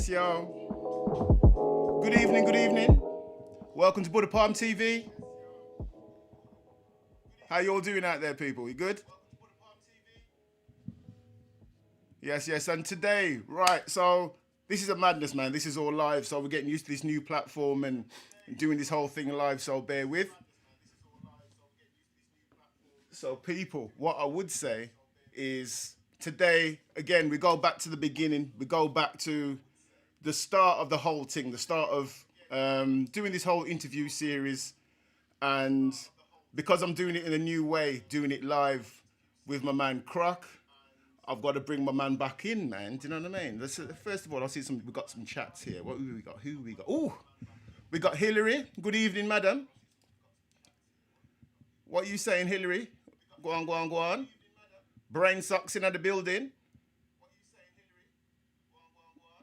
Yes, yo. Good evening, good evening. Welcome to Buddha Palm TV. How you all doing out there, people? You good? Yes, yes. And today, right, so this is a madness, man. This is all live, so we're getting used to this new platform and doing this whole thing live, so bear with. So, people, what I would say is today, again, we go back to the beginning. We go back to the start of the whole thing, the start of doing this whole interview series. And because I'm doing it in a new way, doing it live with my man Croc, I've got to bring my man back in, man. Do you know what I mean? First of all, I see we got some chats here. What have we got? Who we got? Oh, we got Hillary. Good evening, madam. What are you saying, Hillary? Go on, go on, go on. Brain socks in the building.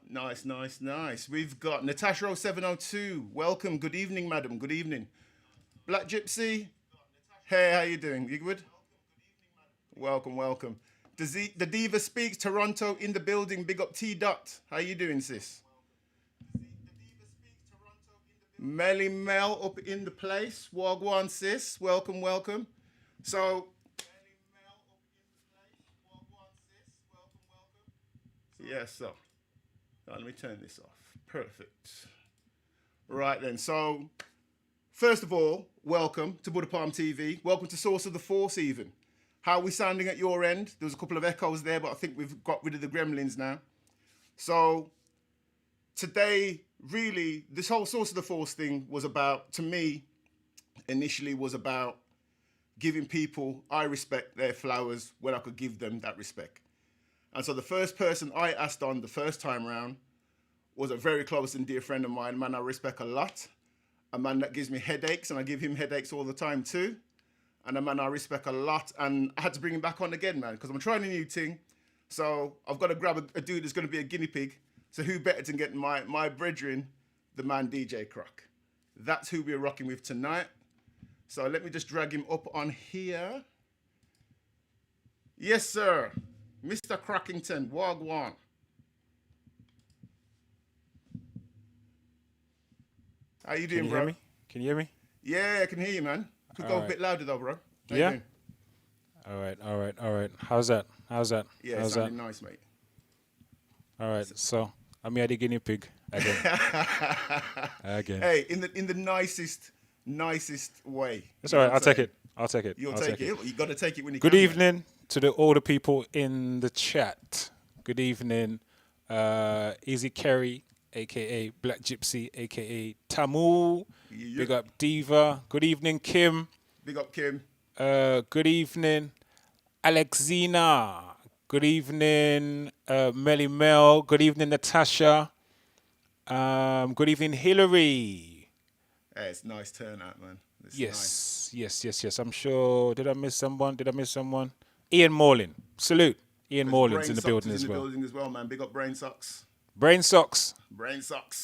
Nice, nice, nice. We've got Natasha 0702. Welcome. Good evening, madam. Good evening. Black Gypsy. Hey, how you doing? You good? Welcome, welcome. The Diva Speaks, Toronto in the building. Big up T Dot. How you doing, sis? Melly Mel up in the place. Wagwan, sis. Welcome, welcome. So, yes, so. Now, let me turn this off. Perfect. Right then, so, first of all, welcome to Buddha Palm TV. Welcome to Source of the Force even. How are we sounding at your end? There was a couple of echoes there, but I think we've got rid of the gremlins now. So, today, really, this whole Source of the Force thing was about, to me, initially was about giving people I respect their flowers when I could give them that respect. And so the first person I asked on the first time round was a very close and dear friend of mine, a man I respect a lot, a man that gives me headaches, and I give him headaches all the time too, and a man I respect a lot, and I had to bring him back on again, man, because I'm trying a new thing, so I've got to grab a dude that's going to be a guinea pig, so who better than getting my brethren, the man DJ Croc. That's who we're rocking with tonight. So let me just drag him up on here. Yes, sir. Mr. Crockington, Wagwan. How you doing, bro? Can you hear me? Yeah, I can hear you, man. Could go a bit louder though, bro. How you doing? All right. How's that? Yeah, How's sounding nice, mate. All right, so I'm here the guinea pig again. Hey, in the nicest way. That's all right. I'll take it. You'll take it. You got to take it when you Good can. evening to all the people in the chat. Good evening, Easy Kerry, a.k.a. Black Gypsy, a.k.a. Tamu. Yeah. Big up Diva. Good evening, Kim. Big up, Kim. Good evening, Alexina. Good evening, Melly Mel. Good evening, Natasha. Good evening, Hillary. Hey, it's a nice turnout, man. Yes. I'm sure. Did I miss someone? Ian Morlin. Salute. Ian Morlin's in the building as well. Man. Big up Brain Socks. Brain Socks.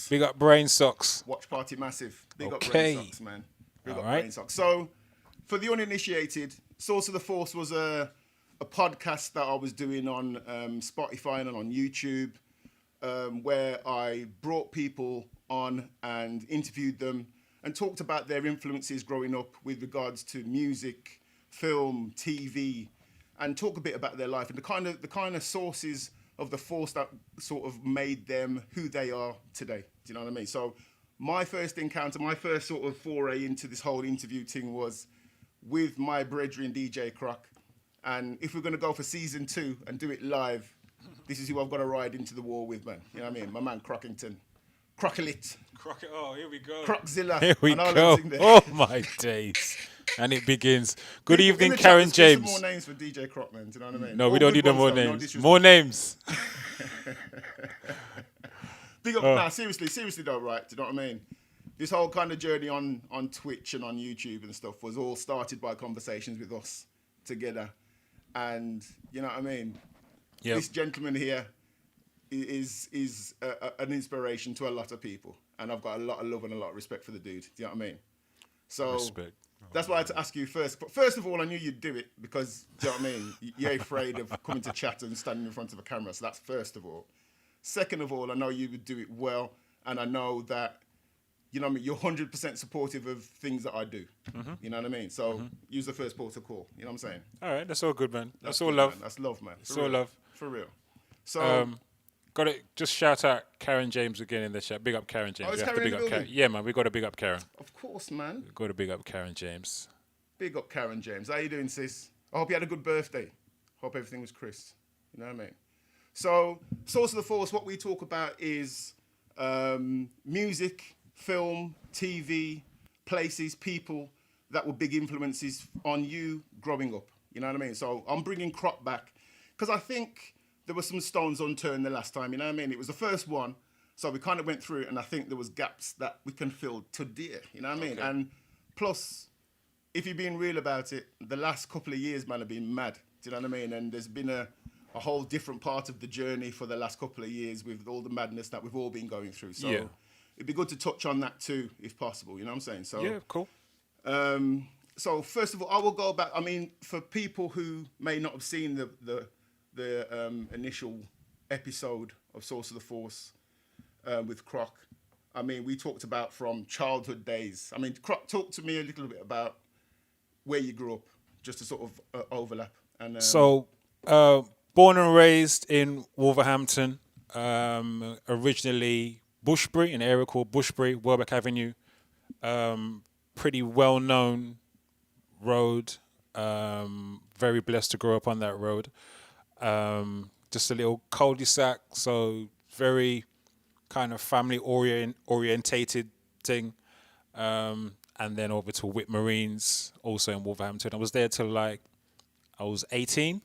Big up Brain Socks. Watch Party Massive. Big up Brain Socks, man. Big up Brain Socks. So, for the uninitiated, Source of the Force was a podcast that I was doing on Spotify and on YouTube, where I brought people on and interviewed them and talked about their influences growing up with regards to music, film, TV, and talk a bit about their life and the kind of sources of the force that sort of made them who they are today. Do you know what I mean? So my first encounter, my first sort of foray into this whole interview thing was with my brethren DJ Croc. And if we're going to go for season 2 and do it live, this is who I've got to ride into the war with, man. You know what I mean? My man Crockington. Crockelit. Oh, here we go. Croczilla. Here we go. Oh, my days. And it begins. Good evening, Karen James. Some more names for DJ Croc, man. Do you know what I mean? No, we don't need no more names. More names. Big up. Nah, seriously though, right? Do you know what I mean? This whole kind of journey on Twitch and on YouTube and stuff was all started by conversations with us together. And you know what I mean? Yep. This gentleman here is an inspiration to a lot of people. And I've got a lot of love and a lot of respect for the dude. Do you know what I mean? So respect. That's why I had to ask you first. But first of all, I knew you'd do it because, do you know what I mean? You're afraid of coming to chat and standing in front of a camera. So that's first of all. Second of all, I know you would do it well, and I know that, you know what I mean, you're 100% supportive of things that I do. You know what I mean? So use the first port of call. You know what I'm saying? All right, that's all good, man. That's all good, love. Man. That's love, man. That's all love. For real. So, got it. Just shout out Karen James again in the chat. Big up Karen James. Oh, is We have Karen to in big the up building? Yeah, man. We got to big up Karen. of course, man. We got to big up Karen James. Big up Karen James. How you doing, sis? I hope you had a good birthday. Hope everything was crisp. You know what I mean? So, Source of the Force, what we talk about is music, film, TV, places, people that were big influences on you growing up. You know what I mean? So I'm bringing Croc back because I think there were some stones unturned the last time. You know what I mean? It was the first one, so we kind of went through it, and I think there was gaps that we can fill today. You know what I mean? Okay. And plus, if you're being real about it, the last couple of years, man, have been mad. Do you know what I mean? And there's been a whole different part of the journey for the last couple of years with all the madness that we've all been going through. So Yeah. it'd be good to touch on that too, if possible. You know what I'm saying? So Yeah, cool. So first of all, I will go back. I mean, for people who may not have seen the initial episode of Source of the Force with Croc, I mean, we talked about from childhood days. I mean, Croc, talk to me a little bit about where you grew up, just to sort of overlap. And So, born and raised in Wolverhampton, originally Bushbury, an area called Bushbury, Welbeck Avenue. Pretty well-known road. Very blessed to grow up on that road. Just a little cul-de-sac, so very kind of family orientated thing. And then over to Whit Marines, also in Wolverhampton. I was there till I was 18.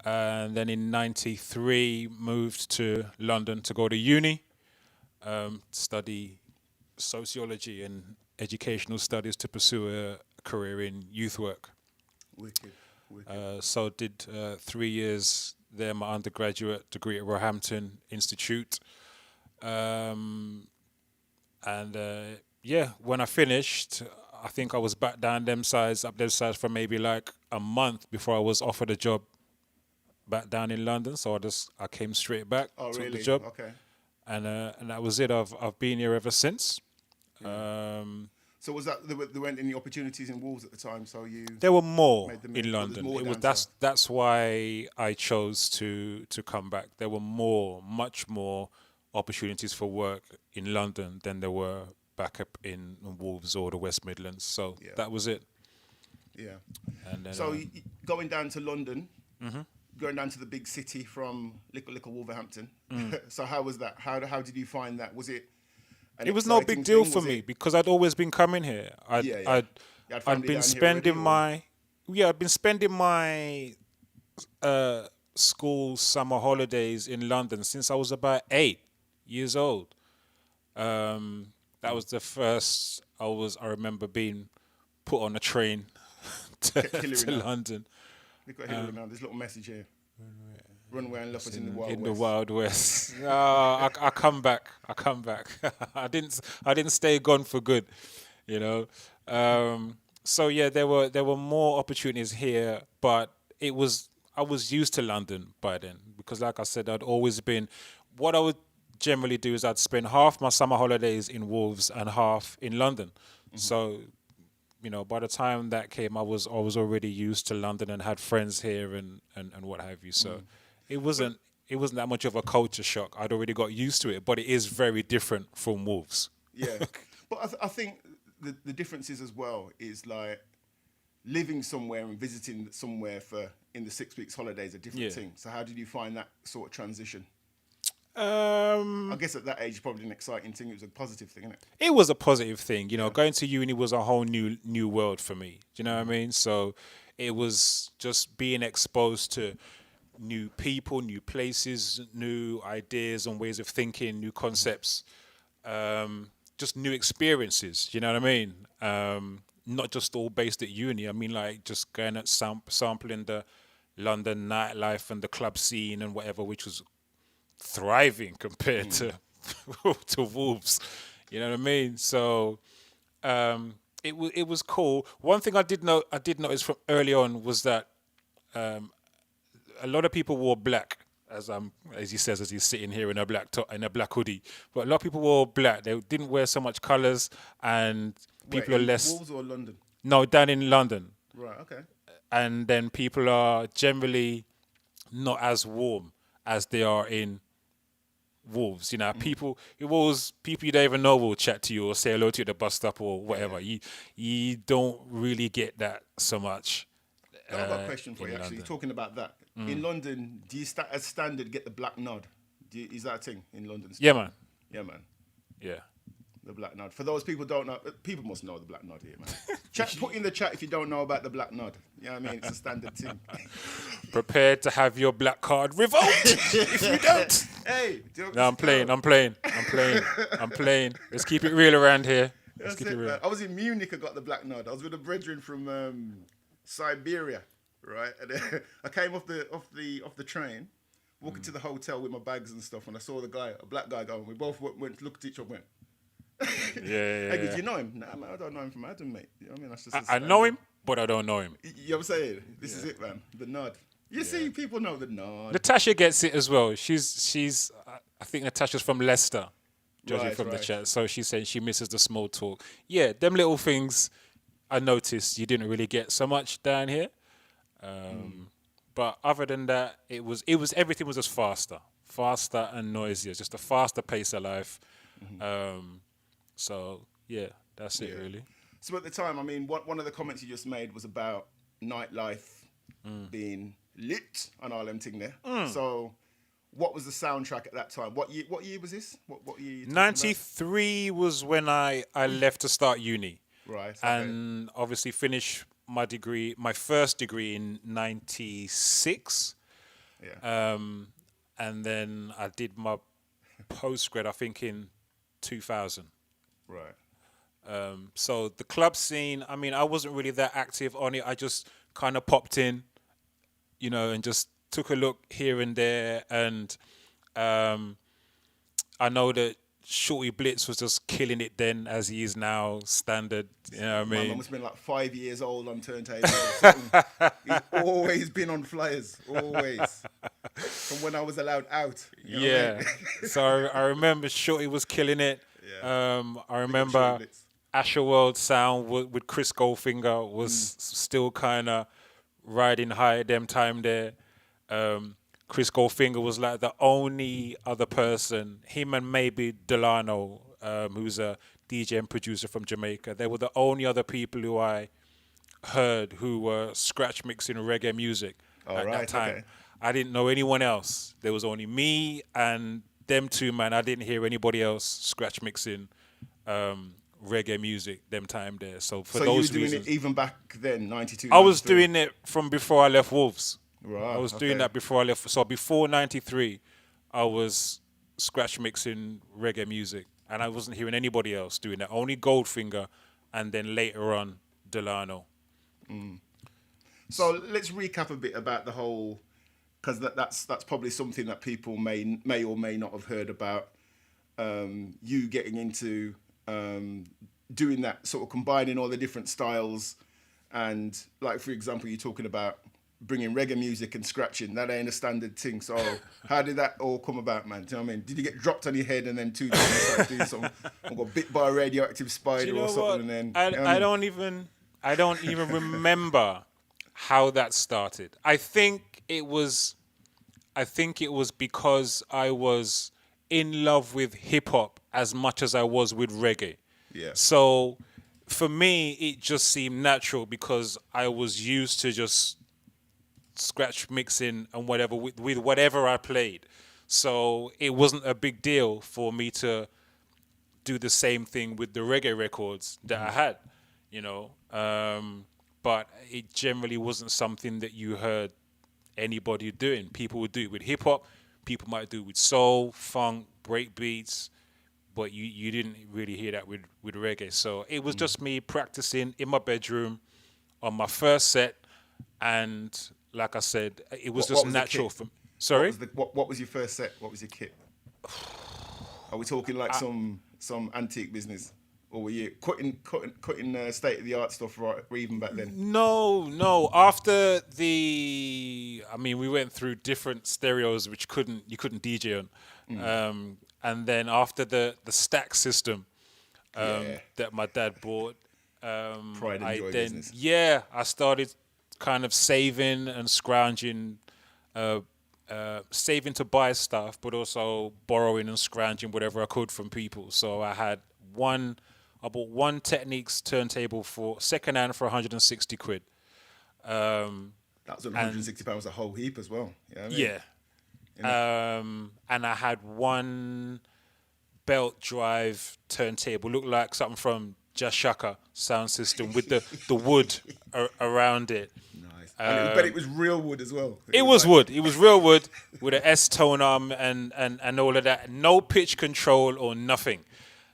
And then in 93, moved to London to go to uni, study sociology and educational studies to pursue a career in youth work. wicked. So did 3 years there, my undergraduate degree at Roehampton Institute. When I finished, I think I was back down them sides, up them sides for maybe like a month before I was offered a job back down in London. So I came straight back, Oh, took really? the job, Okay. and that was it. I've been here ever since. So was that there weren't any opportunities in Wolves at the time? So you There were more made the move, in but there's London. more It was down south. that's why I chose to come back. There were much more opportunities for work in London than there were back up in Wolves or the West Midlands. So Yeah. that was it. Yeah. And then, So going down to London, going down to the big city from little Wolverhampton. So how was that? How did you find that? Was it? it was no big deal for me because I'd always been coming here. Yeah. You had I'd family been down here spending already, I'd been spending my school summer holidays in London since I was about 8 years old. That was the first I remember being put on a train to Hillary now. London. Look at Hillary now. There's a little message here. Runaway and Luffers in the Wild in West. the Wild West. No, I come back. I didn't stay gone for good, you know. So yeah, there were more opportunities here, but I was used to London by then because, like I said, I'd always been. What I would generally do is I'd spend half my summer holidays in Wolves and half in London. So, you know, by the time that came, I was already used to London and had friends here and what have you. So it wasn't that much of a culture shock. I'd already got used to it, but it is very different from Wolves. Yeah, but I think the differences as well is like living somewhere and visiting somewhere in the 6 weeks holiday is a different Yeah. thing. So how did you find that sort of transition? Um, I guess at that age, probably an exciting thing. It was a positive thing, isn't it? It was a positive thing, you know. Going to uni was a whole new world for me. Do you know what I mean? So it was just being exposed to new people, new places, new ideas and ways of thinking, new concepts, just new experiences. You know what I mean? Not just all based at uni. I mean, like just going at sampling the London nightlife and the club scene and whatever, which was thriving compared to Wolves. You know what I mean? So it was cool. One thing I did notice from early on was that a lot of people wore black as he says, as he's sitting here in a black top and a black hoodie. But a lot of people wore black. They didn't wear so much colours, and people are less. Wolves or London? No, down in London. Right. Okay. And then people are generally not as warm as they are in Wolves. You know, people you don't even know will chat to you or say hello to you at the bus stop or whatever. You don't really get that so much. I've got a question for you. Actually, London. Talking about that, in London, do you as standard get the black nod? Is that a thing in London? Yeah, man. Yeah, man. Yeah. The black nod. For those people who don't know, people must know the black nod here, man. Put in the chat if you don't know about the black nod. You know what I mean? It's a standard thing. Prepare to have your black card revoked if you don't. Hey. No, I'm playing. Let's keep it real around here. Let's keep it real. Man. I was in Munich. I got the black nod. I was with a brethren from Siberia, right? And I came off the train, walking to the hotel with my bags and stuff, and I saw a black guy going. We both went looked at each other, went. Yeah. Hey, do you know him? Nah, man, I don't know him from Adam, mate. You know what I mean? That's just I know him, but I don't know him. You know what I'm saying? This is it, man. The nod. You see, people know the nod. Natasha gets it as well. She's I think Natasha's from Leicester, judging from the chat. So she's saying she misses the small talk. Yeah, them little things I noticed you didn't really get so much down here. But other than that, it was everything was just faster and noisier, just a faster pace of life. So yeah, that's it really. So at the time, I mean, one of the comments you just made was about nightlife being lit and all them thing there. So what was the soundtrack at that time? What year was this? What year? You 93 was when I left to start uni. Right. Okay. And obviously finished my first degree in 96. Yeah. And then I did my postgrad, I think, in 2000. Right. So the club scene, I mean, I wasn't really that active on it. I just kind of popped in, and just took a look here and there. And I know that Shorty Blitz was just killing it then, as he is now, standard. You know what I mean? Man must have been like 5 years old on turntables. He's always been on flyers, always. From when I was allowed out. You know what I mean? So I remember Shorty was killing it. Yeah. I remember Asherworld Sound with Chris Goldfinger was still kind of riding high at them time there. Chris Goldfinger was like the only other person, him and maybe Delano, who's a DJ and producer from Jamaica. They were the only other people who I heard who were scratch mixing reggae music at that time. Okay. I didn't know anyone else. There was only me and them two, man. I didn't hear anybody else scratch mixing reggae music them time there. So for those you were doing reasons, it even back then, 92? I was doing it from before I left Wolves. Right, I was doing that before I left. So before 93, I was scratch mixing reggae music. And I wasn't hearing anybody else doing that. Only Goldfinger and then later on, Delano. So let's recap a bit about the whole... Because that's probably something that people may or may not have heard about. You getting into doing that, sort of combining all the different styles. And like, for example, you're talking about bringing reggae music and scratching. That ain't a standard thing. So how did that all come about, man? Do you know what I mean? Did you get dropped on your head and then 2 days started doing something? Or got bit by a radioactive spider or something? What? And then I don't even remember how that started. I think it was because I was in love with hip hop as much as I was with reggae. Yeah. So for me, it just seemed natural because I was used to just scratch mixing and whatever with whatever I played. So it wasn't a big deal for me to do the same thing with the reggae records that I had, but it generally wasn't something that you heard anybody doing. People would do it with hip hop, people might do it with soul, funk, break beats, but you didn't really hear that with reggae. So it was just me practicing in my bedroom on my first set, and like I said, it was just natural for me. Sorry? What was your first set? What was your kit? Are we talking like some antique business? or were you cutting state of the art stuff right even back then? No. After we went through different stereos which you couldn't DJ on, and then after the stack system that my dad bought, Pride and joy business. I started kind of saving and scrounging, saving to buy stuff, but also borrowing and scrounging whatever I could from people. So I bought one Technics turntable for secondhand for 160 quid. That was £160 a whole heap as well. You know what I mean? Yeah. And I had one belt drive turntable, looked like something from Jashaka sound system with the wood around it. Nice. But it was real wood as well. It was wood. It was real wood with an S-tone arm and all of that. No pitch control or nothing.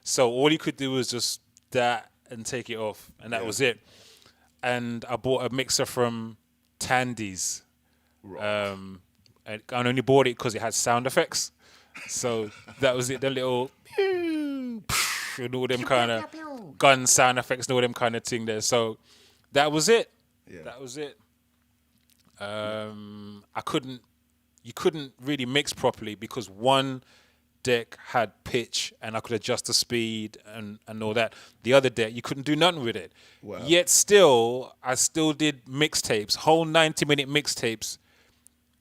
So all you could do was just that and take it off, and that was it. And I bought a mixer from Tandy's. Right. And I only bought it because it had sound effects. So that was it. The little and all them kind of gun sound effects and all them kind of thing there. So that was it. Yeah. That was it. You couldn't really mix properly because one deck had pitch and I could adjust the speed and all that. The other deck, you couldn't do nothing with it. Wow. Yet still, I still did mixtapes, whole 90-minute mixtapes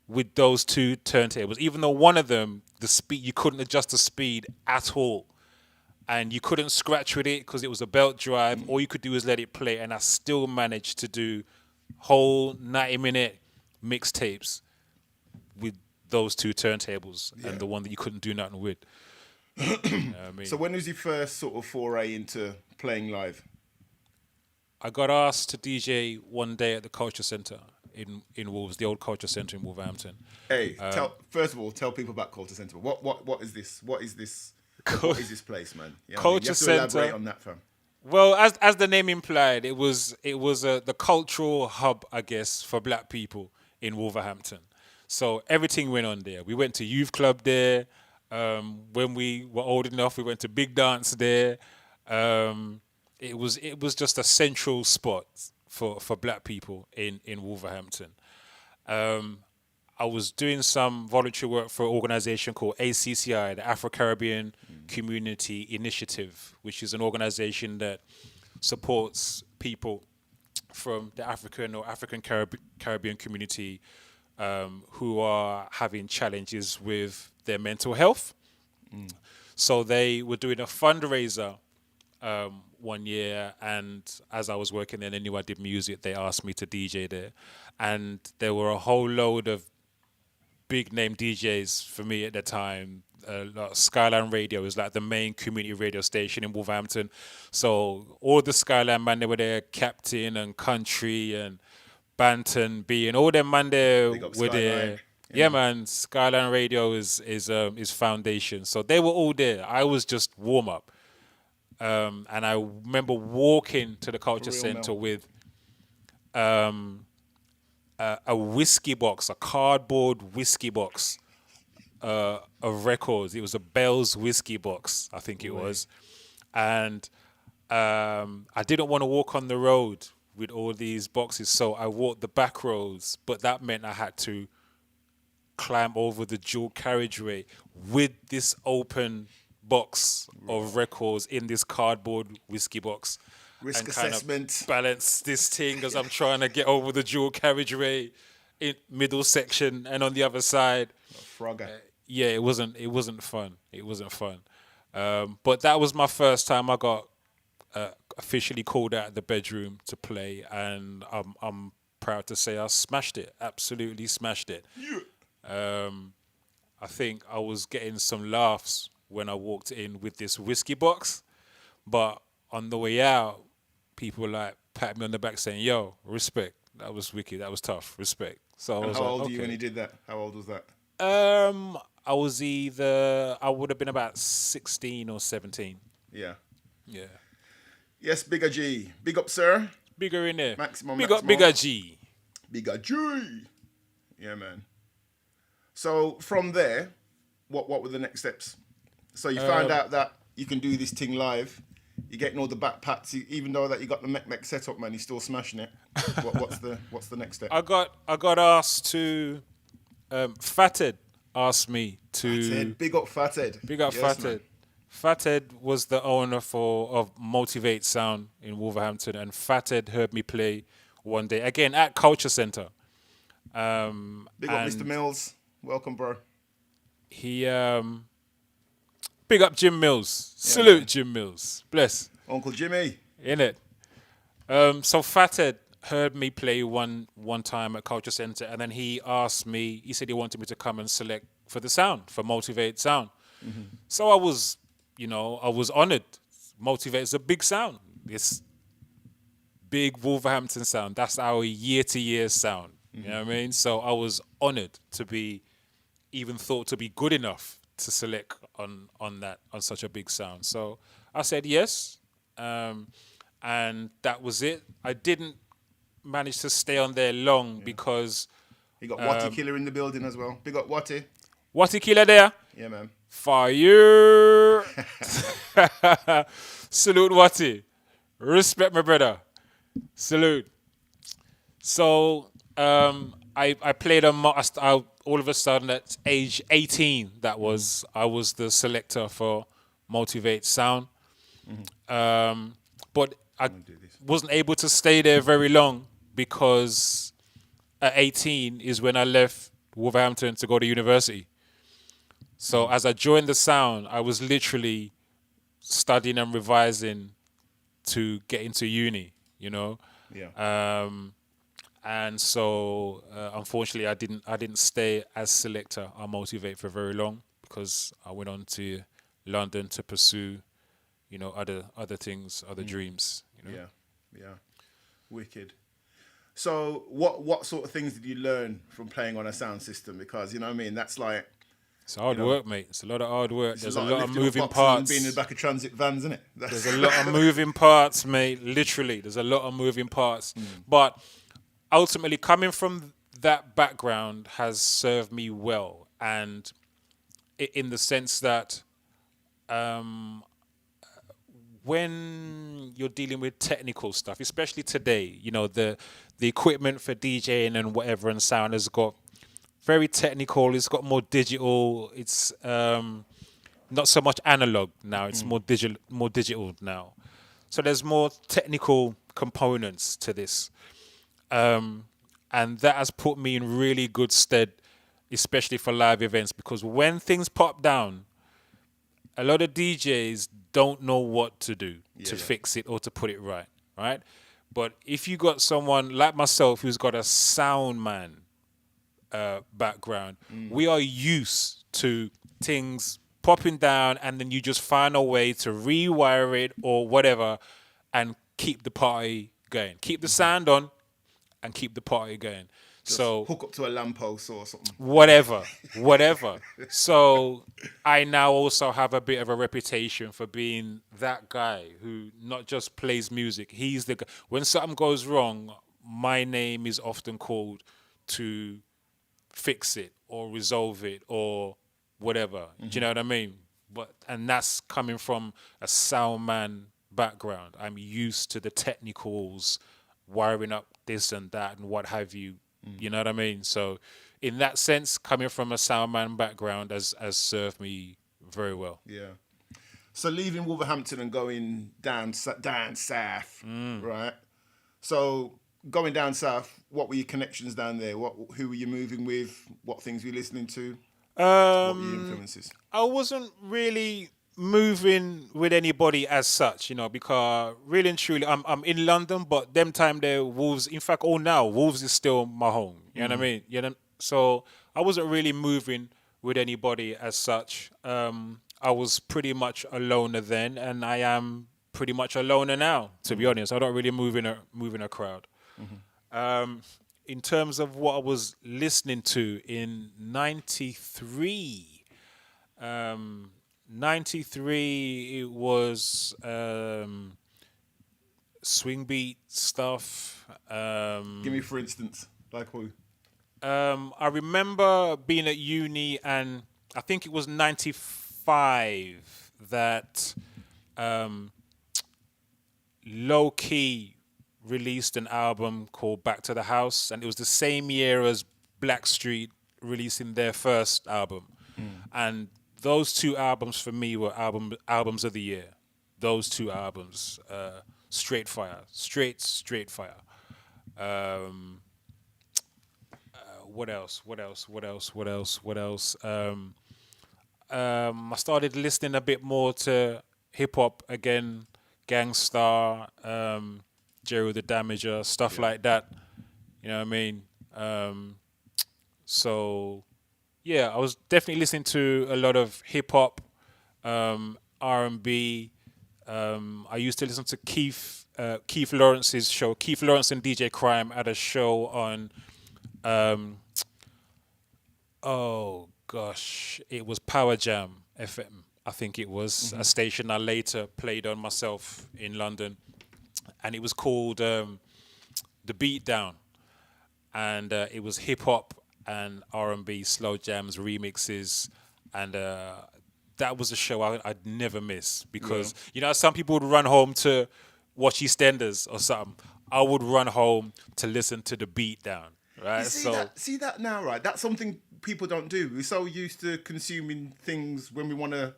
with those two turntables. Even though one of them, the speed, you couldn't adjust the speed at all. And you couldn't scratch with it because it was a belt drive. All you could do is let it play. And I still managed to do whole 90-minute mixtapes with those two turntables and the one that you couldn't do nothing with. You know what I mean? So when was your first sort of foray into playing live? I got asked to DJ one day at the Culture Centre in Wolves, the old Culture Centre in Wolverhampton. Hey, first of all, tell people about Culture Centre. What is this? What is this? What is this place, man? You know Culture you have to Centre. elaborate on that, fam. Well, as the name implied, it was the cultural hub, I guess, for black people in Wolverhampton. So everything went on there. We went to youth club there. When we were old enough, we went to big dance there. It was just a central spot for black people in Wolverhampton. I was doing some voluntary work for an organization called ACCI, the Afro-Caribbean Community Initiative, which is an organization that supports people from the African or African Caribbean community who are having challenges with their mental health. So they were doing a fundraiser one year, and as I was working there, they knew I did music. They asked me to DJ there, and there were a whole load of big name DJs for me at the time. Skyline Radio is like the main community radio station in Wolverhampton. So all the Skyline man, they were there, Captain and Country and Banton B and all them man there were there. Yeah, man, Skyline Radio is foundation. So they were all there. I was just warm up. And I remember walking to the Culture Centre with a whiskey box, a cardboard whiskey box of records. It was a Bell's whiskey box, I think it was. And I didn't want to walk on the road with all these boxes, so I walked the back roads, but that meant I had to climb over the dual carriageway with this open box of records in this cardboard whiskey box. Risk and kind assessment. of balance this thing as I'm trying to get over the dual carriageway in middle section and on the other side. Frogger. Yeah, it wasn't fun. It wasn't fun. But that was my first time I got officially called out of the bedroom to play, and I'm proud to say I smashed it. Absolutely smashed it. Yeah. I think I was getting some laughs when I walked in with this whiskey box, but on the way out, people were like patting me on the back saying, "Yo, respect. That was wicked. That was tough. Respect." So I was how like, old okay. were you when you did that? How old was that? I would have been about 16 or 17. Yeah. Yeah. Yes, Bigger G. Big up, sir. Bigger in there. Maximum. Bigger G. Bigger G. Yeah, man. So from there, what were the next steps? So you found out that you can do this thing live You're getting all the back pats, even though that you got the mech setup, man. You're still smashing it. What's the next step? I got asked to. Fathead asked me to. Fathead, big up Fathead. Big up Yes, Fathead. man. Fathead was the owner of Motivate Sound in Wolverhampton, and Fathead heard me play one day again at Culture Centre. Big up Mr. Mills. Welcome, bro. He big up Jim Mills. Yeah, Salute man. Jim Mills. Bless. Uncle Jimmy. In so Fathead heard me play one time at Culture Centre, and then he asked me. He said he wanted me to come and select for the sound for Motivate Sound. Mm-hmm. So I was honoured. Motivate is a big sound. It's big Wolverhampton sound. That's our year-to-year sound. Mm-hmm. You know what I mean? So I was honoured to be even thought to be good enough to select on such a big sound. So I said yes, and that was it. I didn't manage to stay on there long because you got Watty Killer in the building as well. Big up Watty. Watty Killer there. Yeah, man. Fire. Salute Watty. Respect my brother. Salute. So I played all of a sudden at age 18. I was the selector for Motivate Sound. Mm-hmm. But I wasn't able to stay there very long because at 18 is when I left Wolverhampton to go to university. So as I joined the sound, I was literally studying and revising to get into uni, you know. Yeah. And so unfortunately, I didn't stay as selector on Motivate for very long because I went on to London to pursue, you know, other things, other dreams. You know? Yeah. Wicked. So what sort of things did you learn from playing on a sound system? Because you know what I mean, that's like. It's hard work, mate. It's a lot of hard work. There's a lot of lifting moving up boxes and parts. being in the back of transit vans, isn't it? There's a lot of moving parts, mate. Literally, there's a lot of moving parts. But ultimately, coming from that background has served me well, and in the sense that when you're dealing with technical stuff, especially today, you know, the equipment for DJing and whatever and sound has got very technical. It's got more digital. It's not so much analog now. It's more digital now. So there's more technical components to this, and that has put me in really good stead, especially for live events. Because when things pop down, a lot of DJs don't know what to do to fix it or to put it right? But if you got someone like myself who's got a sound man background, we are used to things popping down and then you just find a way to rewire it or whatever and keep the party going. Keep the sound on and keep the party going. Just so hook up to a lamppost or something. Whatever. So I now also have a bit of a reputation for being that guy who not just plays music. He's the guy. When something goes wrong, my name is often called to fix it or resolve it or whatever. Do you know what I mean? And that's coming from a sound man background. I'm used to the technicals, wiring up this and that and what have you. You know what I mean? So in that sense, coming from a sound man background has served me very well. Yeah. So leaving Wolverhampton and going down south, right? So going down south, what were your connections down there? Who were you moving with? What things were you listening to? What were your influences? I wasn't really moving with anybody as such, you know, because really and truly, I'm in London, but them time there, Wolves. In fact, Wolves is still my home. You know what I mean? You know, so I wasn't really moving with anybody as such. I was pretty much a loner then, and I am pretty much a loner now. To be honest, I don't really move in a crowd. In terms of what I was listening to in '93, it was swing beat stuff. Give me, for instance, like who? I remember being at uni, and I think it was '95 that low key released an album called Back to the House, and it was the same year as Blackstreet releasing their first album. And those two albums for me were albums of the year. Those two albums, straight fire. What else? I started listening a bit more to hip hop again, Gangstar, Jerry the Damager, stuff like that. You know what I mean? So yeah, I was definitely listening to a lot of hip hop, R&B. I used to listen to Keith Lawrence's show. Keith Lawrence and DJ Crime had a show on. Oh gosh, it was Power Jam FM. I think it was a station I later played on myself in London, and it was called The Beatdown, and it was hip hop and R&B, slow jams, remixes, and that was a show I'd never miss because you know some people would run home to watch EastEnders or something. I would run home to listen to The Beatdown. Right? You see that now, right? That's something people don't do. We're so used to consuming things when we want to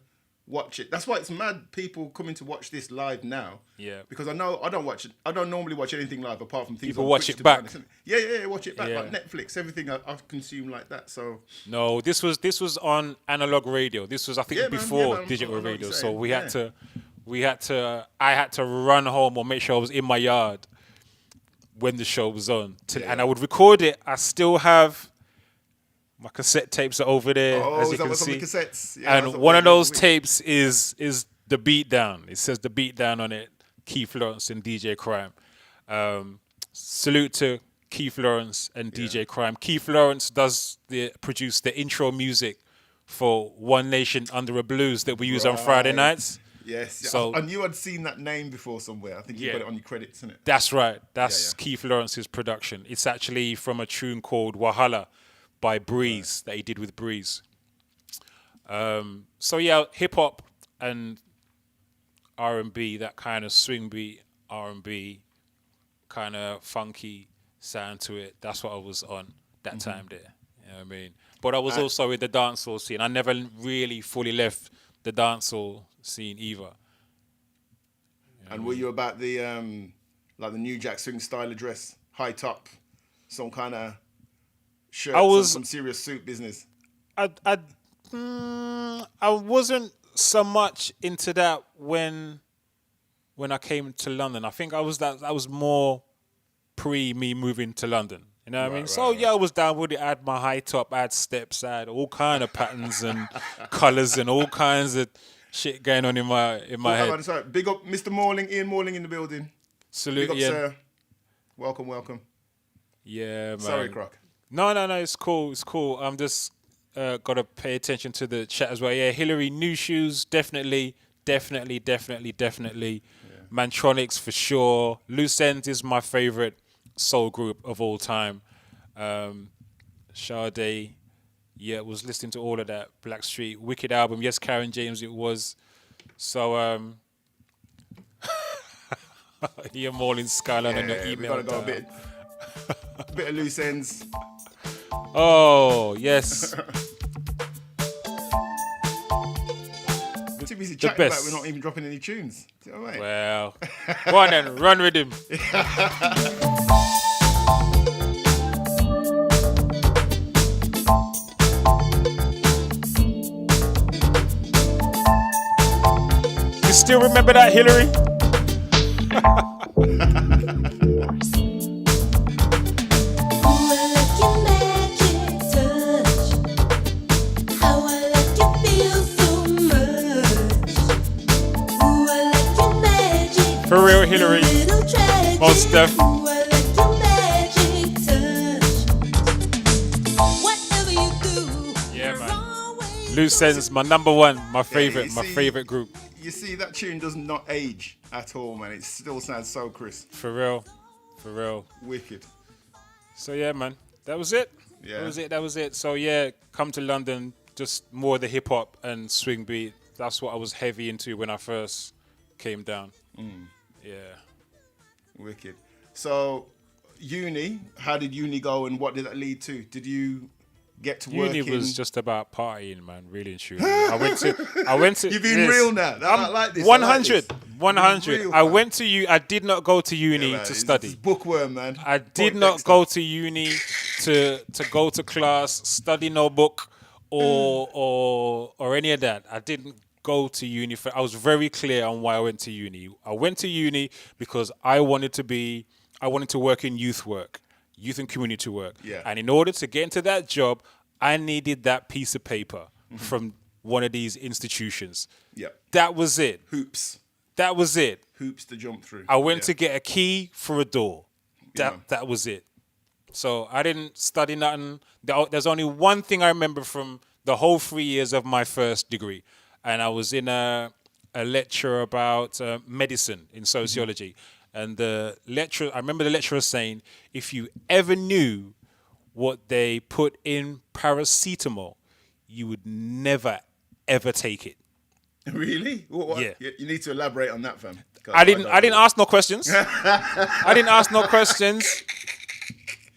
watch it. That's why it's mad people coming to watch this live now. Yeah. Because I know I don't normally watch anything live apart from things people on watch Twitch, it back. Yeah, watch it back. Yeah. Like Netflix, everything I consume like that. So no, this was on analog radio. This was I think before digital radio. So I had to run home or make sure I was in my yard when the show was on, and I would record it. I still have my cassette tapes are over there, as you can see. The cassettes? Yeah, and one of those tapes is The Beatdown. It says The Beatdown on it. Keith Lawrence and DJ Crime. Salute to Keith Lawrence and DJ Crime. Keith Lawrence produced the intro music for One Nation Under a Blues that we use on Friday nights. Yes. So, I knew I'd seen that name before somewhere. I think you got it on your credits, isn't it? That's right. That's Keith Lawrence's production. It's actually from a tune called Wahala by Breeze that he did with Breeze. So yeah, hip hop and R&B, that kind of swing beat R&B, kind of funky sound to it. That's what I was on that time there. You know what I mean? But I was also in the dancehall scene. I never really fully left the dancehall scene either. And were you about the like the New Jack Swing style of dress, high top, some kind of shirt, some serious suit business? I wasn't so much into that when I came to London. I think that was more pre me moving to London. You know what I mean? So I was down with it. I had my high top, I had steps, I had all kind of patterns and colours and all kinds of shit going on in my head. Sorry. Big up Mr. Morling, Ian Morling in the building. Salute, Big up, Ian. sir. Welcome. Yeah, man. Sorry, Croc. No, it's cool. I'm just got to pay attention to the chat as well. Yeah, Hillary, new shoes, definitely. Yeah. Mantronics for sure. Loose Ends is my favourite soul group of all time. Sade, was listening to all of that. Blackstreet, Wicked album. Yes, Karen James, it was. So, Ian Morling, Skyline on the email. We gotta go a bit of Loose Ends. Oh, yes. Too busy chatting about we're not even dropping any tunes. Do you know what I mean? Well, go on then, run with him. You still remember that, Hillary? For real, Hillary. Most Def. Yeah, man. Loose Ends, my number one, my favorite group. You see, that tune does not age at all, man. It still sounds so crisp. For real. Wicked. So yeah, man, that was it. Yeah. That was it. So yeah, come to London, just more the hip hop and swing beat. That's what I was heavy into when I first came down. Yeah. Wicked. So, uni, how did uni go and what did that lead to? Did you get to work Uni in... was just about partying, man. Really and truly. I went to. You're being real now. I like this. 100. I like this. 100. Real, I fam. went to I did not go to uni Man, to it's study. bookworm, man. I did Point not Dexter. go to uni to go to class, study no book, or any of that. I didn't go to uni for. I was very clear on why I went to uni. I went to uni because I wanted to work in youth and community work. Yeah. And in order to get into that job, I needed that piece of paper from one of these institutions. Yeah. That was it. Hoops. That was it. Hoops to jump through. I went to get a key for a door. Yeah. That was it. So I didn't study nothing. There's only one thing I remember from the whole 3 years of my first degree. And I was in a lecture about medicine in sociology. And I remember the lecturer saying, if you ever knew what they put in paracetamol, you would never, ever take it. Really? What? Yeah. You need to elaborate on that, fam. I didn't ask no questions. I didn't ask no questions.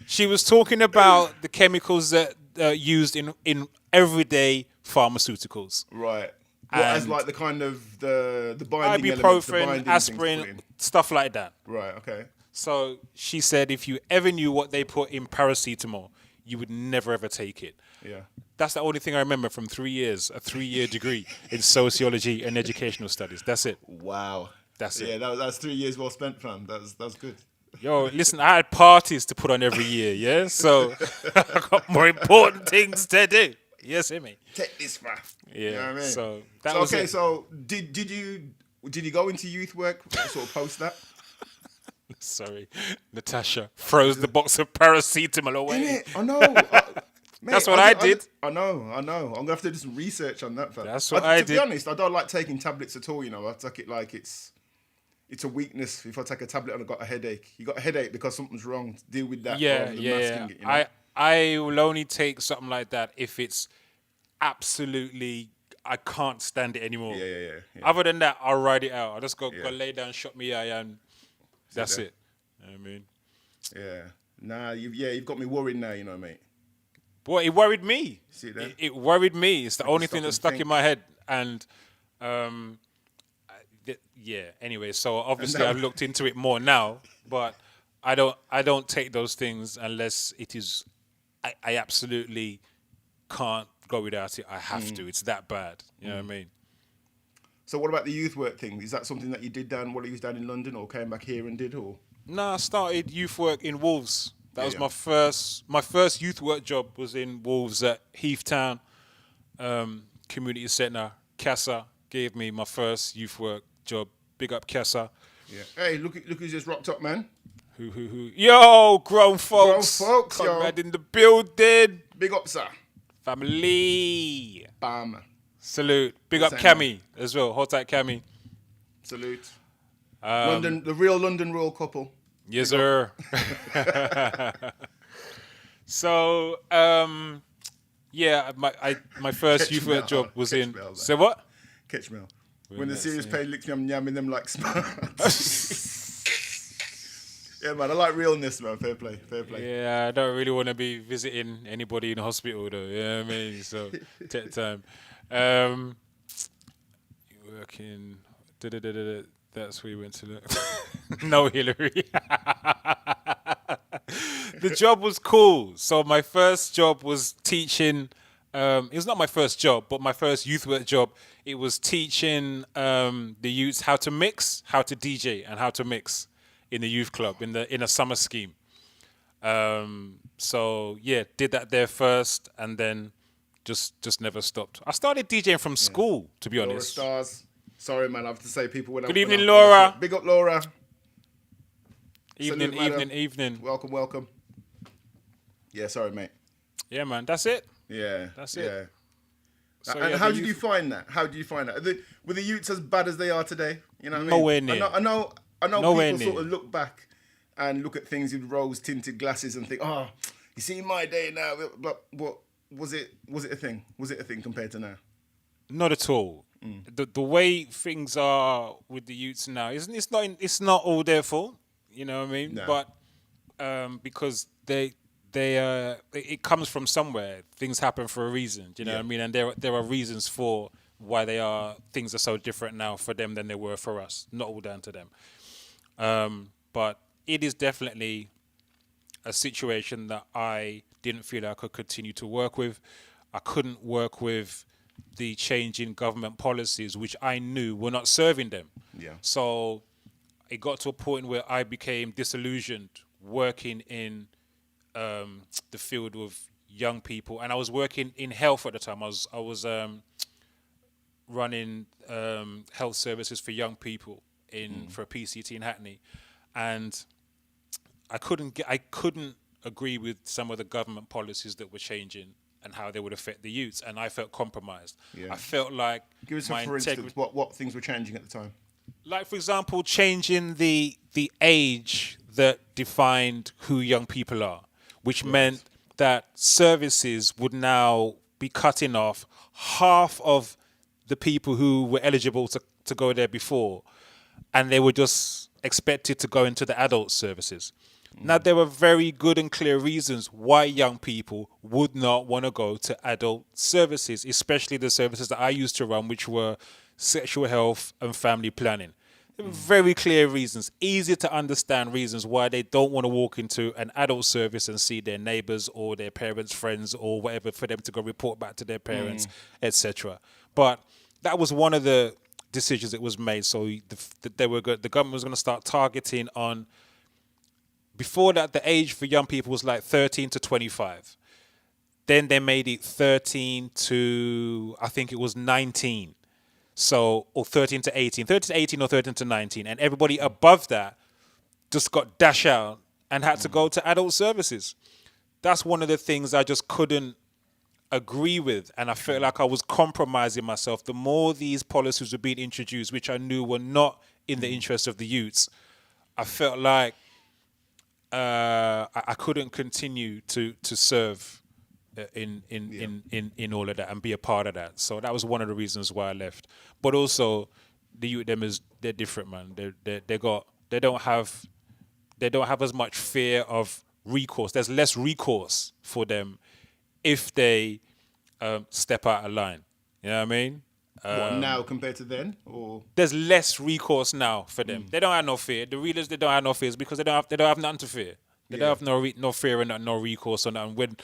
She was talking about the chemicals that are used in everyday pharmaceuticals. Right. What, as like the kind of the binding elements, the Ibuprofen, binding aspirin, things to put stuff like that. in. Right. Okay. So she said if you ever knew what they put in paracetamol, you would never ever take it. Yeah. That's the only thing I remember from 3 years, a 3-year degree in sociology and educational studies. That's it. Wow. That's it. Yeah, that's 3 years well spent, fam. That's good. Yo, listen, I had parties to put on every year, yeah? So I got more important things to do. Yes, hear me? Take this, fam. Yeah. You know what I mean? So that was okay. it. So did you go into youth work sort of post that? Sorry, Natasha froze the box of paracetamol away. Innit? I know. Mate, That's what I did. I know. I'm gonna have to do some research on that, fam. That's what I To did. be honest, I don't like taking tablets at all. You know, I take it like it's a weakness. If I take a tablet and I've got a headache, you got a headache because something's wrong. Deal with that. Yeah, rather than yeah. masking it, you know? I will only take something like that if it's absolutely I can't stand it anymore. Yeah. Other than that, I'll ride it out. I'll just go lay down, shut me eye, and that's it. You know what I mean? Yeah. Nah, you've got me worried now, you know, mate. Boy, it worried me. See that? It worried me. It's the only thing that stuck think. in my head. And anyway, so obviously I've looked into it more now, but I don't take those things unless it is I absolutely can't go without it. I have to. It's that bad. You know what I mean? So what about the youth work thing? Is that something that you did down while you was down in London, or came back here and did, or? No, I started youth work in Wolves. That was Yeah. my first youth work job was in Wolves at Heathtown Community Centre. Casa gave me my first youth work job. Big up Casa. Yeah. Hey, look who's just rocked up, man. Who? Yo, grown folks. Grown folks, yo. Conrad in the building. Big up, sir. Family. Bam. Salute. Big up Same, Cammy as well. Hold tight, Cammy. Salute. The real London royal couple. Yes, sir. So, my first Catch youth me work out. job was Catch in. me out, Say what? Catch me out. When the serious pay licks me, I'm yamming them like smart. Yeah, man, I like realness, man. Fair play. Yeah, I don't really want to be visiting anybody in the hospital, though. You know what I mean? So, take time. Working. That's where you went to look. No, Hillary. The job was cool. So my first job was teaching. It was not my first job, but my first youth work job. It was teaching the youths how to mix, how to DJ, and how to mix in the youth club in a summer scheme. So yeah, did that there first, and then just never stopped. I started DJing from school, to be Laura honest. Stars. Sorry, man, I have to say people when Good evening, Laura. Big up, Laura. Evening, Salute, madam. evening. Welcome. Yeah, sorry, mate. Yeah, man, that's it. Yeah. That's it. Yeah. So, And yeah, how the did you youth- find that? Were the youths as bad as they are today? You know what I mean? Nowhere near. I know Nowhere people near. sort of look back and look at things with rose-tinted glasses and think, oh, you see my day now. But what was it a thing? Was it a thing compared to now? Not at all. The way things are with the youths now, it's not all their fault. You know what I mean? No. But because it comes from somewhere. Things happen for a reason. Do you know what I mean? And there are reasons for why things are so different now for them than they were for us. Not all down to them. But it is definitely a situation that I didn't feel I could continue to work with. I couldn't work with the change in government policies, which I knew were not serving them. Yeah. So it got to a point where I became disillusioned working in the field of young people, and I was working in health at the time. I was running health services for young people for a PCT in Hackney, and I couldn't agree with some of the government policies that were changing and how they would affect the youths, and I felt compromised. Yeah. I felt like Give us some, for instance, what things were changing at the time. Like, for example, changing the age that defined who young people are, which meant that services would now be cutting off half of the people who were eligible to go there before, and they were just expected to go into the adult services. Now, there were very good and clear reasons why young people would not want to go to adult services, especially the services that I used to run, which were sexual health and family planning. There were very clear reasons, easy to understand reasons why they don't want to walk into an adult service and see their neighbors or their parents' friends or whatever for them to go report back to their parents, etc. But that was one of the decisions that was made. So the government was going to start targeting on. Before that, the age for young people was like 13 to 25. Then they made it 13 to, I think it was 19. So, or 13 to 18. 13 to 18 or 13 to 19. And everybody above that just got dashed out and had to go to adult services. That's one of the things I just couldn't agree with. And I felt like I was compromising myself. The more these policies were being introduced, which I knew were not in the interest of the youths, I felt like I couldn't continue to serve in all of that and be a part of that. So that was one of the reasons why I left. But also, the youth they're different, man. They don't have as much fear of recourse. There's less recourse for them if they step out of line. You know what I mean? What, now compared to then, or there's less recourse now for them. They don't have no fear. The readers, they don't have no fears because they don't have nothing to fear. They don't have no fear and no recourse on that. And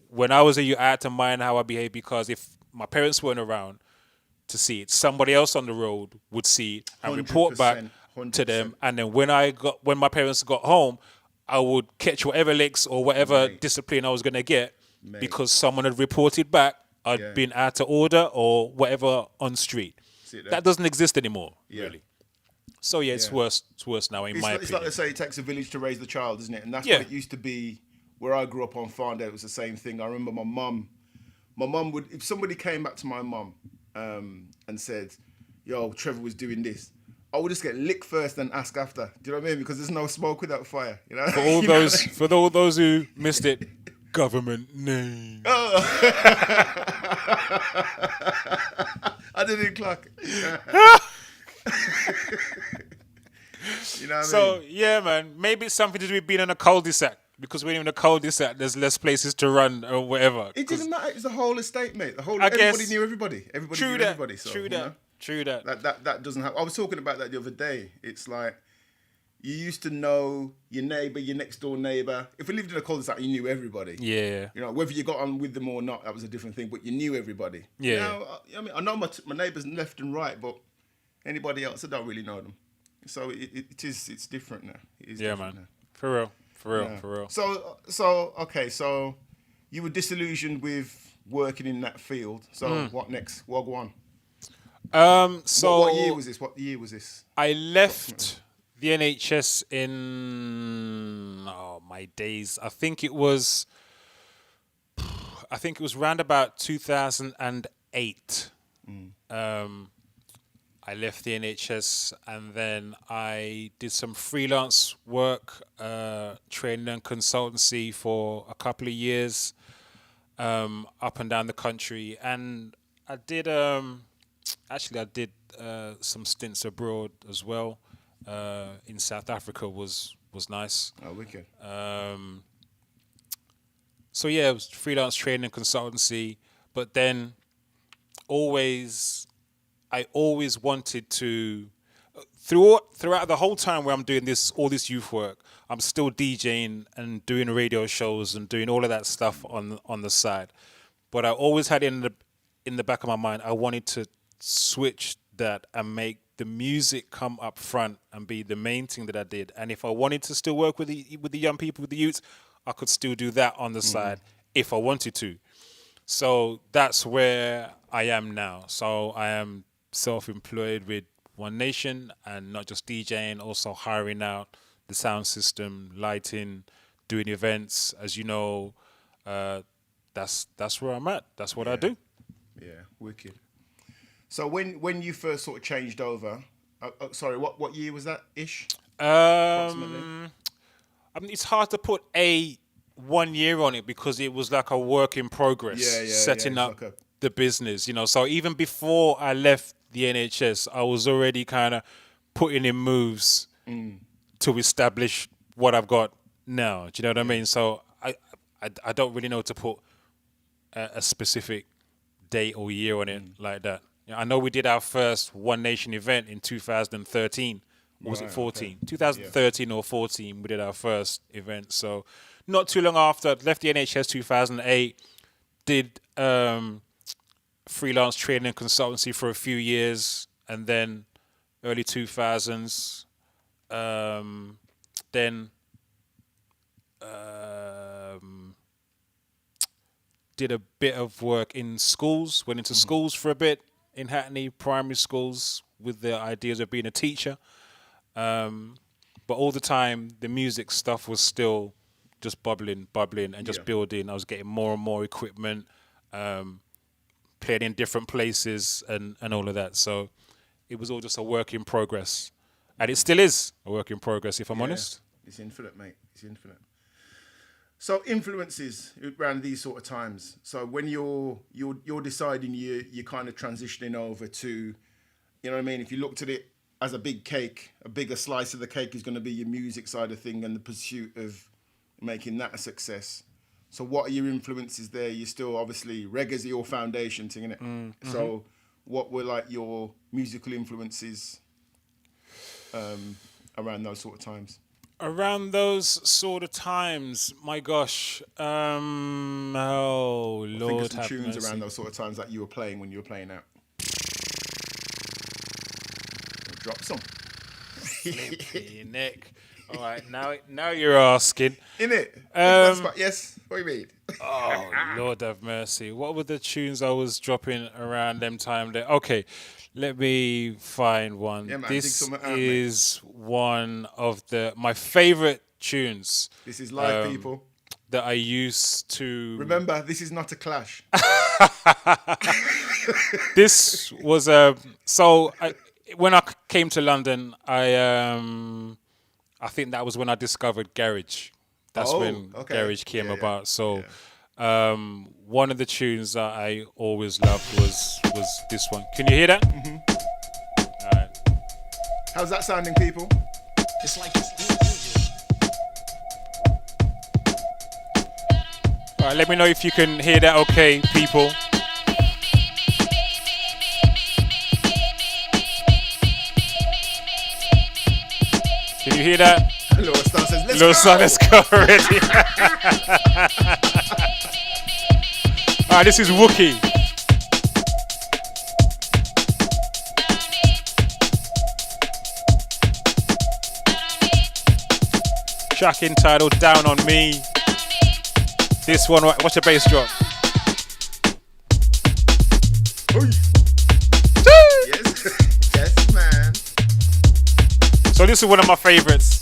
when I was a youth, I had to mind how I behaved, because if my parents weren't around to see it, somebody else on the road would see it and report back 100%. to them. And then when my parents got home, I would catch whatever licks or whatever discipline I was going to get because someone had reported back I'd been out of order or whatever on street. That doesn't exist anymore, really. So it's worse. It's worse now, in my opinion. It's like they say, it takes a village to raise the child, isn't it? And that's what it used to be. Where I grew up on Farndale, it was the same thing. I remember my mum would, if somebody came back to my mum and said, "Yo, Trevor was doing this," I would just get licked first and ask after. Do you know what I mean? Because there's no smoke without fire. You know. For all those who missed it. Government name. Oh. I didn't clock. You know what I mean? So, yeah, man. Maybe it's something to do with being in a cul-de-sac. Because when you're in a cul-de-sac, there's less places to run or whatever. It didn't matter. It's the whole estate, mate. Everybody knew everybody. Everybody knew everybody. So, True that. True that. That doesn't happen. I was talking about that the other day. It's like, you used to know your neighbour, your next door neighbour. If we lived in a cul-de-sac, you knew everybody. Yeah. You know, whether you got on with them or not, that was a different thing. But you knew everybody. Yeah. You know, I mean, I know my neighbours left and right, but anybody else, I don't really know them. So it's different now. It is different man. Now. For real. So okay. So you were disillusioned with working in that field. So what next? What one? So what year was this? What year was this? I left the NHS in my days. I think it was round about 2008. I left the NHS and then I did some freelance work, training and consultancy for a couple of years, up and down the country. And I did some stints abroad as well. In South Africa was was nice. Oh, wicked. So yeah, it was freelance training consultancy, but then I always wanted to throughout the whole time where I'm doing all this youth work, I'm still DJing and doing radio shows and doing all of that stuff on the side. But I always had in the back of my mind, I wanted to switch that and make the music come up front and be the main thing that I did. And if I wanted to still work with the young people, with the youths, I could still do that on the side if I wanted to. So that's where I am now. So I am self-employed with One Nation and not just DJing, also hiring out the sound system, lighting, doing events. As you know, that's where I'm at. That's what I do. Yeah, wicked. So when you first sort of changed over, sorry, what year was that ish? Approximately. I mean, it's hard to put a 1 year on it because it was like a work in progress, setting up like the business, you know. So even before I left the NHS, I was already kind of putting in moves to establish what I've got now. Do you know what I mean? So I don't really know to put a specific date or year on it like that. You know, I know we did our first One Nation event in 2013. Or was it 14? Okay. 2013 or 14, we did our first event. So not too long after, left the NHS 2008, did freelance training and consultancy for a few years, and then early 2000s, then did a bit of work in schools, went into schools for a bit in Hackney, primary schools, with the ideas of being a teacher. But all the time, the music stuff was still just bubbling and just building. I was getting more and more equipment, playing in different places and all of that. So it was all just a work in progress. And it still is a work in progress, if I'm honest. It's infinite, mate. It's infinite. So influences around these sort of times. So when you're deciding you're kind of transitioning over to, you know what I mean? If you looked at it as a big cake, a bigger slice of the cake is going to be your music side of thing and the pursuit of making that a success. So what are your influences there? You're still obviously reggae's your foundation thing, innit? Mm-hmm. So what were like your musical influences around those sort of times? Around those sort of times, my gosh, oh Lord, I think of some have tunes mercy. around those sort of times that you were playing when you were playing out. Drop some. Flippy neck. All right, now you're asking. Innit? Yes. What do you mean? Oh Lord have mercy. What were the tunes I was dropping around them time there? Okay, let me find one. Yeah, man, this is one of my favorite tunes. This is live, people. That I used to... Remember, this is not a clash. This was when I came to London, I think that was when I discovered garage. That's when garage came about. So one of the tunes that I always loved was this one. Can you hear that? Mm-hmm. All right. How's that sounding, people? It's like All right, let me know if you can hear that okay, people. Can you hear that? Little Star says, let's Little go. Son, let's go already. All right, this is Wookie. Track entitled Down on Me. This one, watch the bass drop. Yes, yes, man. So this is one of my favorites.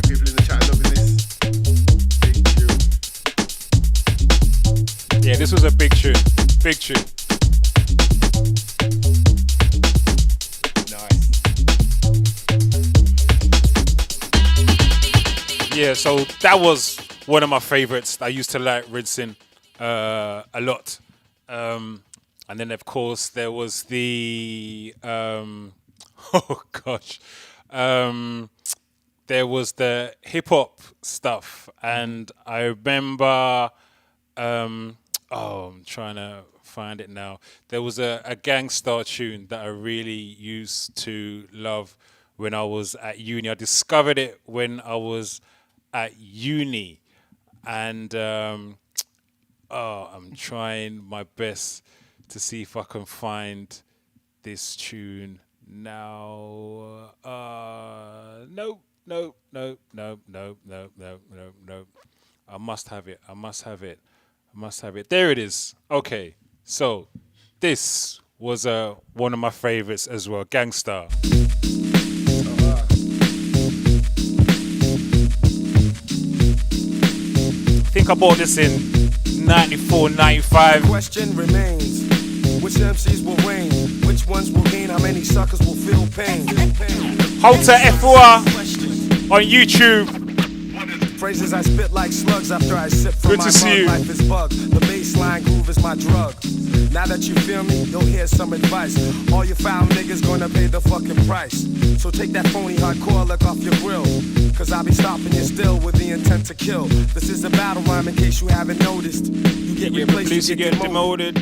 People in the chat loving this. Big tune. Yeah, this was a big tune. Big tune. Nice. Yeah, so that was one of my favorites. I used to like rinsing a lot. I And then, of course, there was the oh gosh, there was the hip hop stuff, and I remember. I'm trying to find it now. There was a Gangstar tune that I really used to love when I was at uni. I discovered it when I was at uni, and I'm trying my best to see if I can find this tune now. Nope, nope, nope, nope, nope, nope, nope, nope, nope. I must have it. I must have it. I must have it. There it is. Okay, so this was one of my favorites as well, Gangstar. I think I bought this in 94, 95. The question remains, which MCs will reign? Which ones will gain? How many suckers will feel pain? Halter F4 on YouTube. Phrases I spit like slugs after I sip from Good my to see mug. you. Life is bug. The baseline groove is my drug. Now that you feel me, you'll hear some advice. All you foul niggas gonna pay the fucking price. So take that phony hardcore look off your grill. Cause I'll be stopping you still with the intent to kill. This is a battle rhyme in case you haven't noticed. You get replaced, You get demoted.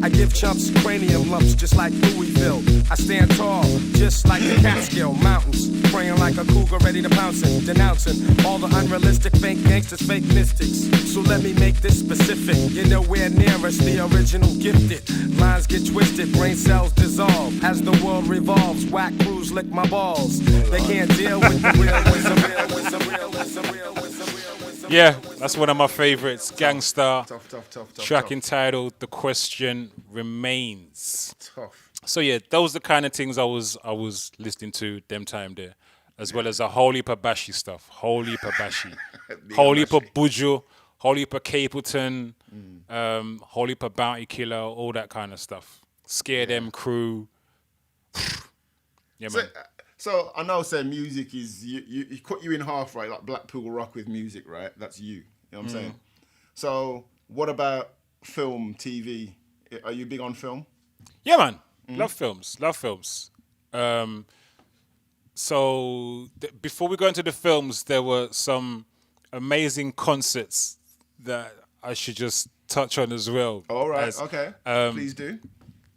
I give chumps cranium lumps just like Louisville. I stand tall, just like the Catskill Mountains. Praying like a cougar ready to pounce it. Denouncing all the unrealistic fake gangsters, fake mystics. So let me make this specific. You're nowhere near us, the original gifted. Lines get twisted, brain cells dissolve. As the world revolves, whack crews lick my balls. They can't deal with the real, with some real, with some real, with some real, with some real, with some real. Yeah, that's one of my favorites, Gangstar. Tough. Track entitled "The Question Remains." Tough. So yeah, those are the kind of things I was listening to them time there, as well as a whole heap of Bashi stuff, whole heap of Bashi, whole heap of Buju, whole heap of Capleton, whole heap of Bounty Killer, all that kind of stuff. Scare Them Crew. Yeah, man. So I know, say music is you cut you in half, right? Like Blackpool rock with music, right? That's you. You know what I'm saying? So what about film, TV? Are you big on film? Yeah, man. Love films. So before we go into the films, there were some amazing concerts that I should just touch on as well. All right. Okay. Please do.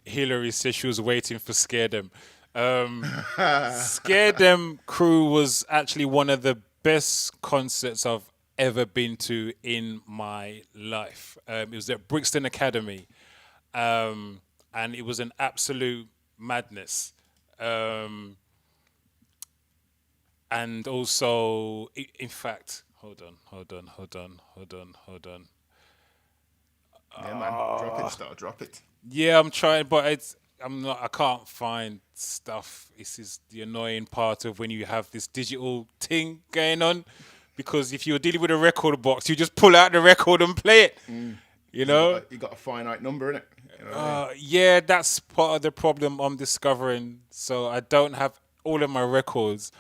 Hillary said she was waiting for Scare Them. Scare Them Crew was actually one of the best concerts I've ever been to in my life. It was at Brixton Academy. And it was an absolute madness. And also, in fact, hold on. Yeah, man. Drop it, Star. Drop it. Yeah, I'm trying, but I can't find stuff. This is the annoying part of when you have this digital thing going on. Because if you're dealing with a record box, you just pull out the record and play it. You know? You got a finite number, innit? You know what I mean? Yeah, that's part of the problem I'm discovering. So I don't have all of my records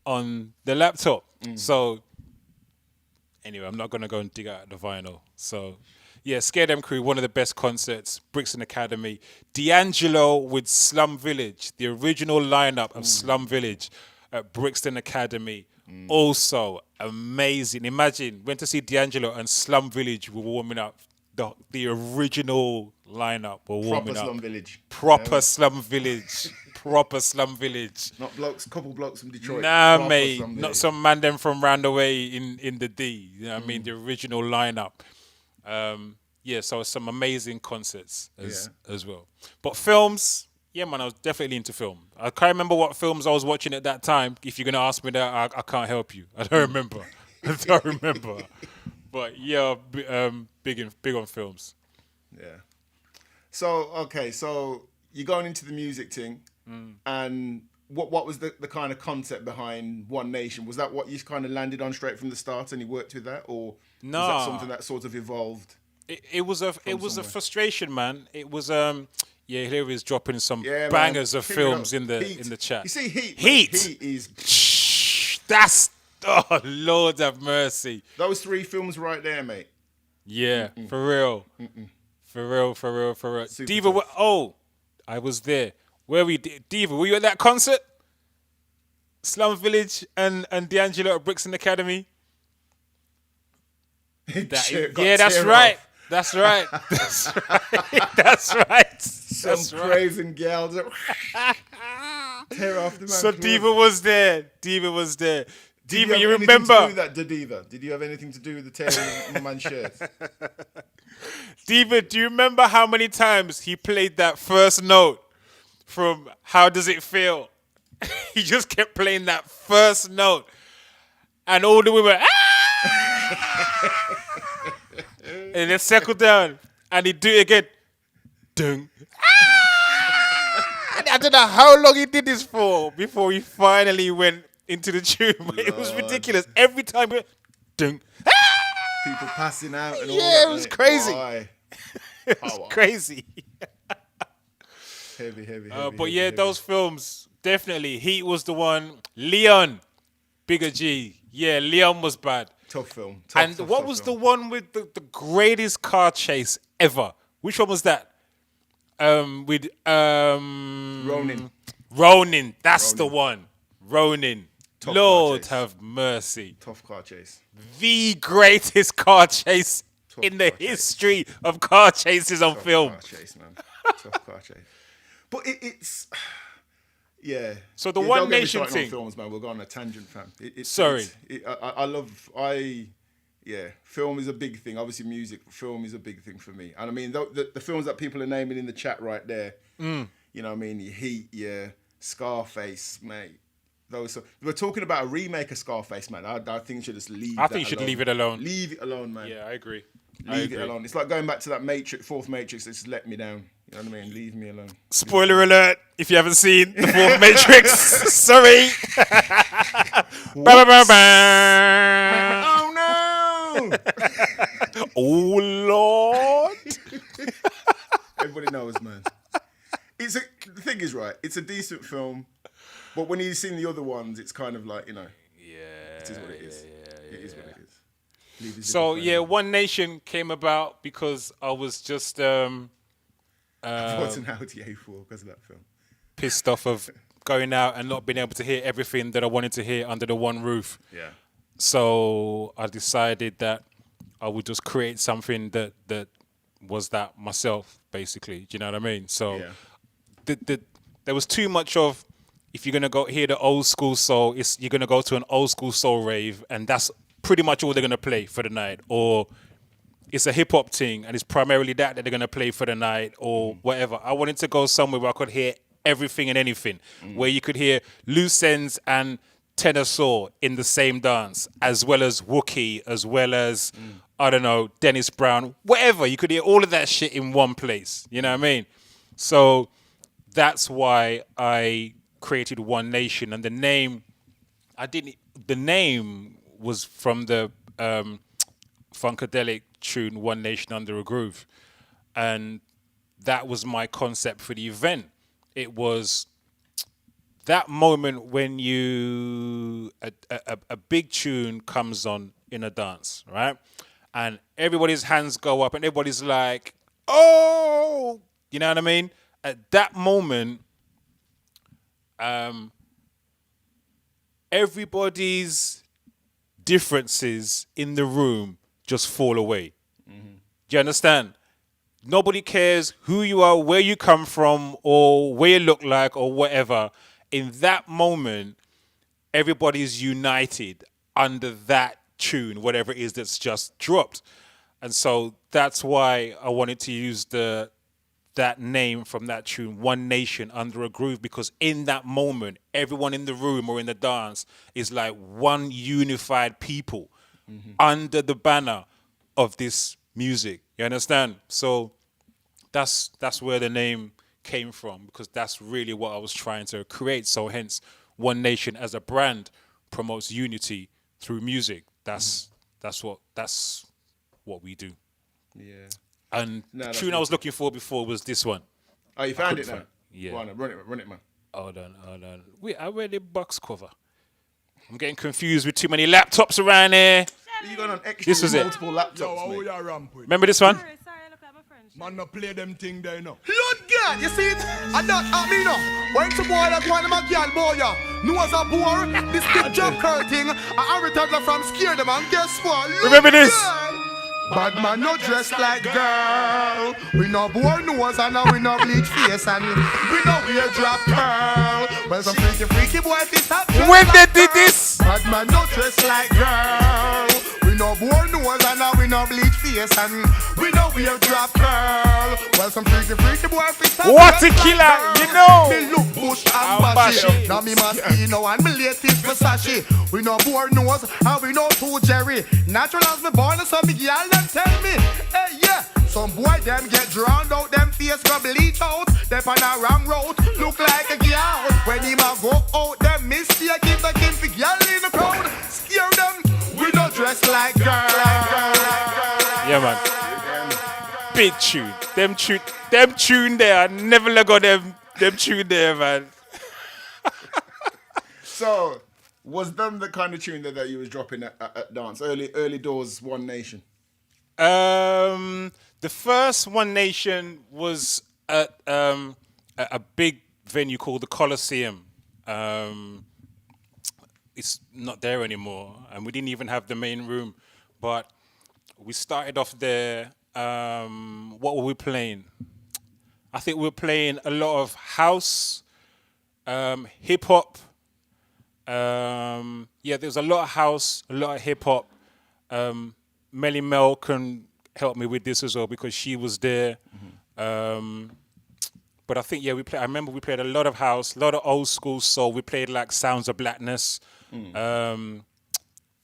on the laptop. So anyway, I'm not going to go and dig out the vinyl. So yeah, Scare Them Crew, one of the best concerts, Brixton Academy. D'Angelo with Slum Village, the original lineup of Slum Village at Brixton Academy. Also amazing. Imagine, went to see D'Angelo and Slum Village were warming up. The original lineup were warming up. Slum Village. Proper Slum Village. Proper Slum Village. Not blokes, couple blokes from Detroit. Nah, Proper mate. Slum Not Village. some man them from round the way in the D. You know what I mean? The original lineup. Yeah, so some amazing concerts as well. But films, yeah, man, I was definitely into film. I can't remember what films I was watching at that time. If you're going to ask me that, I can't help you. I don't remember. But yeah, big on films. Yeah. So, okay, so you're going into the music thing, and what was the kind of concept behind One Nation? Was that what you kind of landed on straight from the start and you worked with that? Or was that something that sort of evolved? It was a frustration, man. It was here is dropping some bangers of films in the chat. You see, Heat is that's Lord have mercy. Those 3 films right there, mate. Yeah, for real. For real. Super Diva, tough. I was there. Where were you? Diva, were you at that concert? Slum Village and D'Angelo at Brixton Academy? That's right. That's right. That's right. Some crazy gal that tear off the man. So Diva was there. Diva, you have remember? anything to do with that, Diva? Did you have anything to do with the tearing of the man's shirt? Diva, do you remember how many times he played that first note from How Does It Feel? He just kept playing that first note. And all the women, and then settle down. And he'd do it again. Dung. I don't know how long he did this for before he finally went into the tune. It was ridiculous. Every time, dung. People passing out and all Yeah, that. it was crazy. Why? It was crazy. Heavy. But yeah, those films, definitely. Heat was the one. Leon, Bigger G. Yeah, Leon was bad. Tough film. What was the one with the greatest car chase ever? Which one was that? With Ronin. That's the one. Ronin. Tough Lord car chase. have mercy. Tough car chase. The greatest car chase Tough in the car chase. history of car chases on film. Tough car chase, man. Tough car chase. But it's... Yeah. So the Yeah, One don't get me Nation started thing. On films, man. We'll go on a tangent, fam. Sorry. Film is a big thing. Obviously, music, film is a big thing for me. And I mean, the films that people are naming in the chat right there, you know what I mean? Your Heat, Scarface, mate. We're talking about a remake of Scarface, man. I think you should just leave I think you should leave it alone. Leave it alone, man. Yeah, I agree. Leave it alone. It's like going back to that Fourth Matrix that just let me down. You know what I mean? Leave me alone. Spoiler alert, if you haven't seen The Fourth Matrix, sorry. Oh, no! Oh, Lord. Everybody knows, man. The thing is, right, it's a decent film, but when you've seen the other ones, it's kind of like, it is what it is. It is what it is. Leave his So, little yeah, friend. One Nation came about because I was just I wasn't out the A4 because of that film. pissed off of going out and not being able to hear everything that I wanted to hear under the one roof. Yeah. So I decided that I would just create something that was that myself, basically. Do you know what I mean? So Yeah. there was too much of, if you're going to go hear the old school soul, you're going to go to an old school soul rave, and that's pretty much all they're going to play for the night. Or it's a hip hop thing, and it's primarily that they're going to play for the night, or whatever. I wanted to go somewhere where I could hear everything and anything, where you could hear loose ends and tenor saw in the same dance, as well as Wookie, as well as, I don't know, Dennis Brown, whatever. You could hear all of that shit in one place. You know what I mean? So that's why I created One Nation, and the name was from the Funkadelic tune One Nation Under a Groove, and that was my concept for the event. It was that moment when a big tune comes on in a dance, right? And everybody's hands go up and everybody's like, oh, you know what I mean? At that moment, everybody's differences in the room just fall away. Do you understand? Nobody cares who you are, where you come from, or where you look like, or whatever. In that moment, everybody's united under that tune, whatever it is that's just dropped. And so that's why I wanted to use that name from that tune, One Nation Under a Groove, because in that moment, everyone in the room or in the dance is like one unified people under the banner of this music. You understand? So that's where the name came from, because that's really what I was trying to create. So hence, One Nation as a brand promotes unity through music. That's what we do. Yeah. And No, the that's tune I was looking for before was this one. Oh, you found it couldn't now? find- yeah. Go on, run it, man. Hold on. Wait, I read the box cover. I'm getting confused with too many laptops around here. You got on extra This was it. multiple laptops, mate. Remember this one? Sorry, look at my friend. Man, no play them thing there, no. Lord God, you see it? I don't, me no. When some boy like one of my girl boy, ya. Nose a bore, this big jump curl thing. I returned from scare them and guess what? Lord Remember this? God. Bad man no dress like girl. We no bore nose and we no bleach face and we no wear drop curl. Well, some freaky boy this have When they did this? bad man no dress like girl. We no bore nose and we no bleach face and we no wear drop curl. Well, some freaky boy this have What a killer, you know. me look bush and bashy. Now me Moschino and me latest Versace. We no bore nose and we no too Jerry. Natural as me born, so me gyal them tell me, hey yeah. Some boy them get drowned out, them face go bleach out. They on a wrong road, look like a gyal. When him a go out, them mistake him the king for gyal in the crowd. Scare them, we no dress like girl. Yeah, man. Big tune. Them tune there. I never let go them tune there, man. So, was them the kind of tune that you was dropping at dance? Early doors, One Nation? The first One Nation was at a big venue called the Coliseum. It's not there anymore, and we didn't even have the main room. But we started off there. What were we playing? I think we were playing a lot of house, hip hop. Yeah, there was a lot of house, a lot of hip hop. Melly Mel can help me with this as well because she was there. But I think, yeah, I remember we played a lot of house, a lot of old school soul. We played like Sounds of Blackness,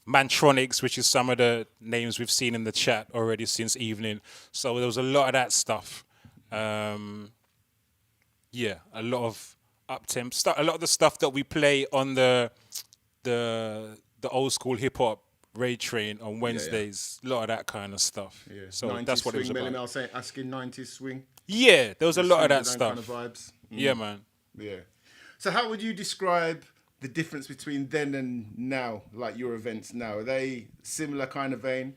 Mantronics, which is some of the names we've seen in the chat already since evening. So there was a lot of that stuff. Yeah, a lot of up-temp stuff. A lot of the stuff that we play on the old school hip-hop Raid Train on Wednesdays, a lot of that kind of stuff. Yeah. So that's what it was Melly about. Mel saying, asking 90s swing. Yeah, there was a lot of that Them stuff. kind of vibes. Yeah, man. Yeah. So how would you describe the difference between then and now, like your events now? Are they similar kind of vein?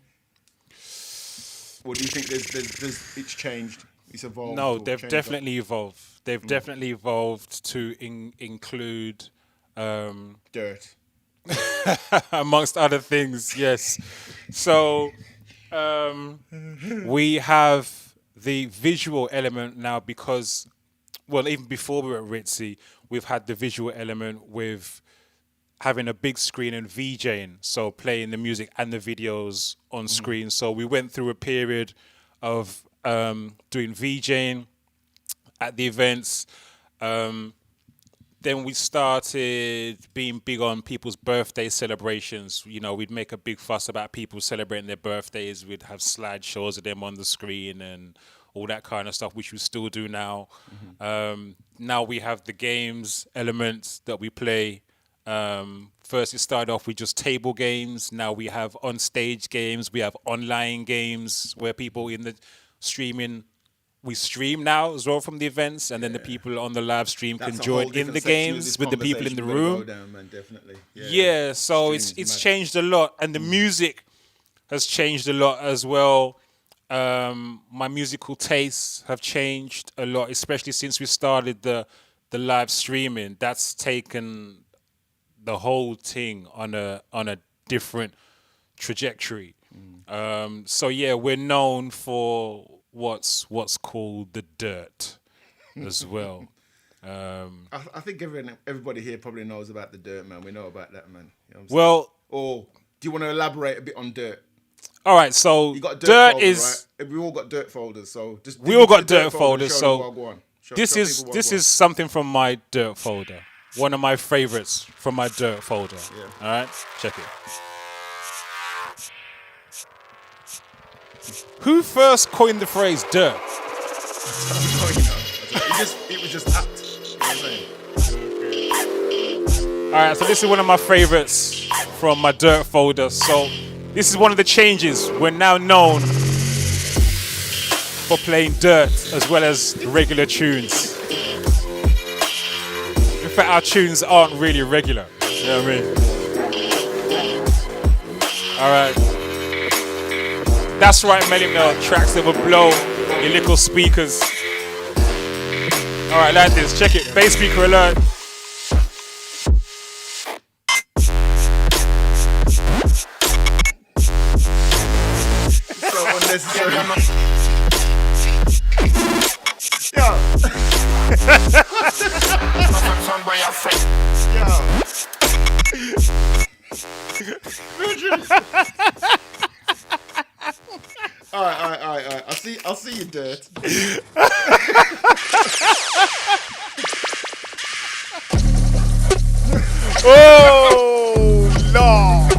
Or do you think there's it's changed? It's evolved? No, or they've changed definitely evolved. They've definitely evolved to include dirt. amongst other things, yes. So we have the visual element now because, well, even before we were at Ritzy, we've had the visual element with having a big screen and VJing, so playing the music and the videos on screen. So we went through a period of doing VJing at the events. Then we started being big on people's birthday celebrations. You know, we'd make a big fuss about people celebrating their birthdays. We'd have slideshows of them on the screen and all that kind of stuff, which we still do now. Now we have the games elements that we play. First, it started off with just table games. Now we have on-stage games. We have online games where people in the streaming... We stream now as well from the events, and then the people on the live stream can join in the games with the people in the room. Definitely. Yeah, so it's changed a lot, and the music has changed a lot as well. My musical tastes have changed a lot, especially since we started the live streaming. That's taken the whole thing on a different trajectory. So yeah, we're known for what's called the dirt as well. I think everybody here probably knows about the dirt, man. We know about that, man. You know what I'm Well, saying? Or do you want to elaborate a bit on dirt? all right, so You got a dirt folder, is right? We all got dirt folders, so just we all got dirt folders. folders. Show them So what I want. this show is people what this I is something from my dirt folder. One of my favorites from my dirt folder. Yeah. All right, check it. Who first coined the phrase dirt? It was just apt. You know what I'm saying? All right, so this is one of my favorites from my dirt folder. So this is one of the changes. We're now known for playing dirt as well as regular tunes. In fact, our tunes aren't really regular. You know what I mean? All right. That's right, Melly Mel. Tracks that will blow your little speakers. All right, like this. Check it. Bass speaker alert. So unnecessary. Yo. All right. I'll see you, Dirt. Oh, Lord.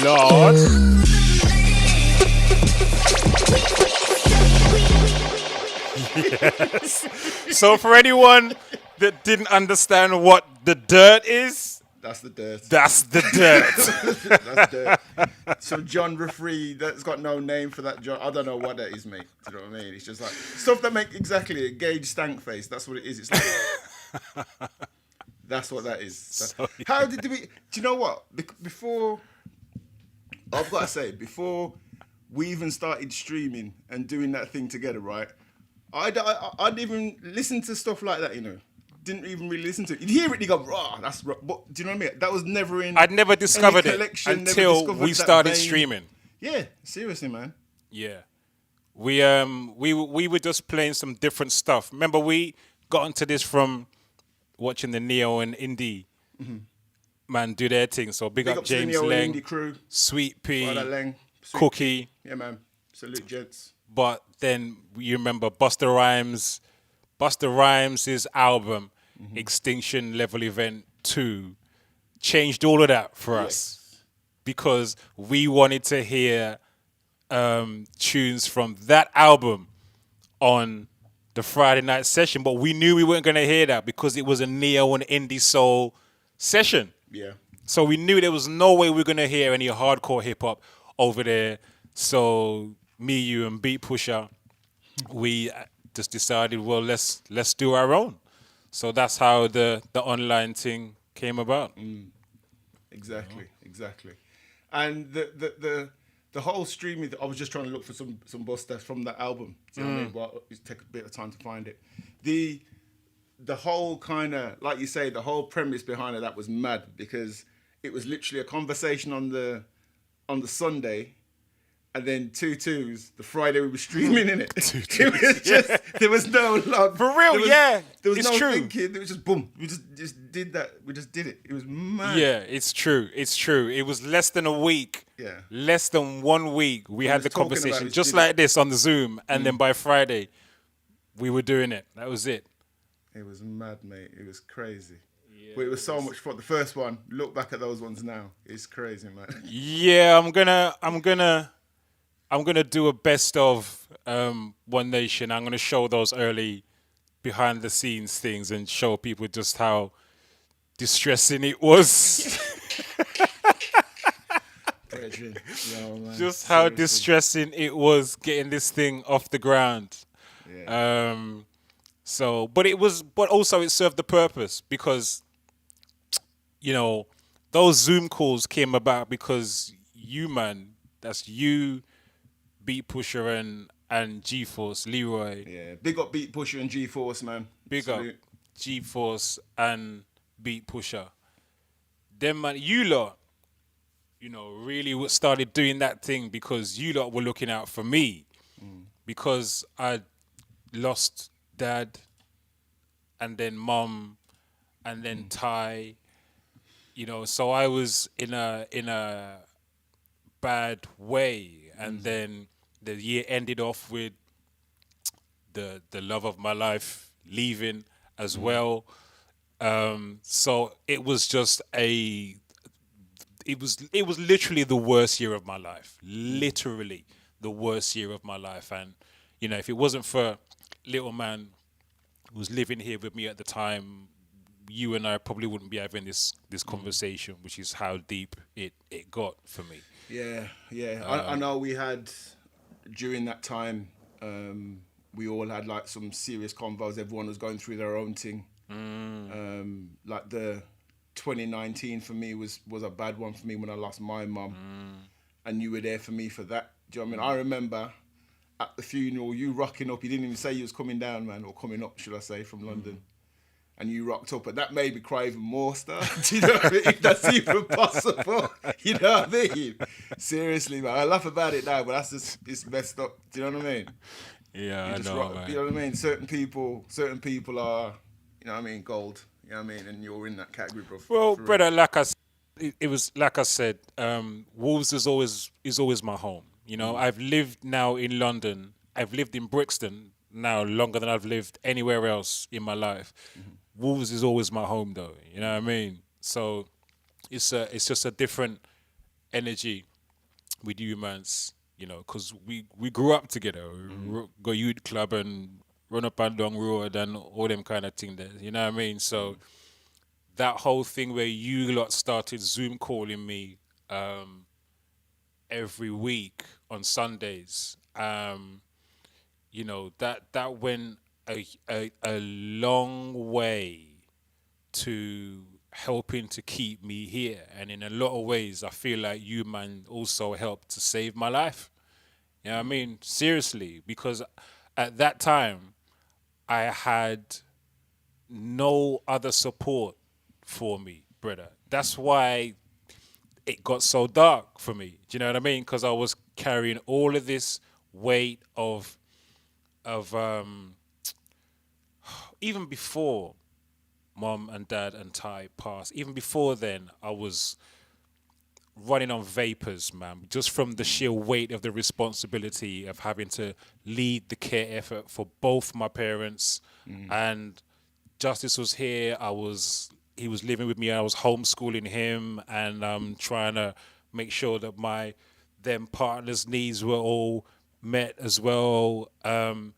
Lord. Yes. So for anyone that didn't understand what the dirt is, That's the Dirt. that's the dirt. That's Dirt. So John Referee, that's got no name for that John. I don't know what that is, mate. Do you know what I mean? It's just like stuff that make exactly a Gage stank face. That's what it is. It's like that's what that is. How did we? Do you know what? Before I've got to say, before we even started streaming and doing that thing together, right? I'd even listen to stuff like that, you know. Didn't even really listen to it. You'd hear it, you go, "Rah, that's." But do you know what I mean? That was never in. I'd never discovered it collection, never until discovered we that started vein. streaming. Yeah, seriously, man. Yeah, we were just playing some different stuff. Remember, we got into this from watching the Neo and Indie man do their thing. So big up up to the James Neo and Leng, Indie crew. Sweet Pea, Father Leng, Sweet Cookie. Yeah, man. Salute, gents. But then you remember Busta Rhymes' album Extinction Level Event 2 changed all of that for us because we wanted to hear tunes from that album on the Friday night session, but we knew we weren't going to hear that because it was a Neo and Indie Soul session. Yeah. So we knew there was no way we were going to hear any hardcore hip-hop over there. So me, you, and Beat Pusher, we just decided, well, let's do our own. So that's how the online thing came about. Exactly. And the whole streaming, I was just trying to look for some Busta from that album. Do you know what I mean? Well, it took a bit of time to find it. The whole kind of, like you say, the whole premise behind it, that was mad because it was literally a conversation on the Sunday. And then 2-2s, the Friday we were streaming in it. It was just, there was no log. For real, There was it's no true. thinking. It was just boom. We just did that. We just did it. It was mad. Yeah, it's true. It was less than a week. Yeah. Less than 1 week, we had was the talking about conversation it, just did like it. this on the Zoom. And then by Friday, we were doing it. That was it. It was mad, mate. It was crazy. But it was so much fun. The first one, look back at those ones now. It's crazy, man. Yeah, I'm gonna do a best of One Nation. I'm gonna show those early behind the scenes things and show people just how distressing it was. Just how distressing it was getting this thing off the ground. Yeah. But also it served the purpose because, you know, those Zoom calls came about because you, man, that's you, Beat Pusher and G-Force, Leroy. Yeah. Big up Beat Pusher and G-Force, man. Big Salute. up G-Force and Beat Pusher. Then, man, you lot, you know, really started doing that thing because you lot were looking out for me because I lost dad and then mum and then Ty, you know, so I was in a bad way. And then the year ended off with the love of my life leaving as well. So it was just it was literally the worst year of my life. Literally the worst year of my life. And, you know, if it wasn't for little man who was living here with me at the time, you and I probably wouldn't be having this conversation, which is how deep it got for me. Yeah. I know we had, during that time, we all had like some serious convos. Everyone was going through their own thing. Like the 2019 for me was a bad one for me when I lost my mum. And you were there for me for that. Do you know what I mean? I remember at the funeral, you rocking up. You didn't even say you was coming down, man, or coming up, should I say, from London. And you rocked up, and that made me cry even more, Star. Do you know what I mean? If that's even possible. You know what I mean? Seriously, man. I laugh about it now, but that's just, it's messed up. Do you know what I mean? Yeah, I know, man. You know what I mean? Certain people are, you know what I mean, gold. You know what I mean? And you're in that category, bro. Well, brother, like I said, it was like I said, Wolves is always my home. You know, I've lived now in London. I've lived in Brixton now longer than I've lived anywhere else in my life. Wolves is always my home, though. You know what I mean? So it's just a different energy with you, mans. You know, because we grew up together. We go youth club and run up and down road and all them kind of thing there. You know what I mean? So that whole thing where you lot started Zoom calling me every week on Sundays, you know, that went a long way to helping to keep me here. And in a lot of ways, I feel like you, man, also helped to save my life. You know what I mean? Seriously, because at that time, I had no other support for me, brother. That's why it got so dark for me. Do you know what I mean? Because I was carrying all of this weight of even before Mom and Dad and Ty passed, even before then, I was running on vapors, man, just from the sheer weight of the responsibility of having to lead the care effort for both my parents. And Justice was here. He was living with me. I was homeschooling him, and trying to make sure that them partners' needs were all met as well. I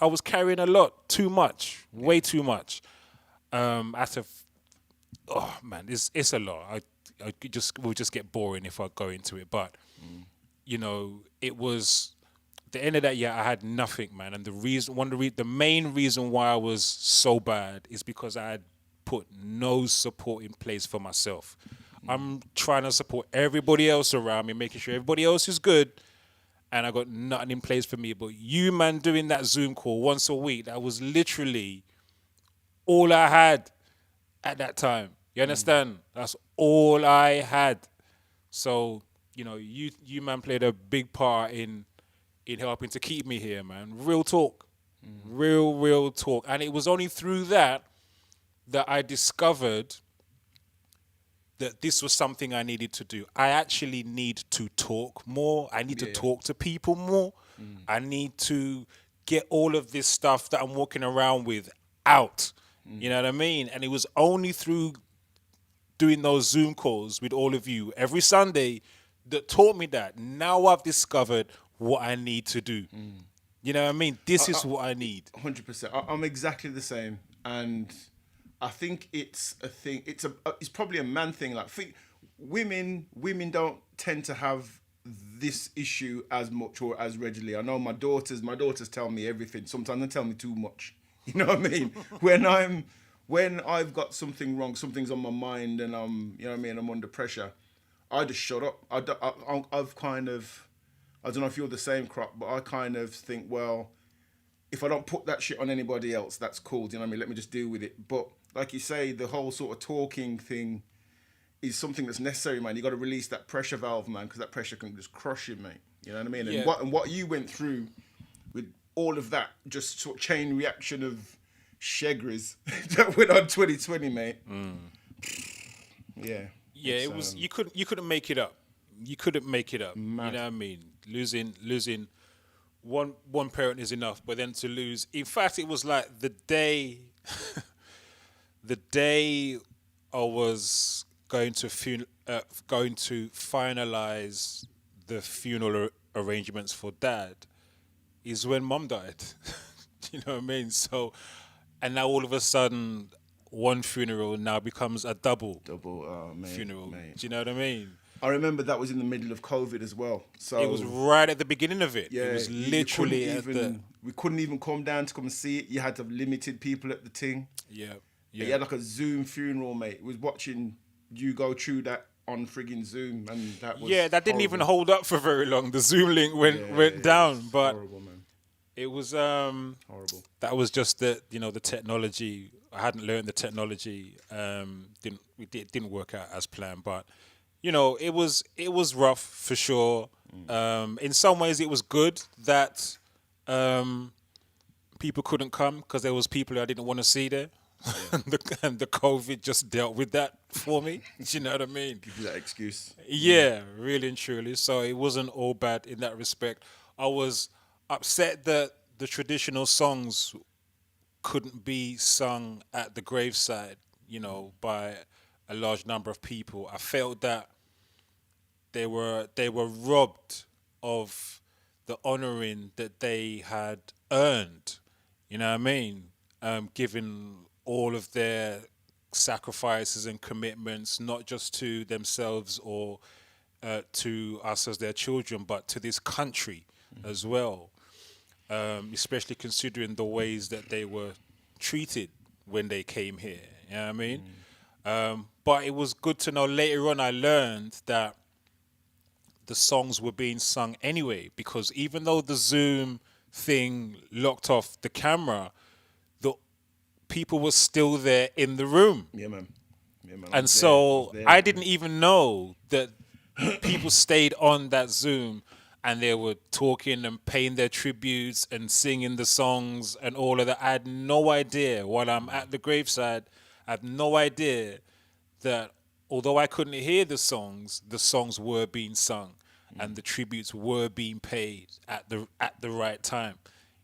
was carrying a lot, too much, way too much. Oh man, it's a lot. We'll just get boring if I go into it. But you know, it was the end of that year. I had nothing, man. And the main reason why I was so bad is because I had put no support in place for myself. I'm trying to support everybody else around me, making sure everybody else is good, and I got nothing in place for me. But you, man, doing that Zoom call once a week, that was literally all I had at that time. You understand? That's all I had. So, you know, you man played a big part in helping to keep me here, man. Real talk. Real talk. And it was only through that I discovered that this was something I needed to do. I actually need to talk more. I need to talk to people more. I need to get all of this stuff that I'm walking around with out. You know what I mean? And it was only through doing those Zoom calls with all of you every Sunday that taught me that. Now I've discovered what I need to do. You know what I mean? This is what I need. 100%. I'm exactly the same. And I think it's a thing. It's probably a man thing. Like women don't tend to have this issue as much or as regularly. I know my daughters tell me everything. Sometimes they tell me too much. You know what I mean? When I've got something wrong, something's on my mind, and you know what I mean, I'm under pressure, I just shut up. I've kind of, I don't know if you're the same, Croc, but I kind of think, well, if I don't put that shit on anybody else, that's cool. Do you know what I mean? Let me just deal with it. But like you say, the whole sort of talking thing is something that's necessary, man. You got to release that pressure valve, man, because that pressure can just crush you, mate. You know what I mean? Yeah. And what you went through with all of that, just sort of chain reaction of Shegras that went on 2020, mate. Yeah. Yeah, it was. You couldn't make it up. You couldn't make it up. Mad. You know what I mean? Losing one parent is enough, but then to lose. In fact, it was like the day I was going to finalize the funeral arrangements for Dad is when Mum died. You know what I mean? So, and now all of a sudden, one funeral now becomes a double Mate, funeral. mate. Do you know what I mean? I remember that was in the middle of COVID as well. So It was right at the beginning of it. yeah, It was you literally couldn't at the even, we couldn't even come down to come and see it. You had to have limited people at the thing. yeah. You had like a Zoom funeral, mate. Was watching you go through that on friggin' Zoom, and that was That didn't even horrible. hold up for very long. The Zoom link went down, It's but horrible, man. it was Horrible. that was just the technology. I hadn't learned the technology. Didn't work out as planned, but it was rough for sure. In some ways, it was good that people couldn't come because there was people I didn't want to see there. and the COVID just dealt with that for me. Do you know what I mean? Give you that excuse. Yeah, really and truly. So it wasn't all bad in that respect. I was upset that the traditional songs couldn't be sung at the graveside, by a large number of people. I felt that they were robbed of the honoring that they had earned. You know what I mean? Given all of their sacrifices and commitments, not just to themselves or to us as their children, but to this country as well. Especially considering the ways that they were treated when they came here. You know what I mean? But it was good to know later on I learned that the songs were being sung anyway, because even though the Zoom thing locked off the camera, the people were still there in the room. Yeah, man. Yeah, man. And so I didn't even know that people stayed on that Zoom and they were talking and paying their tributes and singing the songs and all of that. I had no idea while I'm at the graveside, I had no idea that although I couldn't hear the songs were being sung and the tributes were being paid at the right time.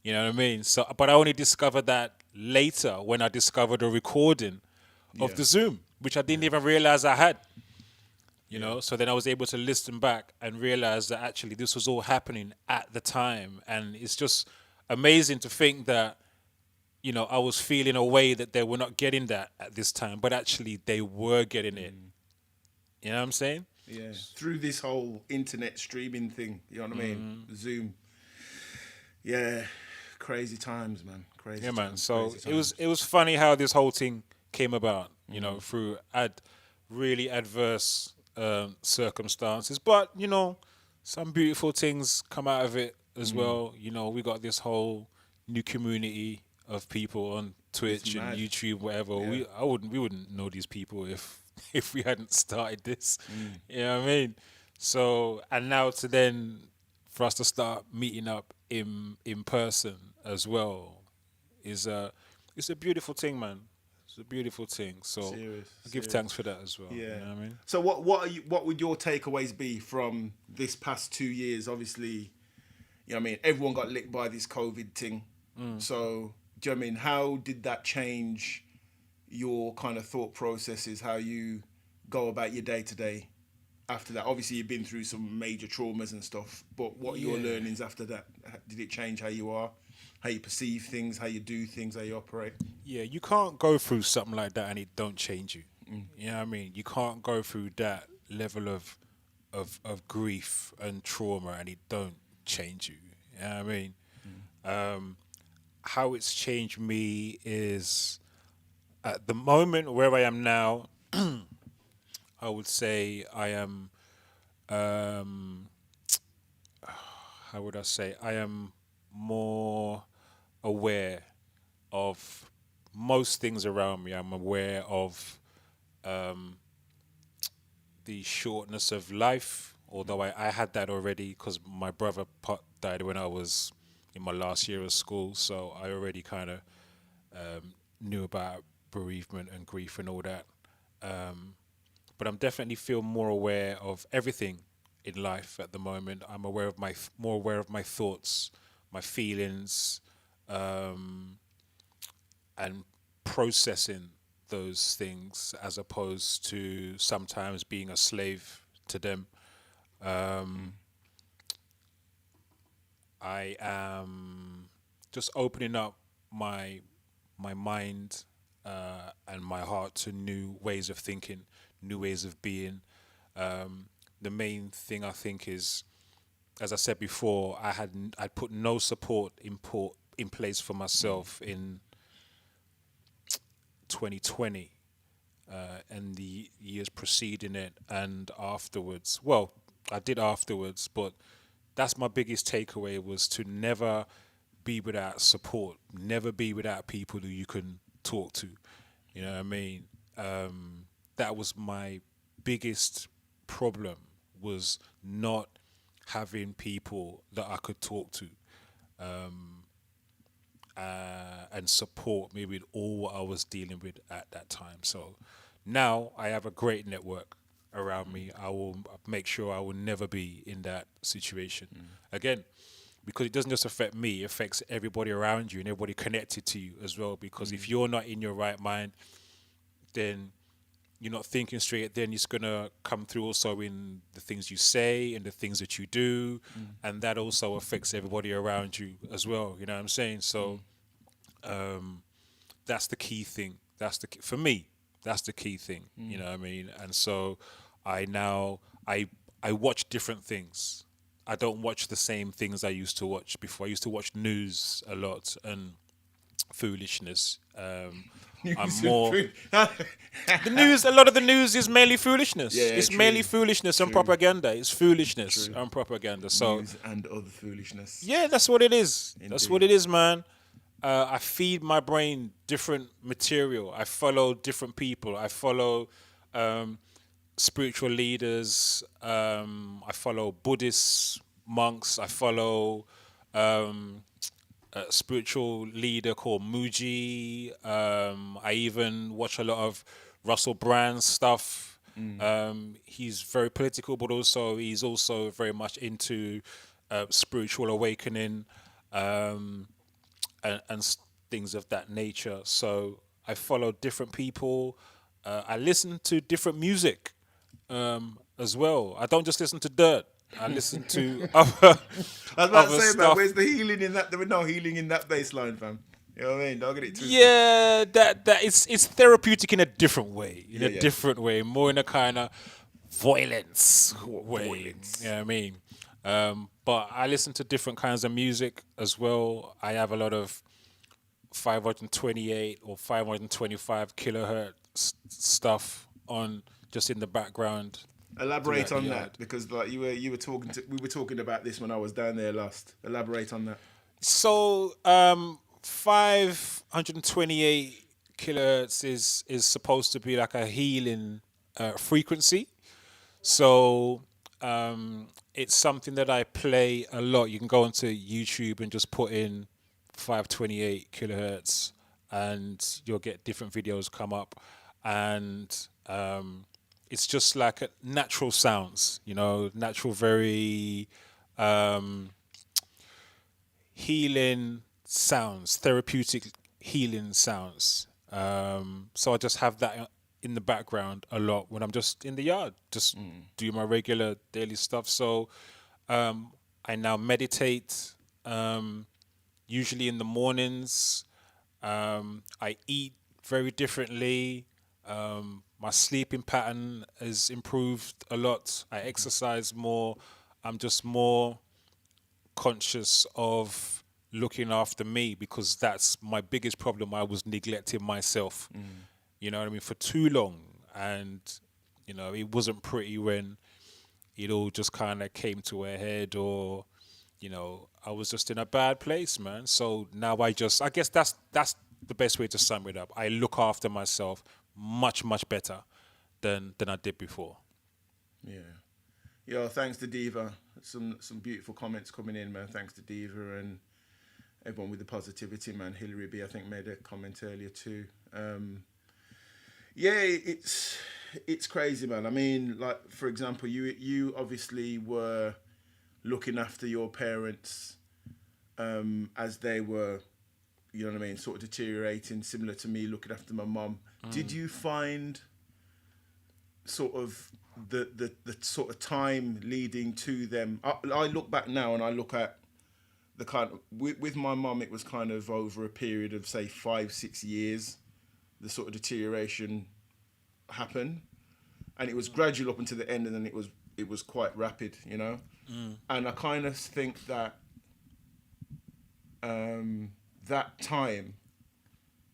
You know what I mean? So, but I only discovered that later when I discovered a recording of the Zoom, which I didn't even realize I had. So then I was able to listen back and realize that actually this was all happening at the time. And it's just amazing to think that, I was feeling a way that they were not getting that at this time, but actually they were getting it. You know what I'm saying? Yeah. Through this whole internet streaming thing, you know what I mean? Zoom. Yeah. Crazy times, man. Crazy times. Man. So crazy it was funny how this whole thing came about, through really adverse circumstances. But, some beautiful things come out of it as well. We got this whole new community of people on Twitch and YouTube, whatever. Yeah. We wouldn't know these people if we hadn't started this. You know what I mean? So, and now for us to start meeting up in person as well it's a beautiful thing, man. It's a beautiful thing. So I give thanks for that as well. Yeah. You know what I mean? So what would your takeaways be from this past 2 years? Obviously, everyone got licked by this COVID thing. So, do you know what I mean? How did that change your kind of thought processes, how you go about your day to day after that? Obviously, you've been through some major traumas and stuff, but what are your learnings after that? Did it change how you are, how you perceive things, how you do things, how you operate? Yeah, you can't go through something like that and it don't change you. You know what I mean? You can't go through that level of grief and trauma and it don't change you. You know what I mean? How it's changed me is at the moment where I am now, I would say I am, how would I say? I am more aware of most things around me. I'm aware of the shortness of life, although I had that already because my brother died when I was in my last year of school, so I already kind of knew about bereavement and grief and all that. But I'm definitely feel more aware of everything in life at the moment. I'm more aware of my thoughts, my feelings, and processing those things as opposed to sometimes being a slave to them. I am just opening up my mind and my heart to new ways of thinking, new ways of being. The main thing I think is, as I said before, I'd put no support in place for myself in 2020 and the years preceding it and afterwards. Well, I did afterwards, but that's my biggest takeaway, was to never be without support, never be without people who you can talk to. You know what I mean? That was my biggest problem, was not having people that I could talk to and support me with all what I was dealing with at that time. So now I have a great network around me. I will make sure I will never be in that situation again, because it doesn't just affect me, it affects everybody around you and everybody connected to you as well. Because if you're not in your right mind, then you're not thinking straight, then it's going to come through also in the things you say and the things that you do. And that also affects everybody around you as well. You know what I'm saying? So that's the key thing. For me, that's the key thing. You know what I mean? And so I watch different things. I don't watch the same things I used to watch before. I used to watch news a lot and foolishness. I'm more the news. A lot of the news is mainly foolishness. Yeah, it's true. mainly foolishness and propaganda. It's foolishness and propaganda. So News and other foolishness. yeah, that's what it is. That's Indeed. what it is, man. I feed my brain different material. I follow different people. I follow spiritual leaders. I follow Buddhist monks. I follow a spiritual leader called Muji. I even watch a lot of Russell Brand stuff. He's very political, but also he's also very much into spiritual awakening and things of that nature. So I follow different people. I listen to different music as well. I don't just listen to dirt. I listen to other I was about to say, stuff. man, where's the healing in that? There was no healing in that bass line, fam. You know what I mean? Don't get it twisted. Yeah, that it's therapeutic in a different way. Yeah. Different way, more in a kind of violence way. Violence. You know what I mean? But I listen to different kinds of music as well. I have a lot of 528 or 525 kilohertz stuff on just in the background. Elaborate on Yeah. that, because like we were talking about this when I was down there last. Elaborate on that. So 528 kilohertz is supposed to be like a healing frequency. So it's something that I play a lot. You can go onto YouTube and just put in 528 kilohertz and you'll get different videos come up. And it's just like natural sounds, natural, very healing sounds, therapeutic healing sounds. So I just have that in the background a lot when I'm just in the yard, just do my regular daily stuff. So I now meditate, usually in the mornings. I eat very differently. My sleeping pattern has improved a lot. I exercise more. I'm just more conscious of looking after me, because that's my biggest problem. I was neglecting myself, you know what I mean, for too long. And, it wasn't pretty when it all just kind of came to a head, or, I was just in a bad place, man. So now I guess that's the best way to sum it up. I look after myself much, much better than I did before. Yeah. Yo, thanks to Diva. Some beautiful comments coming in, man. Thanks to Diva and everyone with the positivity, man. Hillary B, I think, made a comment earlier too. Yeah, it's crazy, man. I mean, like, for example, you obviously were looking after your parents as they were you know what I mean, sort of deteriorating, similar to me looking after my mum. Did you find sort of the sort of time leading to them? I look back now and I look at the kind of, with my mum, it was kind of over a period of say 5-6 years, the sort of deterioration happened, and it was gradual up until the end, and then it was quite rapid, you know. And I kind of think that that time,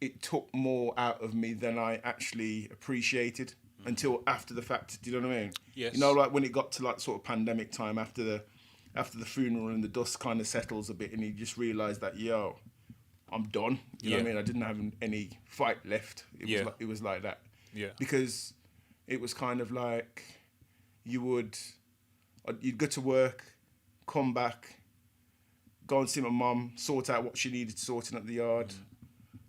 it took more out of me than I actually appreciated until after the fact. Do you know what I mean? Yes. You know, like when it got to like sort of pandemic time, after the funeral and the dust kind of settles a bit, and you just realise that, yo, I'm done. You know what I mean? I didn't have any fight left. It was like that. Yeah. Because it was kind of like you'd go to work, come back, go and see my mum, sort out what she needed sorting at the yard,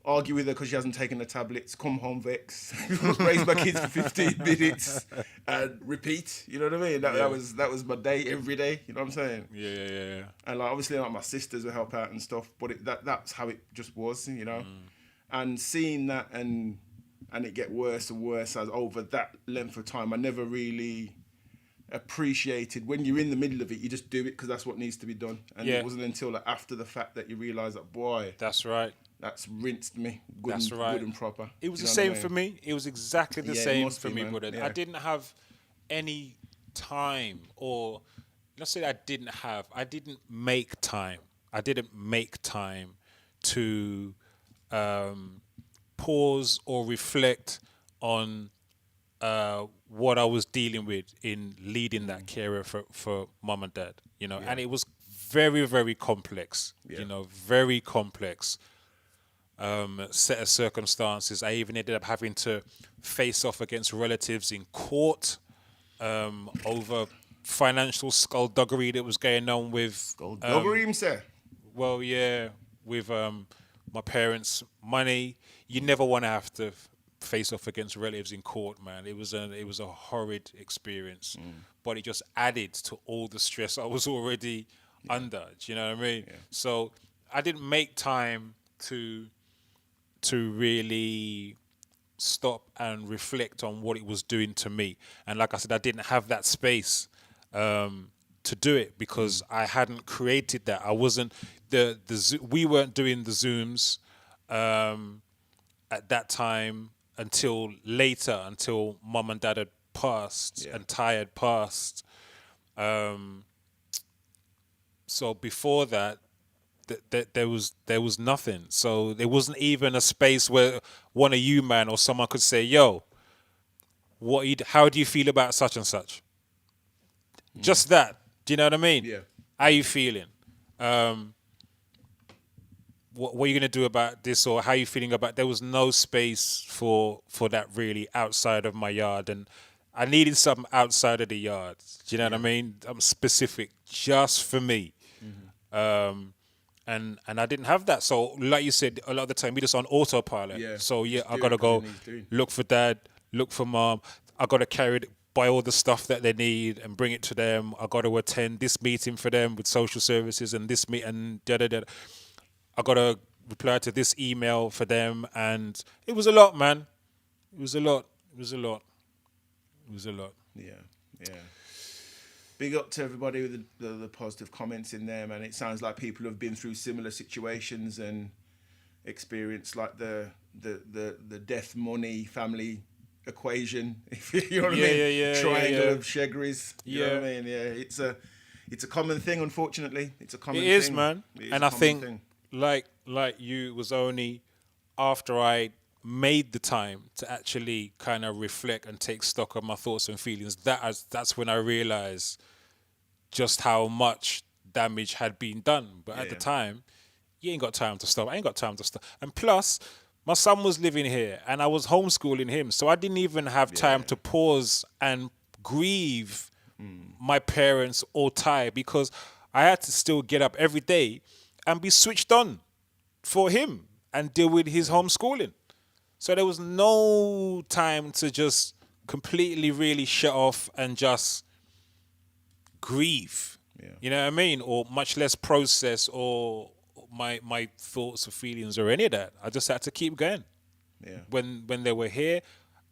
argue with her because she hasn't taken the tablets, come home vex, raise my kids for 15 minutes and repeat. You know what I mean? That was my day every day. You know what I'm saying? Yeah. And like obviously like my sisters would help out and stuff, but that's how it just was, you know. And seeing that and it get worse and worse as over that length of time, I never really appreciated when you're in the middle of it. You just do it because that's what needs to be done. And it wasn't until like after the fact that you realise that, boy, That's right. that's rinsed me good, That's and, right. good and proper. It was You the know same what I for mean? me. It was exactly the Yeah, it same must for be, me, man. brother. Yeah. I didn't have any time, or let's say I didn't make time. I didn't make time to pause or reflect on what I was dealing with in leading that carer for mum and dad, you know. And it was very, very complex, you know, very complex set of circumstances. I even ended up having to face off against relatives in court over financial skullduggery that was going on with Doggery, sir. well, yeah, with my parents' money. You never want to have to face off against relatives in court, man. It was a horrid experience, but it just added to all the stress I was already under. Do you know what I mean? Yeah. So I didn't make time to really stop and reflect on what it was doing to me. And like I said, I didn't have that space to do it because I hadn't created that. I wasn't we weren't doing the Zooms at that time until later, until mum and dad had passed and Ty had passed. So before that, there was nothing. So there wasn't even a space where one of you, man, or someone could say, "Yo, how do you feel about such and such?" Just that. Do you know what I mean? Yeah. How you feeling? What are you gonna do about this, or how you feeling about? There was no space for that really outside of my yard, and I needed something outside of the yard. Do you know what I mean? I'm specific, just for me. And I didn't have that. So like you said, a lot of the time we just on autopilot. Yeah. So Just I do gotta it 'cause go it needs doing. look for dad, look for mom. I gotta buy all the stuff that they need and bring it to them. I gotta attend this meeting for them with social services and this and da. I gotta reply to this email for them, and it was a lot, man. It was a lot. Yeah. Big up to everybody with the positive comments in there, man. It sounds like people have been through similar situations and experienced like the death money family equation. If you know what I mean? Yeah. Triangle of Shegris. You know what I Yeah. mean? Yeah. It's a common thing, unfortunately. It's a common It thing. is, man. It is And a I common think, thing. like you, it was only after I made the time to actually kind of reflect and take stock of my thoughts and feelings. That's when I realized just how much damage had been done. But at the time, you ain't got time to stop. I ain't got time to stop. And plus, my son was living here and I was homeschooling him. So I didn't even have time to pause and grieve my parents or Ty, because I had to still get up every day and be switched on for him and deal with his homeschooling. So there was no time to just completely really shut off and just grieve. Yeah. You know what I mean? Or much less process or my thoughts or feelings or any of that. I just had to keep going. Yeah. When they were here,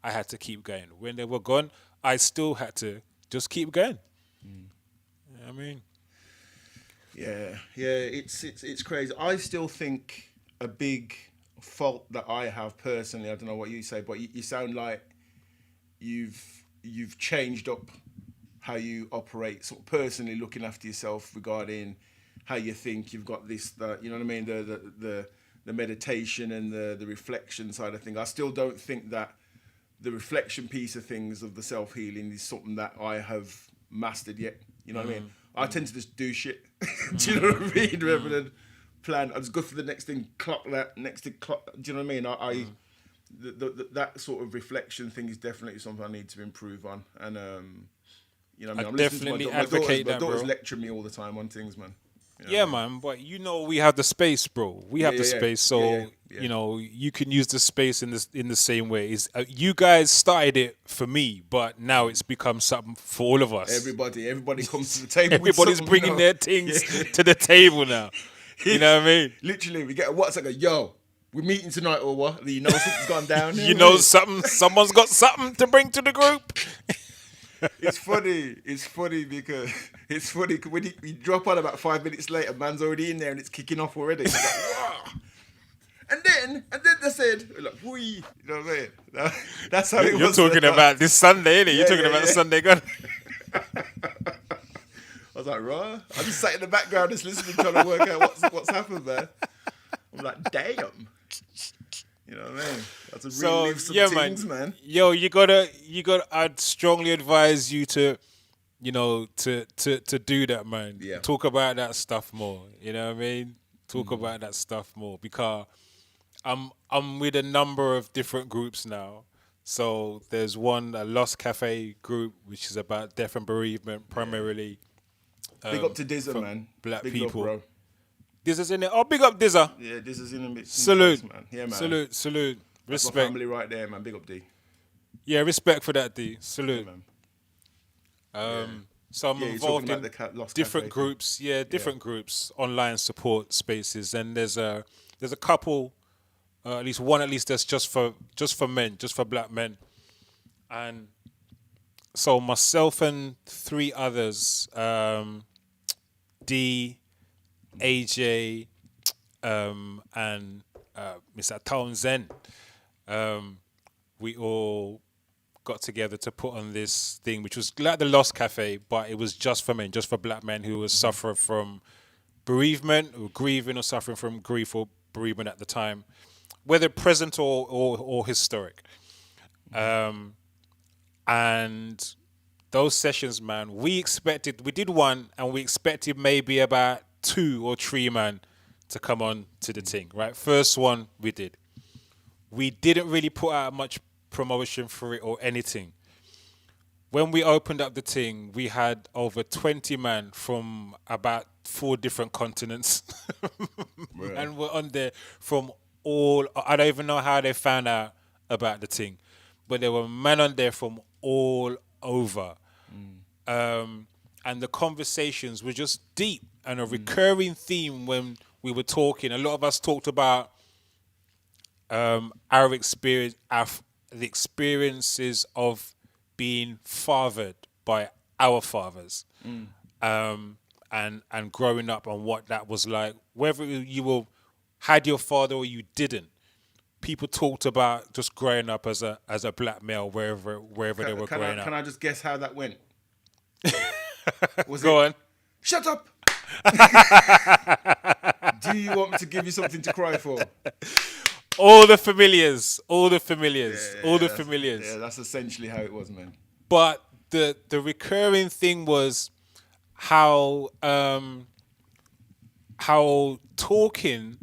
I had to keep going. When they were gone, I still had to just keep going. You know what I mean? Yeah, it's crazy. I still think a big fault that I have personally, I don't know what you say, but you sound like you've changed up how you operate, sort of personally looking after yourself regarding how you think. You've got this, you know what I mean, the meditation and the reflection side of things. I still don't think that the reflection piece of things of the self-healing is something that I have mastered yet. You know what I mean? I tend to just do shit. Do you know what I mean? Rather than plan. I just go for the next thing, clock that, next thing, clock. Do you know what I mean? That sort of reflection thing is definitely something I need to improve on. And, you know what I mean? I'm definitely advocate that, bro. My daughters lecture me all the time on things, man. You know Yeah, man, but we have the space, bro. We have the space, so you can use the space in the same way. You guys started it for me, but now it's become something for all of us. Everybody comes to the table. Everybody's bringing their things to the table now. You know what I mean? Literally, we get a WhatsApp. Yo, we're meeting tonight or what? You know something's gone down. You know something. Someone's got something to bring to the group. It's funny. It's funny because when you drop on about 5 minutes later, man's already in there and it's kicking off already. It's like, wow. And then they said, like, whee. You know what I mean? That's how it was. You're talking about this Sunday, innit? You're talking about the Sunday gone. I was like, right. I just sat in the background just listening, trying to work out what's happened there. I'm like, damn. You know what I mean? That's a relive some things, man. Yo, you gotta. I'd strongly advise you to, to do that, man. Yeah. Talk about that stuff more. You know what I mean? Talk about that stuff more because I'm with a number of different groups now. So there's one, a Lost Cafe group, which is about death and bereavement primarily. Big up to Dizza, man. Black big people. Up, bro. Dizza's in it. Oh, big up Dizza. Yeah, Dizza's in a bit. Salute, man. Yeah, man. Salute. That's Respect. my family right there, man. Big up D. Yeah, respect for that, D. Salute. Yeah, So I'm involved in different groups. Yeah, different groups, online support spaces, and there's a couple, at least one that's just for men, just for black men, and so myself and 3 others, D, AJ, and Mr. Townsend, we all got together to put on this thing, which was like the Lost Cafe, but it was just for men, just for black men who were suffering from bereavement, or grieving, or suffering from grief or bereavement at the time, whether present or historic. And those sessions, man, we did one, and we expected maybe about 2 or 3 man to come on to the thing, right? First one we did. We didn't really put out much promotion for it or anything. When we opened up the thing, we had over 20 man from about 4 different continents. Right. And we're on there from all, I don't even know how they found out about the thing, but there were men on there from all over. And the conversations were just deep, and a recurring theme when we were talking. A lot of us talked about our experience, the experiences of being fathered by our fathers, and growing up, and what that was like. Whether you had your father or you didn't, people talked about just growing up as a black male wherever they were growing up. Can I just guess how that went? Go on. Shut up. Do you want me to give you something to cry for? All the familiars. Yeah, that's essentially how it was, man. But the recurring thing was how talking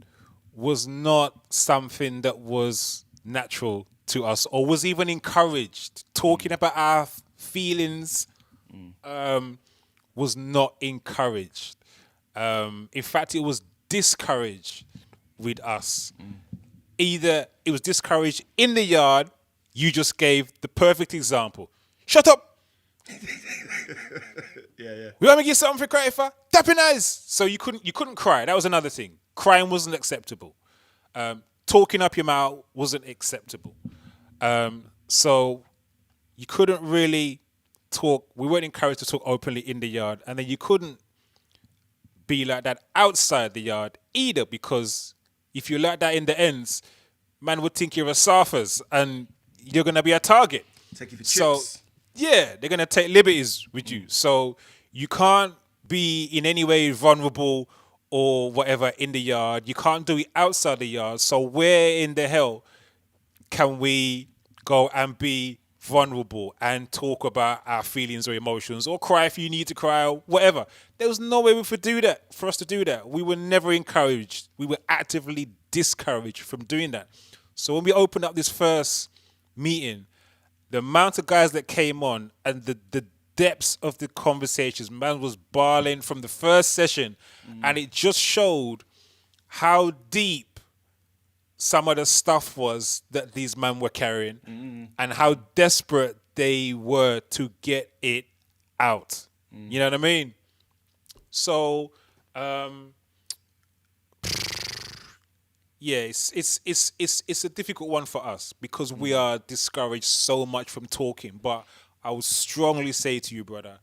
was not something that was natural to us or was even encouraged. Talking about our feelings was not encouraged. In fact, it was discouraged with us. Either it was discouraged in the yard. You just gave the perfect example. Shut up. Yeah. We want to give something for cry for? Tapping eyes. So you couldn't cry. That was another thing. Crying wasn't acceptable. Talking up your mouth wasn't acceptable. So you couldn't really talk. We weren't encouraged to talk openly in the yard, and then you couldn't be like that outside the yard either, because if you're like that in the ends, man would think you're a surfers and you're gonna be a target. Take you for So chips. yeah, they're gonna take liberties with you. So you can't be in any way vulnerable or whatever in the yard. You can't do it outside the yard. So where in the hell can we go and be vulnerable and talk about our feelings or emotions, or cry if you need to cry, or whatever? There was no way for us to do that. We were never encouraged. We were actively discouraged from doing that. So when we opened up this first meeting, the amount of guys that came on and the depths of the conversations, man was bawling from the first session, and it just showed how deep some of the stuff was that these men were carrying, and how desperate they were to get it out. You know what I mean? So, yeah, it's a difficult one for us because we are discouraged so much from talking. But I would strongly say to you, brother,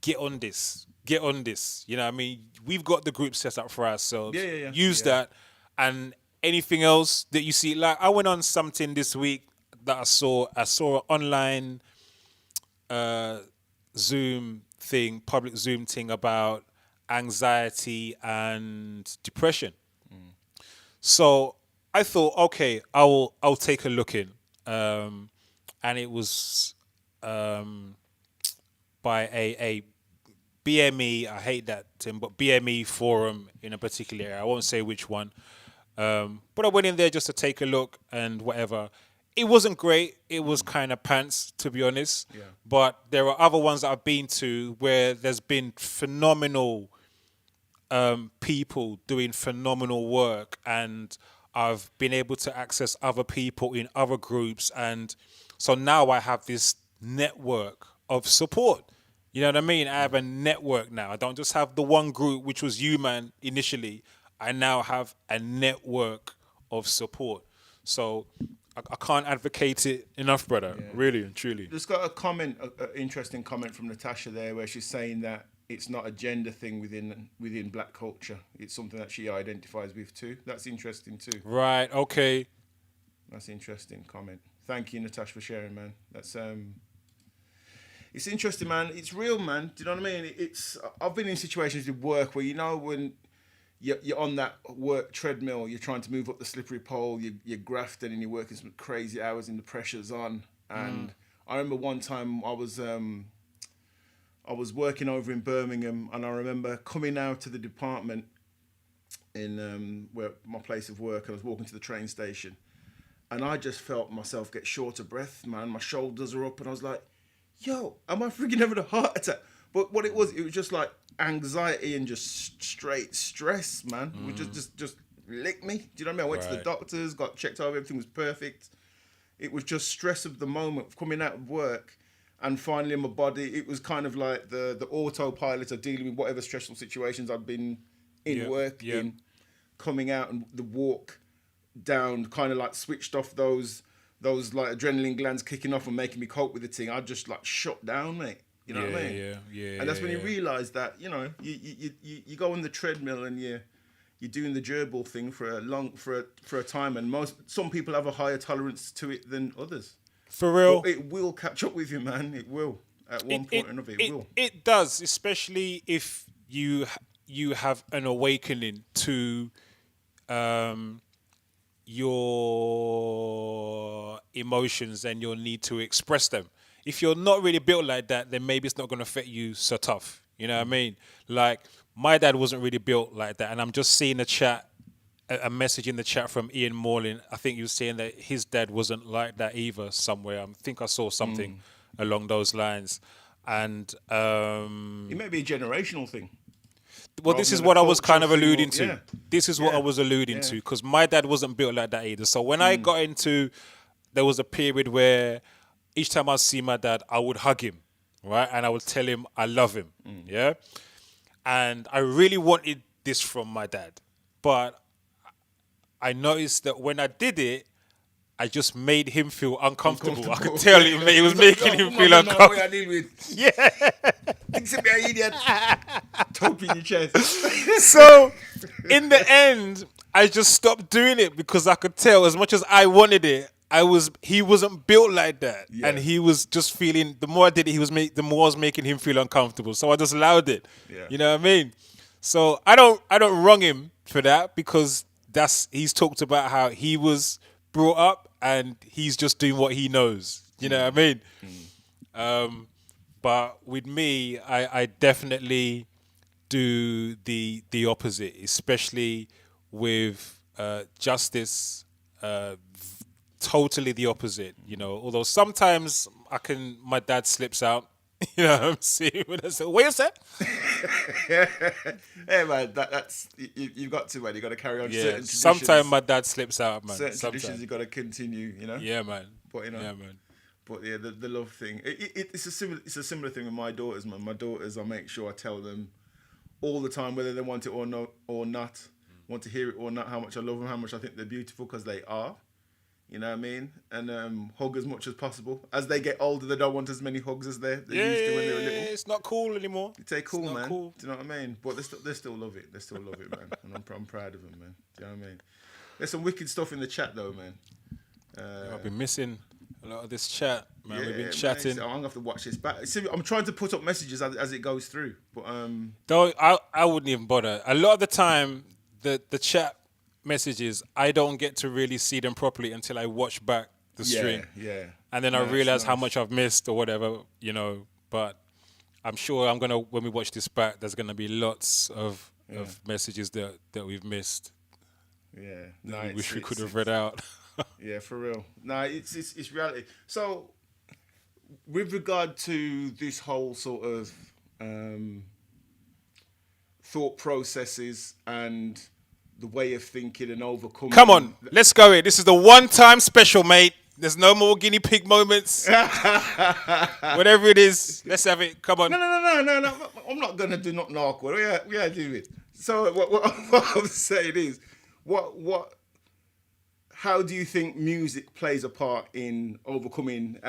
get on this. Get on this. You know what I mean? We've got the group set up for ourselves. Yeah. Use that. And anything else that you see, like I went on something this week that I saw an online Zoom thing, public Zoom thing about anxiety and depression. So I thought, okay, I'll take a look in, and it was by a BME. I hate that term, but BME forum in a particular area. I won't say which one. But I went in there just to take a look and whatever. It wasn't great. It was kind of pants, to be honest. Yeah. But there are other ones that I've been to where there's been phenomenal people doing phenomenal work, and I've been able to access other people in other groups. And so now I have this network of support. You know what I mean? I have a network now. I don't just have the one group, which was you, man, initially. I now have a network of support. So I can't advocate it enough, brother. Yeah. Really and truly. Just got a comment, an interesting comment from Natasha there, where she's saying that it's not a gender thing within black culture. It's something that she identifies with too. That's interesting too. Right. Okay. That's an interesting comment. Thank you, Natasha, for sharing, man. That's it's interesting, man. It's real, man. Do you know what I mean? I've been in situations with work where, you know, when you're on that work treadmill, you're trying to move up the slippery pole, you're grafting and you're working some crazy hours and the pressure's on. And I remember one time I was working over in Birmingham, and I remember coming out to the department in where my place of work, and I was walking to the train station, and I just felt myself get short of breath, man. My shoulders are up, and I was like, yo, am I freaking having a heart attack? But what it was just like anxiety and just straight stress, man. Would just lick me. Do you know what I mean? I went to the doctors, got checked over, everything was perfect. It was just stress of the moment of coming out of work, and finally in my body, it was kind of like the autopilot of dealing with whatever stressful situations I'd been in work in, coming out, and the walk down kind of like switched off those like adrenaline glands kicking off and making me cope with the thing. I just like shut down, mate. You know what I mean? Yeah. And that's when you realise that, you know, you go on the treadmill and you're doing the gerbil thing for a time, and some people have a higher tolerance to it than others. For real, but it will catch up with you, man. It will at one point or another. It will. It does, especially if you have an awakening to your emotions and your need to express them. If you're not really built like that, then maybe it's not going to affect you so tough. You know what I mean? Like, my dad wasn't really built like that. And I'm just seeing a message in the chat from Ian Morlin. I think he was saying that his dad wasn't like that either somewhere. I think I saw something along those lines. And it may be a generational thing. Well, this is what I was kind of alluding to. Yeah. This is what I was alluding to, because my dad wasn't built like that either. So when I got into, there was a period where each time I see my dad, I would hug him, right? And I would tell him I love him, yeah? And I really wanted this from my dad. but I noticed that when I did it, I just made him feel uncomfortable. I could tell it was making him feel uncomfortable. I deal with. Yeah. Thinks me an idiot. Top in your chest. So, in the end, I just stopped doing it because I could tell as much as I wanted it, he wasn't built like that, and he was just feeling. The more I did it, the more I was making him feel uncomfortable. So I just allowed it. Yeah. You know what I mean? So I don't wrong him for that because he's talked about how he was brought up and he's just doing what he knows. You know what I mean? But with me, I definitely do the opposite, especially with Justice. Totally the opposite, you know. Although sometimes my dad slips out. You know what I'm saying? When I say, wait a sec. Hey man, that's you've got to, man. You got to carry on. Yeah. Certain Sometimes my dad slips out, man. Certain traditions you got to continue. You know. Yeah, man. But you know. Yeah, man. But yeah, the love thing. It's a similar thing with my daughters, man. My daughters, I make sure I tell them all the time whether they want it or not, want to hear it or not, how much I love them, how much I think they're beautiful, because they are. You know what I mean? And hug as much as possible. As they get older, they don't want as many hugs as they used to when they were little. It's not cool anymore. They cool, man. Cool. Do you know what I mean? But they still love it. They still love it, man. And I'm proud of them, man. Do you know what I mean? There's some wicked stuff in the chat, though, man. I've been missing a lot of this chat, man. We've been man, chatting. I'm going to have to watch this back. See, I'm trying to put up messages as it goes through. But Though I wouldn't even bother. A lot of the time, the chat messages, I don't get to really see them properly until I watch back the stream. Yeah. And then I realize how much I've missed or whatever, you know. But I'm sure when we watch this back, there's gonna be lots of messages that we've missed. Yeah. We wish we could have read out. Yeah, for real. No, it's reality. So, with regard to this whole sort of thought processes and the way of thinking and overcoming. Come on, let's go here. This is the one-time special, mate. There's no more guinea pig moments. Whatever it is, let's have it. Come on. No. I'm not gonna do nothing awkward. We are doing it. So what I'm saying is, how do you think music plays a part in overcoming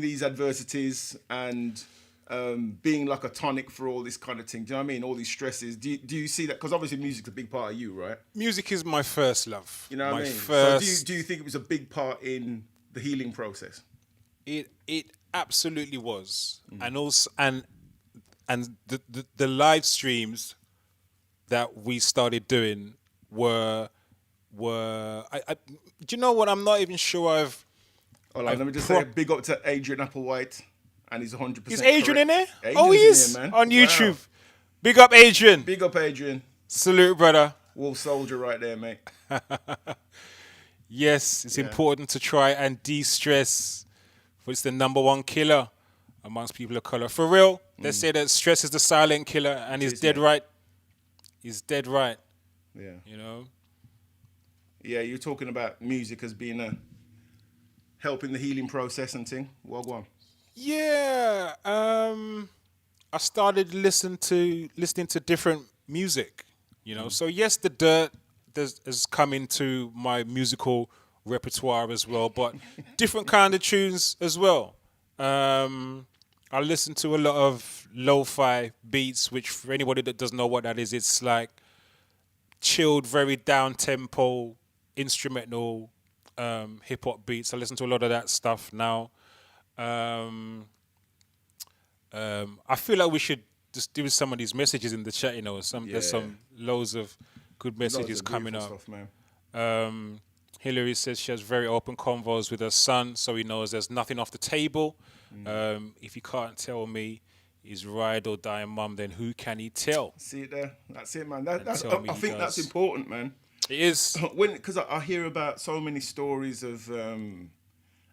these adversities and being like a tonic for all this kind of thing? Do you know what I mean? All these stresses. Do you see that? Because obviously music's a big part of you, right? Music is my first love. You know what I mean? First... So do you think it was a big part in the healing process? It absolutely was. And also and the live streams that we started doing were do you know what? I'm not even sure I've. Let me just say a big up to Adrian Applewhite, and he's 100%. Is Adrian in there? Adrian's He is in here, man. on YouTube. Wow. Big up Adrian. Big up Adrian. Salute, brother. Wolf soldier right there, mate. Yes, it's important to try and de-stress. For it's the number one killer amongst people of color. For real, they say that stress is the silent killer, and he's dead right. He's dead right. Yeah. You know. Yeah, you're talking about music as being helping the healing process and thing. Well, go on. Yeah, I started listening to different music, you know. So yes, the dirt has come into my musical repertoire as well, but different kind of tunes as well. I listen to a lot of lo-fi beats, which for anybody that doesn't know what that is, it's like chilled, very down tempo, instrumental hip hop beats. I listen to a lot of that stuff now. I feel like we should just do some of these messages in the chat. You know, there's some loads of good messages coming up. Stuff, man. Hillary says she has very open convos with her son, so he knows there's nothing off the table. If he can't tell me his ride or die mum, then who can he tell? See it there? That's it, man. I think that's does. important, man. It is. Because I hear about so many stories of, and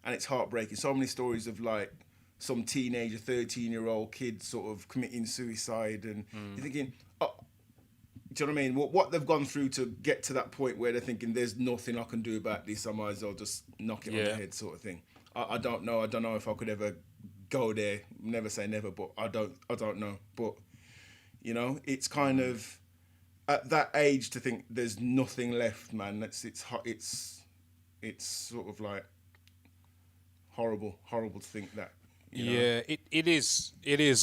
it's heartbreaking, so many stories of like some teenager, 13-year-old kid sort of committing suicide, and you're thinking, do you know what I mean? What they've gone through to get to that point where they're thinking, there's nothing I can do about this, I might as well just knock it on the head sort of thing. I don't know. I don't know if I could ever go there. Never say never, but I don't know. But, you know, it's kind of, at that age to think there's nothing left, man. It's sort of like horrible to think that. You know? Yeah, it is,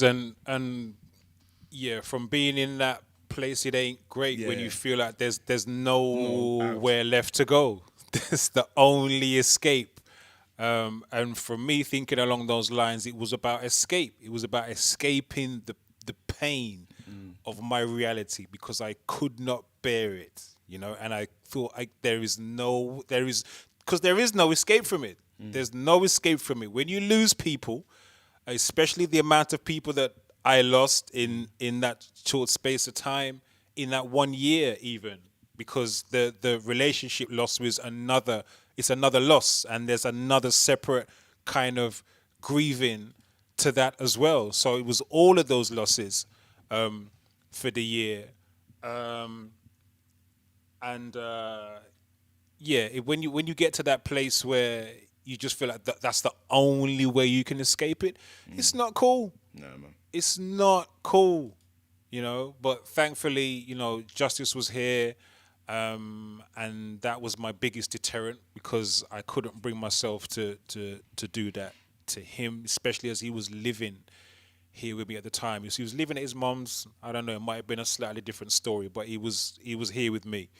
and yeah, from being in that place, it ain't great when Yeah. you feel like there's nowhere left to go. That's the only escape. And for me, thinking along those lines, it was about escape. It was about escaping the pain of my reality because I could not bear it, you know. And I thought there is no escape from it. There's no escape from it. When you lose people, especially the amount of people that I lost in that short space of time, in that 1 year even, because the relationship loss was another loss, and there's another separate kind of grieving to that as well. So it was all of those losses for the year. When you get to that place where you just feel like that's the only way you can escape it, it's not cool. No, man. It's not cool, you know. But thankfully, you know, justice was here, and that was my biggest deterrent because I couldn't bring myself to do that to him, especially as he was living here with me at the time. He was living at his mom's. I don't know, it might have been a slightly different story, but he was here with me,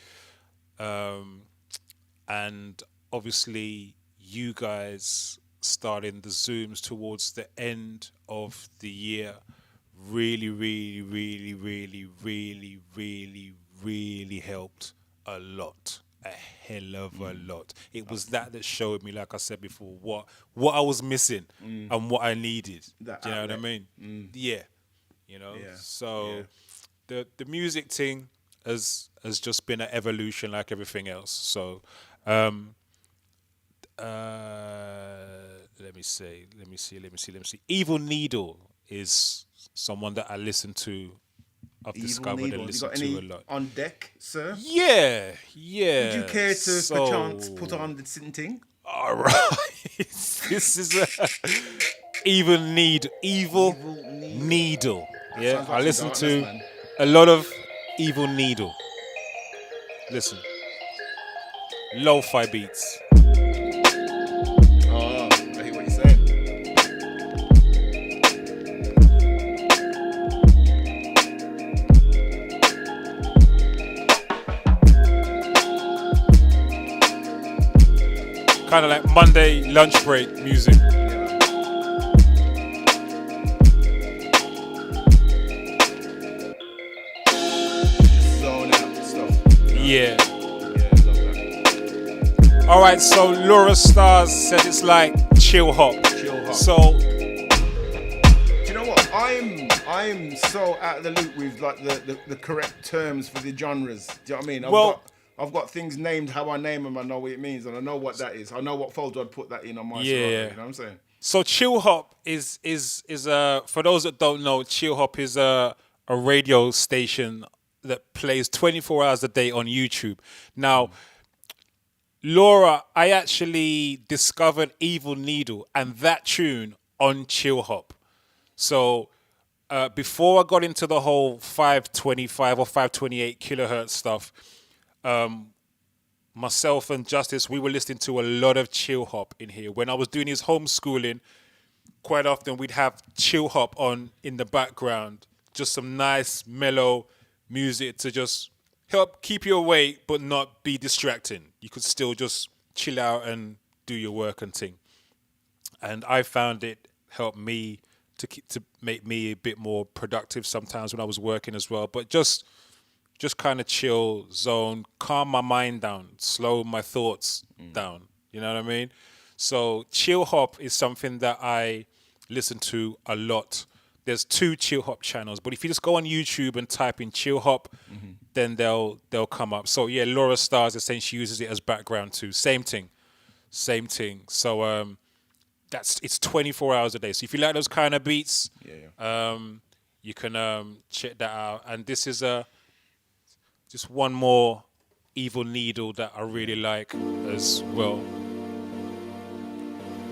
and obviously you guys starting the Zooms towards the end of the year really helped a lot. A hell of a lot. It was that showed me, like I said before, what I was missing and what I needed. Do you know what I mean? Yeah. You know? Yeah. So the music thing has just been an evolution like everything else. So let me see. Evil Needle is someone that I listen to. I've discovered and listened to a lot. On deck, sir? Yeah. Would you care to So, perchance put on the sitting thing? all right. This is Evil Needle. Yeah, Sounds like I listen some to darkness, man. a lot of Evil Needle. Listen. Lo-fi beats. Oh, I hear what you're saying. Kind of like Monday lunch break music. Zone out stuff. Yeah. Yeah, love that. All right, so Laura Stars said it's like chill hop. Chill hop. So, Do you know what? I'm so out of the loop with like the correct terms for the genres. Do you know what I mean? I've got things named how I name them. I know what it means, and I know what that is. I know what folder I'd put that in on my Serato, you know what I'm saying? So chill hop is for those that don't know, chill hop is a radio station that plays 24 hours a day on YouTube. Now, Laura, I actually discovered Evil Needle and that tune on chill hop. So before I got into the whole 525 or 528 kilohertz stuff, myself and Justice, we were listening to a lot of chill hop in here. When I was doing his homeschooling, quite often we'd have chill hop on in the background, just some nice mellow music to just help keep you awake but not be distracting. You could still just chill out and do your work and thing. And I found it helped me to make me a bit more productive sometimes when I was working as well. But just kind of chill, zone, calm my mind down, slow my thoughts down. You know what I mean? So chill hop is something that I listen to a lot. There's 2 chill hop channels, but if you just go on YouTube and type in chill hop, then they'll come up. So yeah, Laura Stars is saying she uses it as background too. Same thing. So it's 24 hours a day. So if you like those kind of beats, you can check that out. And this is just one more Evil Needle that I really like as well.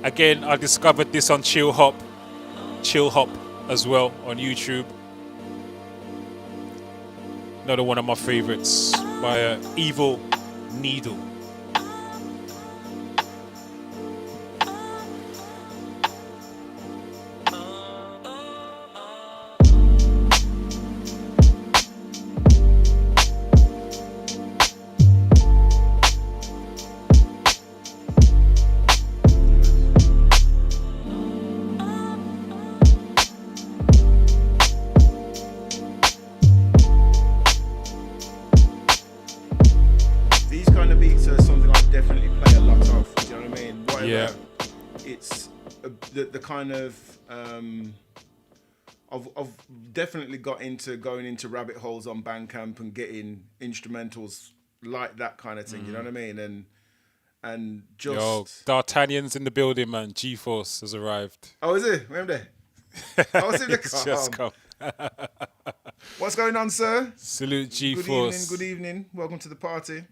Again, I discovered this on Chill Hop as well on YouTube. Another one of my favorites by Evil Needle. The kind of I've definitely got into going into rabbit holes on Bandcamp and getting instrumentals like that kind of thing. You know what I mean? And just Yo, D'Artagnan's in the building, man. G-Force has arrived. Oh, is it? Remember there? I was in the car. Just come. What's going on, sir? Salute G-Force. Good evening. Welcome to the party.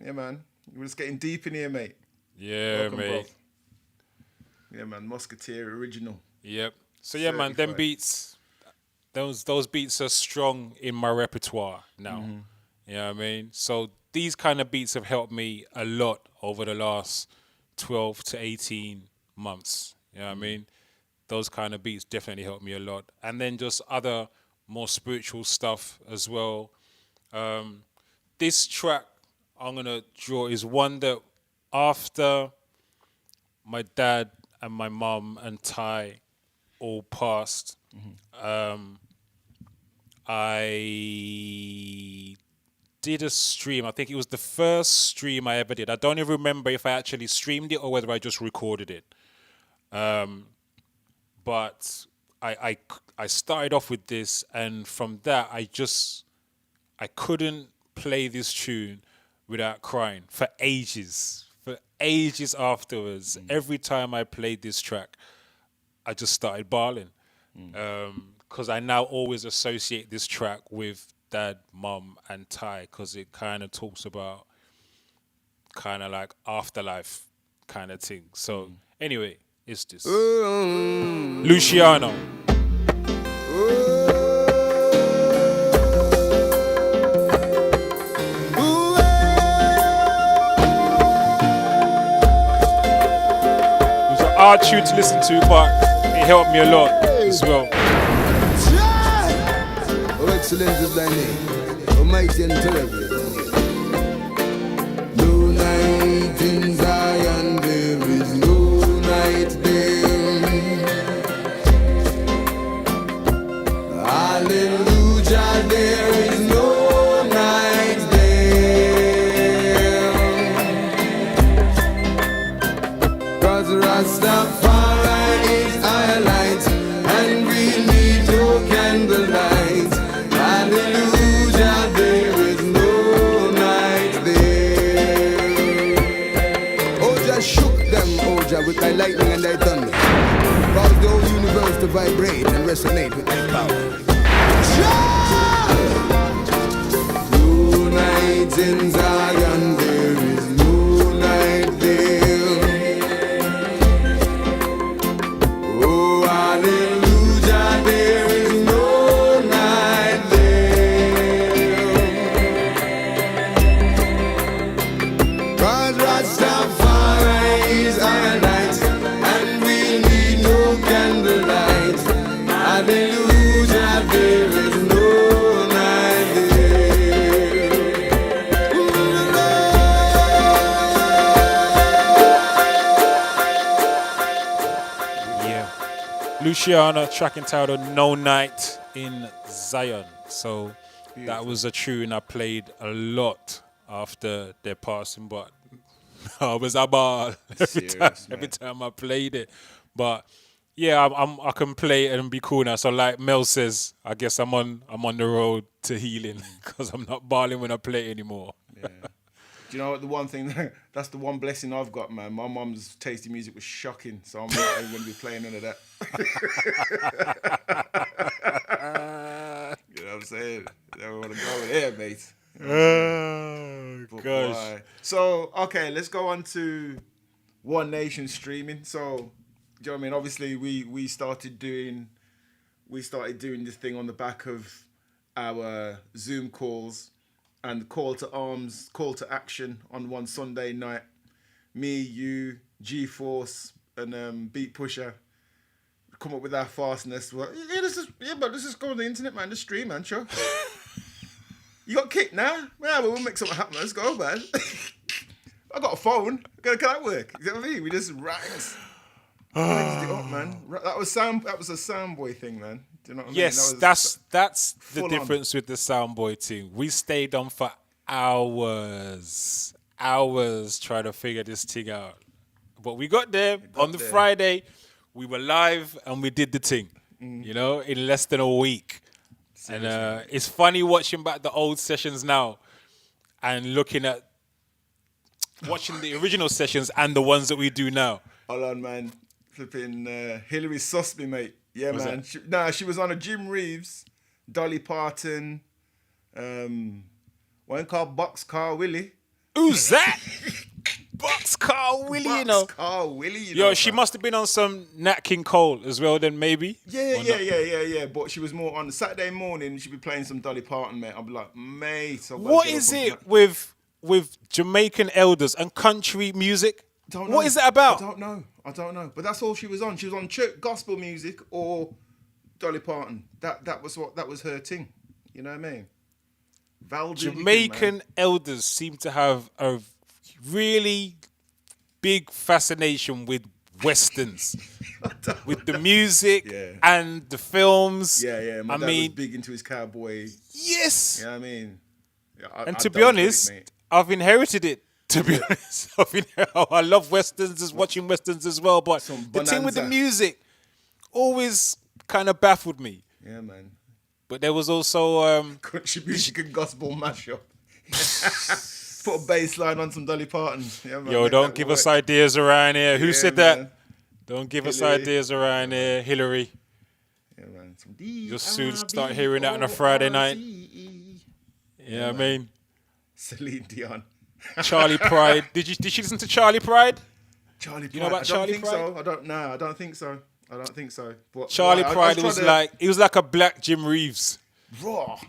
Yeah, man. We're just getting deep in here, mate. Yeah, welcome, mate. Bro. Yeah, man, Musketeer original. Yep. So yeah, man, them beats, those beats are strong in my repertoire now. Mm-hmm. You know what I mean? So these kind of beats have helped me a lot over the last 12 to 18 months. You know what I mean? Those kind of beats definitely helped me a lot. And then just other more spiritual stuff as well. This track I'm going to draw is one that after my dad and my mum and Ty all passed, I did a stream. I think it was the first stream I ever did. I don't even remember if I actually streamed it or whether I just recorded it. But I started off with this, and from that I couldn't play this tune without crying for ages. For ages afterwards, every time I played this track, I just started bawling. Because I now always associate this track with Dad, Mum, and Ty, because it kind of talks about kind of like afterlife kind of thing. So anyway, it's this. Luciano. Hard tune to listen to, but it helped me a lot as well. Oh, excellent is thy name, almighty and terrible. No night in Zion, there is no night there. Hallelujah, there is no night there. 'Cause Rastafari is our light, and we need no candlelight. Hallelujah, there is no night there. Oja shook them, Oja, with thy lightning and thy thunder. Cause the whole universe to vibrate and resonate with thy power. No night in Zion, there is no night there. Luciano, track entitled No Night in Zion. So that was a tune I played a lot after their passing, but I was a ball every time I played it. But yeah, I can play it and be cool now. So like Mel says, I guess I'm on the road to healing because I'm not balling when I play anymore. Yeah. Do you know what, the one thing, that's the one blessing I've got, man. My mum's tasty music was shocking, so I'm not even going to be playing none of that. You know what I'm saying? I don't want to go over there, mate. Oh, gosh. Why? So, okay, let's go on to One Nation streaming. So, do you know what I mean? Obviously, we started doing this thing on the back of our Zoom calls and call to arms, call to action on one Sunday night. Me, you, G-Force, and Beat Pusher come up with our fastness. Well, but let's just go on the internet, man. Just stream, man. Sure. You got kicked now? Yeah, but we'll make something happen. Let's go, man. I got a phone. Can that work? You know what I mean? We just rags it up, man. That was a soundboy thing, man. Do you know what I mean? Yes, that's the difference with the soundboy thing. We stayed on for hours trying to figure this thing out. But we got there on the Friday. We were live and we did the thing, you know, in less than a week. Seriously. And it's funny watching back the old sessions now and watching the original sessions and the ones that we do now. Hold on, man. Flipping Hillary sussed me, mate. Yeah, was man. She was on a Jim Reeves, Dolly Parton, one called Boxcar Willie. Who's that? Boxcar Willie, you know. Boxcar Willie, you know. Yo, she must have been on some Nat King Cole as well, then maybe. Yeah. But she was more on Saturday morning. She'd be playing some Dolly Parton, mate. I'd be like, mate. What is it with Jamaican elders and country music? What is that about? I don't know. But that's all she was on. She was on church, gospel music or Dolly Parton. That was her thing. You know what I mean? Jamaican elders seem to have a really big fascination with westerns, with the music and the films. Yeah. My dad was big into his cowboy. Yes. You know what I mean? To be honest, I've inherited it. To be honest, I love westerns, watching westerns as well. But the thing with the music always kind of baffled me. Yeah, man. But there was also country music and gospel mashup. Put a bass line on some Dolly Parton. Yeah, man, yo, don't give us ideas around here. Who said that? Man. Don't give us ideas around here, Hillary. Yeah, man. You'll soon start hearing that on a Friday night. Yeah, I mean, Celine Dion. Charlie Pride. Did she listen to Charlie Pride? Charlie Pride. You know about Charlie Pride? So. I don't think so. But Charlie Pride was like a black Jim Reeves. Raw.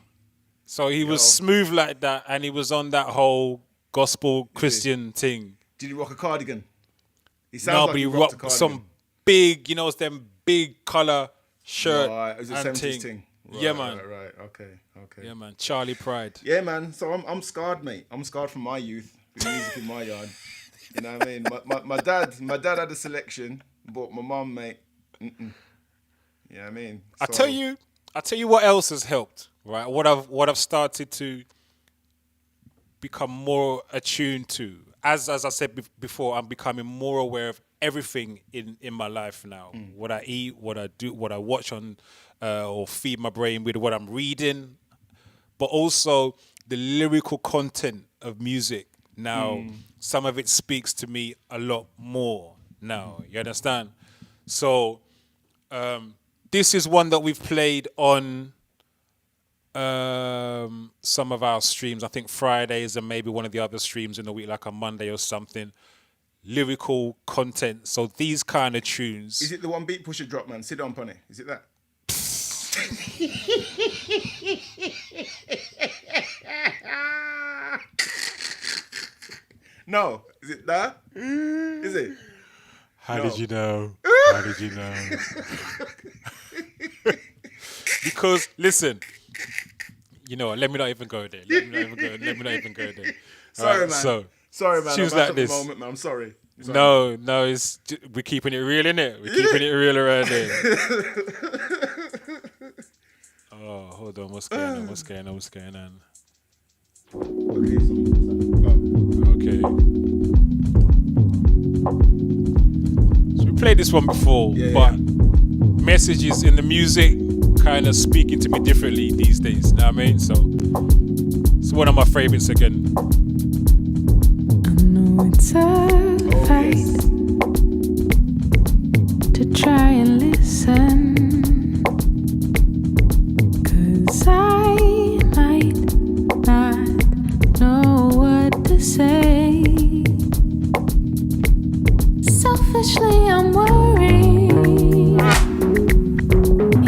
So he was smooth like that, and he was on that whole gospel Christian thing. Did he rock a cardigan? He sounds like he rocked some big, them big color shirt. Right, it was a 70s thing. Right, yeah, man. Right. Okay. Yeah, man. Charlie Pride. Yeah, man. So I'm scarred, mate. I'm scarred from my youth with music in my yard. You know what I mean? My dad had a selection, but my mum, mate. You know what I mean? So, I tell you what else has helped, right? What I've started to become more attuned to. As I said before, I'm becoming more aware of everything in my life now. What I eat, what I do, what I watch on, or feed my brain with, what I'm reading, but also the lyrical content of music. Now, some of it speaks to me a lot more now. You understand? So, this is one that we've played on some of our streams. I think Fridays and maybe one of the other streams in the week, like a Monday or something. Lyrical content. So these kind of tunes. Is it the one Beat Pusher drop, man? Sit down, Pony. Is it that? No. Is it that? Is it? How did you know? How did you know? Because, listen, you know what? Let me not even go there. Let me not even go there. Sorry, right, man. Sorry, man. She was like this. Moment, man. I'm sorry. No, we're keeping it real, innit? We're keeping it real around there. Oh, hold on. What's going on? Okay. So we played this one before, but messages in the music kind of speaking to me differently these days. You know what I mean? So it's one of my favorites again. I know it's a fight to try and listen, 'cause I might not know what to say. Selfishly, I'm worried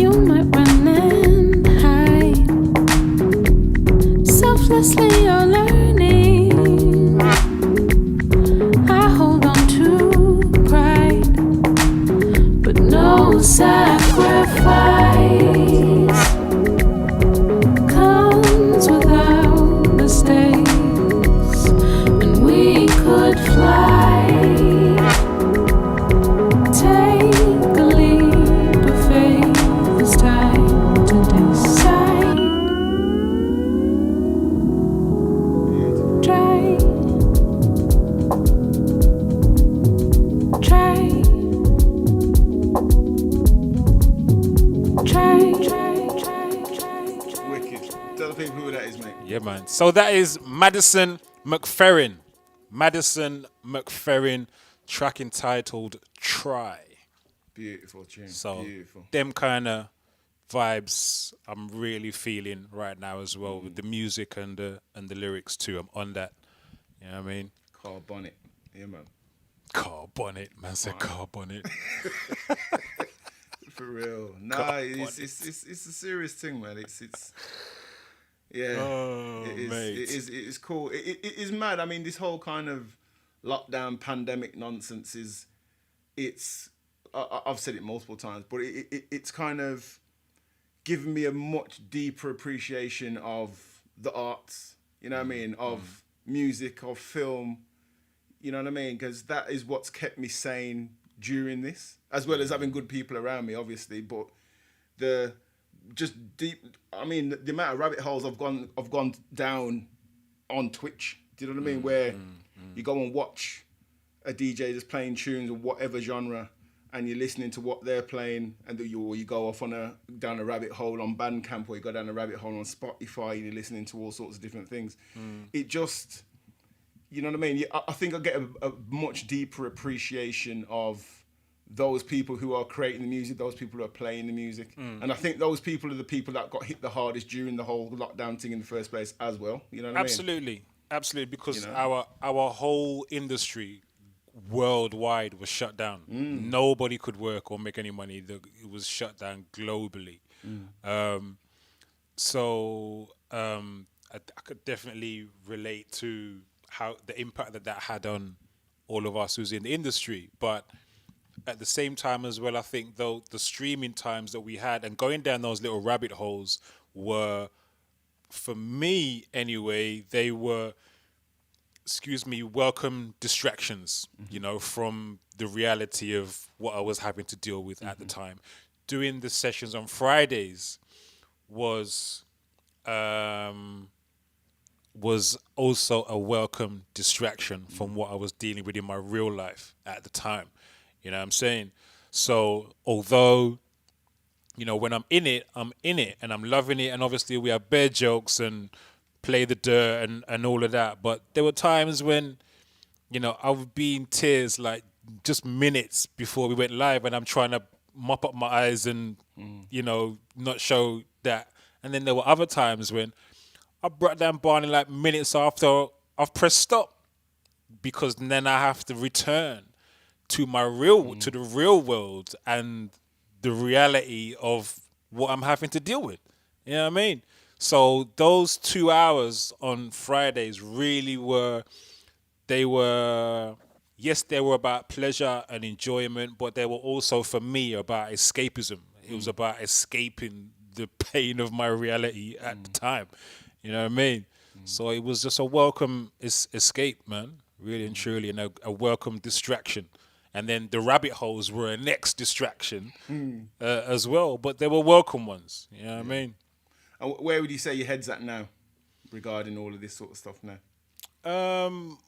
you might run and hide. man. So that is Madison McFerrin. Madison McFerrin, track entitled Try. Beautiful tune. So Beautiful. them kind of vibes I'm really feeling right now as well with the music and the lyrics too. I'm on that. You know what I mean? Carl Bonnet. Yeah, man. Car bonnet, man said car bonnet. For real. Nah, it's a serious thing, man. It's yeah. Oh, mate. It is cool. It is mad. I mean, this whole kind of lockdown pandemic nonsense I've said it multiple times, but it's kind of given me a much deeper appreciation of the arts, you know what I mean, of music, of film, you know what I mean, because that is what's kept me sane during this, as well as having good people around me, obviously, but the amount of rabbit holes I've gone down on Twitch, do you know what I mean, where you go and watch a DJ just playing tunes of whatever genre, and you're listening to what they're playing, and you go off down a rabbit hole on Bandcamp, or you go down a rabbit hole on Spotify, and you're listening to all sorts of different things. It just, you know what I mean? I think I get a much deeper appreciation of those people who are creating the music, those people who are playing the music. And I think those people are the people that got hit the hardest during the whole lockdown thing in the first place as well. You know what I mean? Absolutely, because You know? our whole industry worldwide was shut down. Nobody could work or make any money. It was shut down globally. So I could definitely relate to how the impact that had on all of us who's in the industry. But at the same time as well, I think though the streaming times that we had and going down those little rabbit holes were, for me anyway, they were, welcome distractions, you know, from the reality of what I was having to deal with at the time. Doing the sessions on Fridays was also a welcome distraction from what I was dealing with in my real life at the time. You know what I'm saying? So although, you know, when I'm in it and I'm loving it, and obviously we have bare jokes and play the dirt and all of that, but there were times when, you know, I would be in tears like just minutes before we went live, and I'm trying to mop up my eyes and, you know, not show that. And then there were other times when I brought down Barney like minutes after I've pressed stop, because then I have to return to my to the real world and the reality of what I'm having to deal with. You know what I mean? So those 2 hours on Fridays really were about pleasure and enjoyment, but they were also, for me, about escapism. It was about escaping the pain of my reality at the time. You know what I mean? So it was just a welcome escape, man, really and truly, and a welcome distraction. And then the rabbit holes were a next distraction as well, but they were welcome ones. You know what I mean? And where would you say your head's at now regarding all of this sort of stuff now?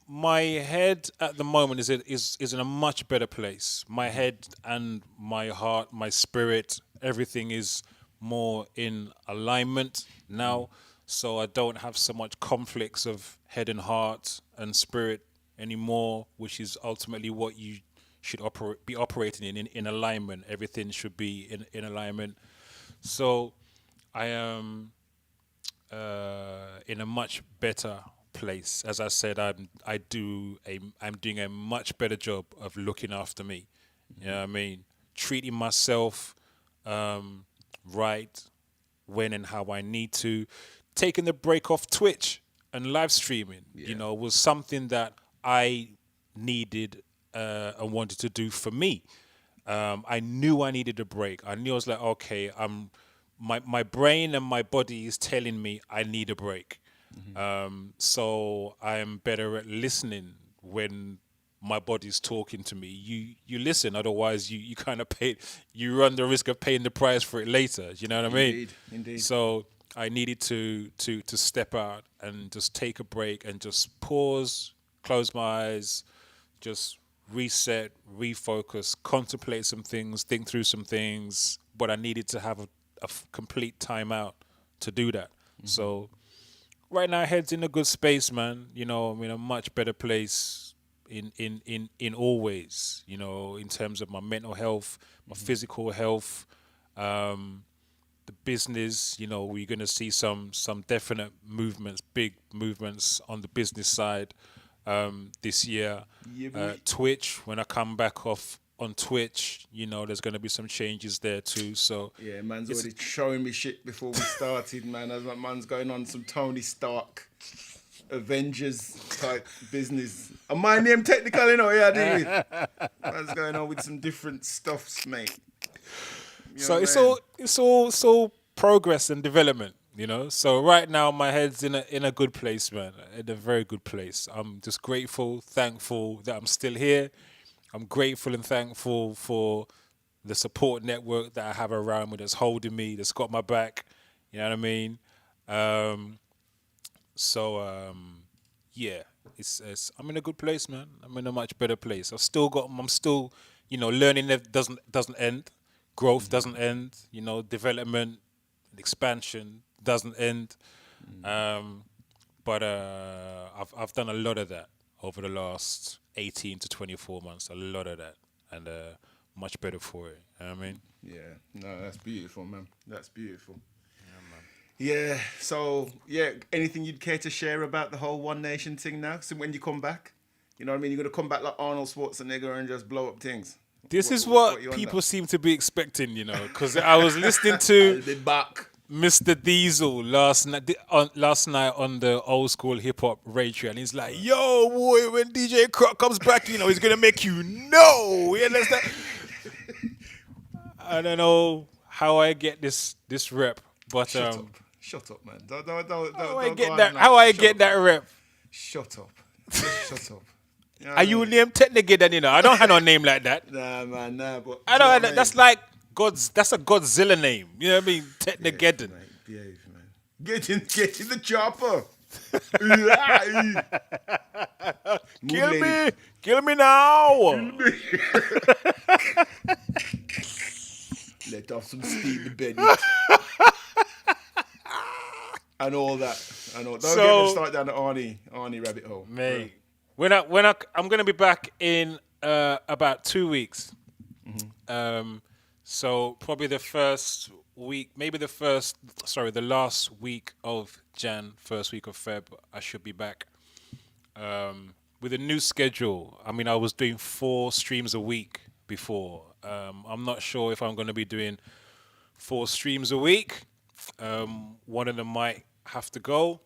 My head at the moment is in a much better place. My head and my heart, my spirit, everything is more in alignment now. So I don't have so much conflicts of head and heart and spirit anymore, which is ultimately what you should be operating in alignment. Everything should be in alignment. So I am in a much better place. As I said, I'm doing a much better job of looking after me. You know what I mean? Treating myself right when and how I need to. Taking the break off Twitch and live streaming, you know, was something that I needed and wanted to do for me. I knew I needed a break. I knew I was like, okay, my brain and my body is telling me I need a break. So I'm better at listening when my body's talking to me. You listen, otherwise you kind of you run the risk of paying the price for it later. You know what I mean? Indeed. So I needed to step out and just take a break and just pause, close my eyes, just reset, refocus, contemplate some things, think through some things. But I needed to have a complete time out to do that. So right now, head's in a good space, man. You know, I'm in a much better place in all ways. You know, in terms of my mental health, my physical health, the business. You know, we're gonna see some definite movements, big movements on the business side this year. Yeah, boy. Twitch, when I come back off on Twitch, you know, there's gonna be some changes there too. So Yeah, man's already showing me shit before we started, man. As my man's going on some Tony Stark Avengers type business. And my name technical, you know, yeah, dude. Man's going on with some different stuffs, mate. You know so what it's I mean? all progress and development, you know. So right now my head's in a good place, man. In a very good place. I'm just grateful, thankful that I'm still here. I'm grateful and thankful for the support network that I have around me that's holding me, that's got my back. You know what I mean? Yeah, it's I'm in a good place, man. I'm in a much better place. I'm still, you know, learning that doesn't end. Growth doesn't end. You know, development, expansion doesn't end. But I've done a lot of that over the last 18 to 24 months. A lot of that, and much better for it. You know what I mean? Yeah, no, that's beautiful, man. That's beautiful. Yeah, so, yeah, anything you'd care to share about the whole One Nation thing now? So when you come back, you know what I mean? You're going to come back like Arnold Schwarzenegger and just blow up things. This is what you on people that? seem to be expecting, you know, because I was listening I'll to be back. Mr. Diesel last night on the old school hip hop radio, and he's like, "Yo, boy, when DJ Croc comes back, you know, he's gonna make you know." You understand? I don't know how I get this rep, but Shut up, man. Don't how I go get on that? now. How I Shut get up, that man. rep? Shut up. Shut up. You know what Are I you mean? named technically then? You know, I don't have no name like that. Nah, man, nah, but... I do you know don't. what I That's mean? like That's a Godzilla name. You know what I mean? Technogeddon. Mate, behave, man. Get in the chopper. Kill me now. Let off some steam Benny. And all that. I know. Don't get me started down the Arnie rabbit hole. Mate, I'm gonna be back in about 2 weeks. So probably the first week, maybe the last week of Jan, first week of Feb, I should be back. With a new schedule. I mean, I was doing 4 streams a week before. I'm not sure if I'm going to be doing 4 streams a week. One of them might have to go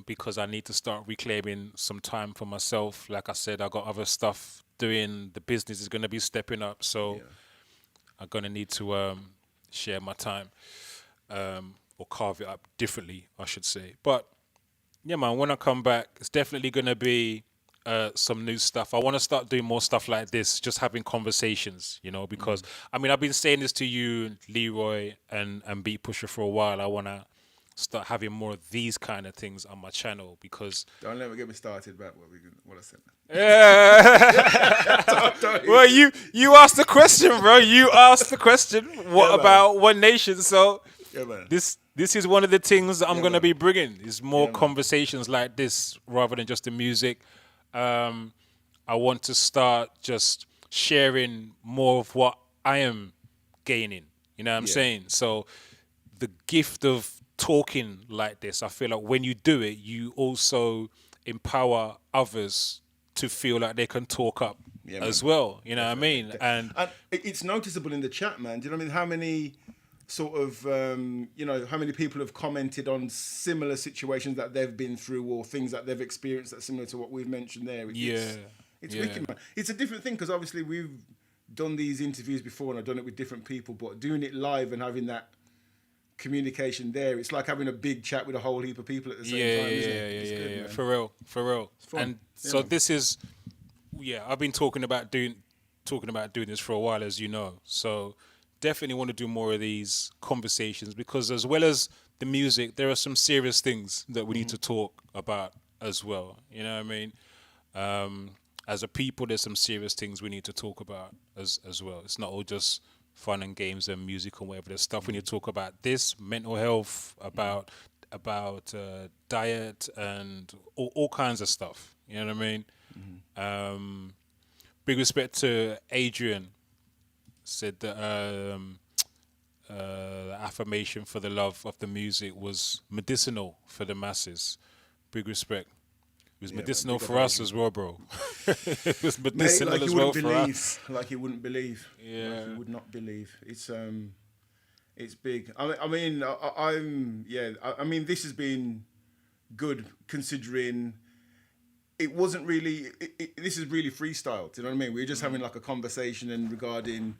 because I need to start reclaiming some time for myself. Like I said, I got other stuff doing. The business is going to be stepping up, so I'm going to need to share my time or carve it up differently, I should say. But yeah, man, when I come back, it's definitely going to be some new stuff. I want to start doing more stuff like this, just having conversations, you know, because, I mean, I've been saying this to you, Leroy, and Beat Pusher for a while. I want to start having more of these kind of things on my channel because... Don't let me get me started about what I said. Yeah. Well, you asked the question, bro. You asked the question. What about One Nation? So man. this is one of the things I'm going to man. be bringing. Is more man. conversations like this rather than just the music. I want to start just sharing more of what I am gaining. You know what I'm saying? So the gift of talking like this, I feel like when you do it, you also empower others to feel like they can talk up as well. You know what I mean? And it's noticeable in the chat, man. Do you know what I mean? How many sort of, how many people have commented on similar situations that they've been through or things that they've experienced that's similar to what we've mentioned there. It's wicked, man. It's a different thing because obviously we've done these interviews before and I've done it with different people, but doing it live and having that communication there, it's like having a big chat with a whole heap of people at the same time, isn't it? It's good, man. For real. And so this is, I've been talking about doing this for a while, as you know. So definitely want to do more of these conversations because as well as the music, there are some serious things that we need to talk about as well. You know what I mean? As a people, there's some serious things we need to talk about as well. It's not all just fun and games and music and whatever. There's stuff we need to talk about. This mental health, about about diet and all kinds of stuff. You know what I mean? Big respect to Adrian. Said that the affirmation for the love of the music was medicinal for the masses. Big respect. It was medicinal for us as well, bro. It was medicinal Mate, like as you well wouldn't for believe, us. like you wouldn't believe. Yeah. Like you would not believe. It's big. I mean, this has been good considering it wasn't really. This is really freestyle. Do you know what I mean? We were just having like a conversation and regarding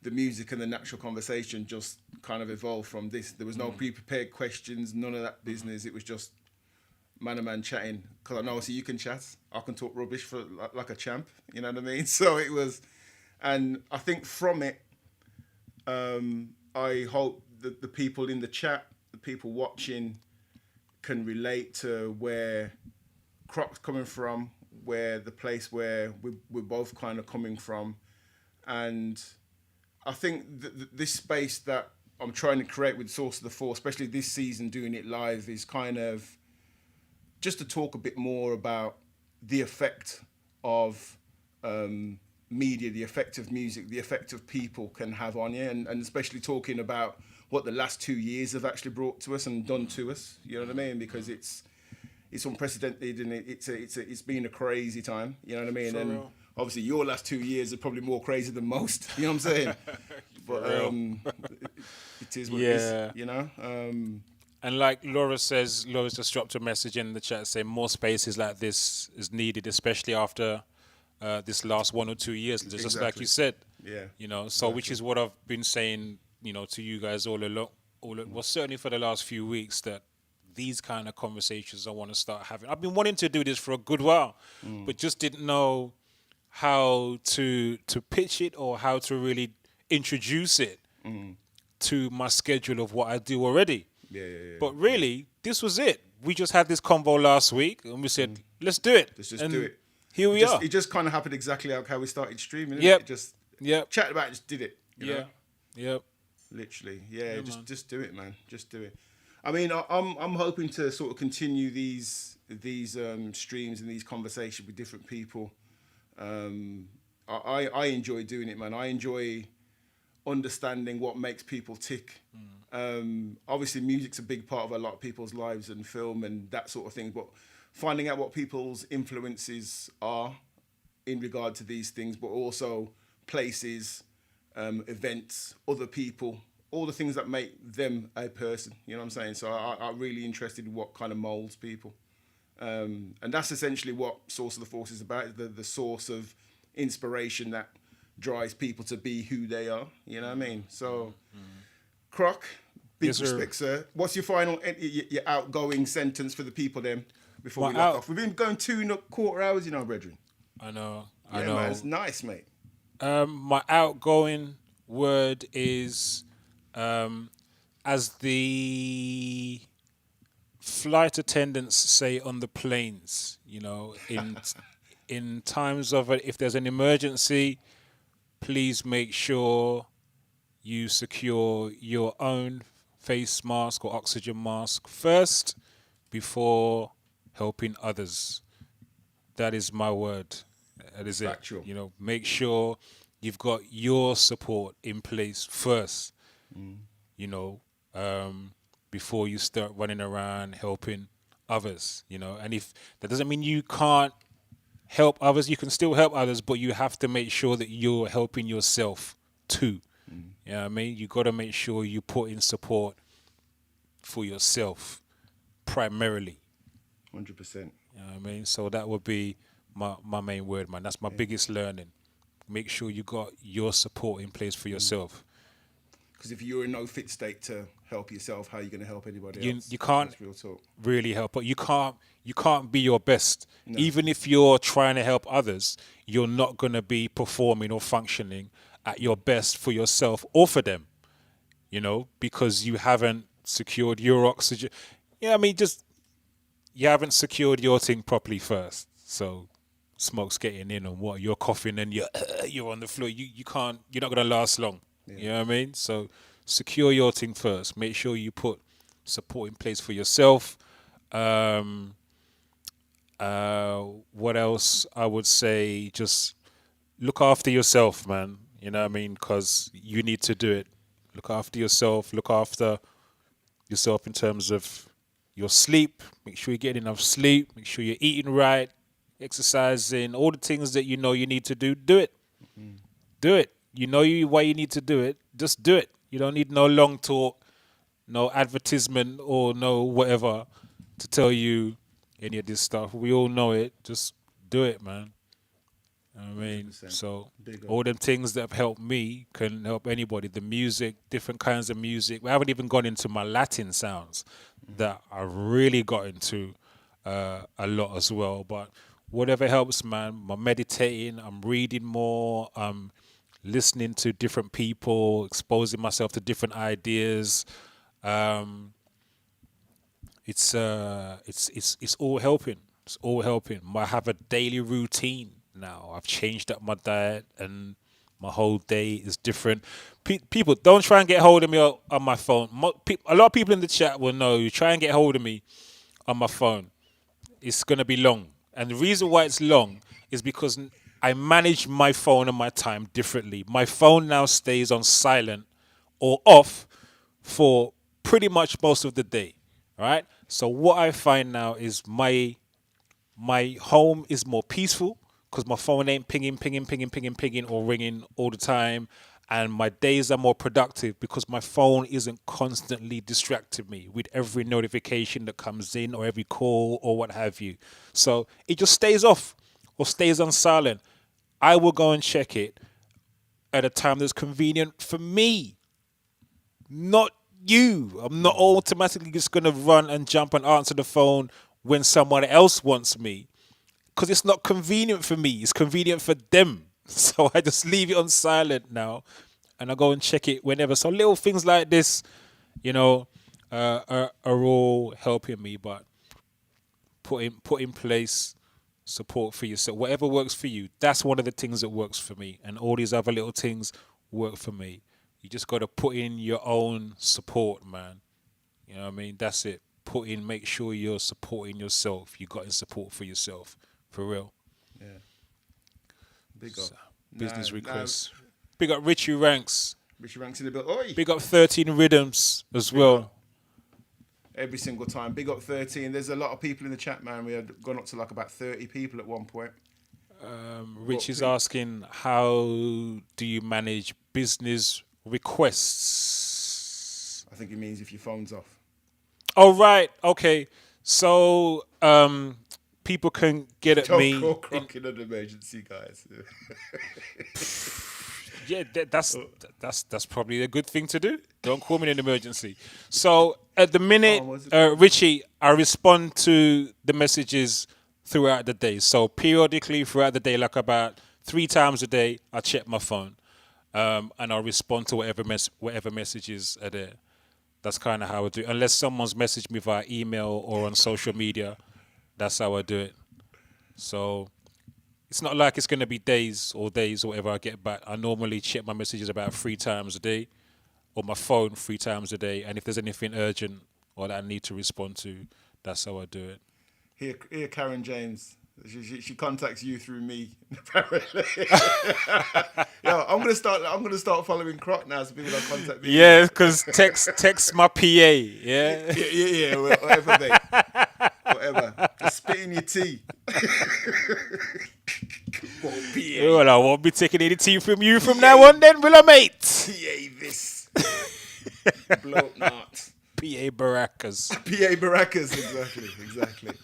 the music, and the natural conversation just kind of evolved from this. There was no pre-prepared questions, none of that business. It was just man to man chatting. Because I know, obviously, you can chat. I can talk rubbish for like a champ. You know what I mean? So it was, and I think from it, I hope that the people in the chat, the people watching, can relate to where Croc's coming from, where the place where we're both kind of coming from. And I think this space that I'm trying to create with Source of the Four, especially this season doing it live, is kind of just to talk a bit more about the effect of media, the effect of music, the effect of people can have on you, and especially talking about what the last 2 years have actually brought to us and done to us. You know what I mean? Because it's unprecedented, and it's been a crazy time. You know what I mean? For and real. obviously your last 2 years are probably more crazy than most. You know what I'm saying? But it is what it is. You know. And like Laura's just dropped a message in the chat saying more spaces like this is needed, especially after this last 1 or 2 years, just like Exactly. you said. Yeah. You know, so which is what I've been saying, you know, to you guys all along. Well, certainly for the last few weeks, that these kind of conversations I want to start having. I've been wanting to do this for a good while, but just didn't know how to pitch it or how to really introduce it to my schedule of what I do already. Yeah. But really, this was it. We just had this convo last week, and we said, let's do it. Let's just And do it. Here we are. It just kind of happened exactly like how we started streaming. Yep. It just Yep. chatted about it, just did it. You know? Yep. Literally. Yeah, man. just do it, man. Just do it. I mean, I'm hoping to sort of continue these streams and these conversations with different people. I enjoy doing it, man. I enjoy understanding what makes people tick. Obviously, music's a big part of a lot of people's lives, and film and that sort of thing. But finding out what people's influences are in regard to these things, but also places, events, other people, all the things that make them a person. You know what I'm saying? So I'm really interested in what kind of molds people. And that's essentially what Source of the Force is about, the source of inspiration that drives people to be who they are. You know what I mean? So, Croc, big Yes, sir. respect, sir. What's your final, your outgoing sentence for the people then before My we lock off? We've been going 2.25 hours, you know, brethren. I know. Yeah, man, it's nice, mate. My outgoing word is, as the flight attendants say on the planes, you know, in times of if there's an emergency, please make sure you secure your own face mask or oxygen mask first before helping others. That is my word. That is Factual. it. You know, make sure you've got your support in place first. You know, before you start running around helping others. You know, and if that doesn't mean you can't help others, you can still help others, but you have to make sure that you're helping yourself too. You know what I mean? You got to make sure you put in support for yourself primarily. 100%. You know what I mean? So that would be my main word, man. That's my biggest learning. Make sure you got your support in place for yourself. Because if you're in no fit state to help yourself, how are you going to help anybody else? You can't That's real talk. really help, but you can't be your best. Even if you're trying to help others, you're not going to be performing or functioning at your best for yourself or for them, you know, because you haven't secured your oxygen. Yeah, I mean, just you haven't secured your thing properly first. So smoke's getting in on what you're coughing and you're on the floor. You're not going to last long. You know what I mean? So secure your thing first. Make sure you put supporting place for yourself. What else I would say? Just look after yourself, man. You know what I mean? Because you need to do it. Look after yourself. Look after yourself in terms of your sleep. Make sure you're getting enough sleep. Make sure you're eating right, exercising, all the things that you know you need to do. Do it. Do it. You know why you need to do it. Just do it. You don't need no long talk, no advertisement or no whatever to tell you any of this stuff. We all know it. Just do it, man. I mean, 100%. so Big up. all them things that have helped me can help anybody. The music, different kinds of music. We haven't even gone into my Latin sounds that I really got into a lot as well. But whatever helps, man. I'm meditating. I'm reading more. I'm listening to different people, exposing myself to different ideas. It's all helping. It's all helping. I have a daily routine now. I've changed up my diet and my whole day is different. People, don't try and get hold of me on my phone. A lot of people in the chat will know. You try and get hold of me on my phone, it's going to be long. And the reason why it's long is because I manage my phone and my time differently. My phone now stays on silent or off for pretty much most of the day, right? So what I find now is my home is more peaceful because my phone ain't pinging or ringing all the time. And my days are more productive because my phone isn't constantly distracting me with every notification that comes in or every call or what have you. So it just stays off or stays on silent. I will go and check it at a time that's convenient for me, not you. I'm not automatically just going to run and jump and answer the phone when someone else wants me because it's not convenient for me. It's convenient for them. So I just leave it on silent now and I go and check it whenever. So little things like this, you know, are all helping me. But put in place support for yourself. Whatever works for you, that's one of the things that works for me. And all these other little things work for me. You just got to put in your own support, man. You know what I mean? That's it. Make sure you're supporting yourself. You got in support for yourself. For real. Yeah. Big up. Business requests. Big up Richie Ranks. Richie Ranks in the building. Oi! Big up 13 Rhythms as well. Every single time. Big up 13. There's a lot of people in the chat, man. We had gone up to like about 30 people at one point. Rich is asking, how do you manage business requests? I think it means if your phone's off. Oh, right. Okay. So people can get at Don't me. call Croc in an emergency, guys. Yeah, that's probably a good thing to do. Don't call me in an emergency. So at the minute, Richie, I respond to the messages throughout the day. So periodically throughout the day, like about 3 times a day, I check my phone and I'll respond to whatever messages are there. That's kind of how I do it. Unless someone's messaged me via email or on social media, that's how I do it. So it's not like it's going to be days or whatever I get back. I normally check my messages about 3 times a day or my phone 3 times a day. And if there's anything urgent or that I need to respond to, that's how I do it. Here, Karen James. She contacts you through me, apparently. Yo, I'm gonna start following Croc now, so people don't contact me. Yeah, because text my PA. Yeah. Yeah. Whatever, mate. Whatever. Just spit in your tea. Well, I won't be taking any tea from you from now on, then, will I, mate? PA this. Bloat not. PA Baracas. PA Baracas, exactly.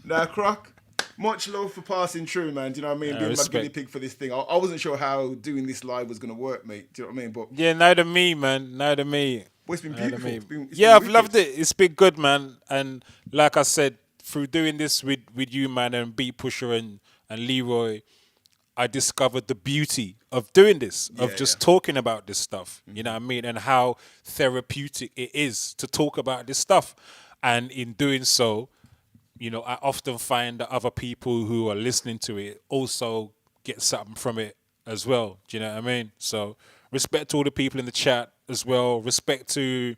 Now, Croc. Much love for passing through, man. Do you know what I mean? Being my guinea pig for this thing. I wasn't sure how doing this live was going to work, mate. Do you know what I mean? But yeah, neither me, man. Neither me. Well, it's been beautiful. It's been I've wicked. loved it. It's been good, man. And like I said, through doing this with you, man, and Beat Pusher and Leroy, I discovered the beauty of doing this, of just talking about this stuff. You know what I mean? And how therapeutic it is to talk about this stuff. And in doing so, you know, I often find that other people who are listening to it also get something from it as well. Do you know what I mean? So respect to all the people in the chat as well. Respect to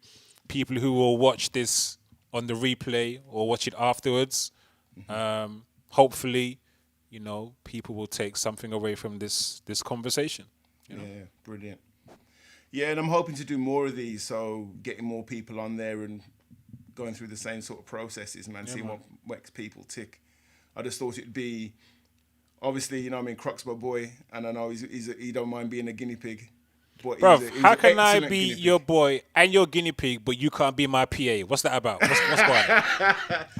people who will watch this on the replay or watch it afterwards. Hopefully, you know, people will take something away from this conversation. You know? Yeah, brilliant. Yeah, and I'm hoping to do more of these, so getting more people on there and going through the same sort of processes, man, seeing what makes people tick. I just thought it'd be, obviously, you know what I mean, Croc's my boy, and I know he don't mind being a guinea pig. But Bruv, he's how an can I excellent be guinea pig. your boy and your guinea pig, but you can't be my PA? What's that about? What's going on?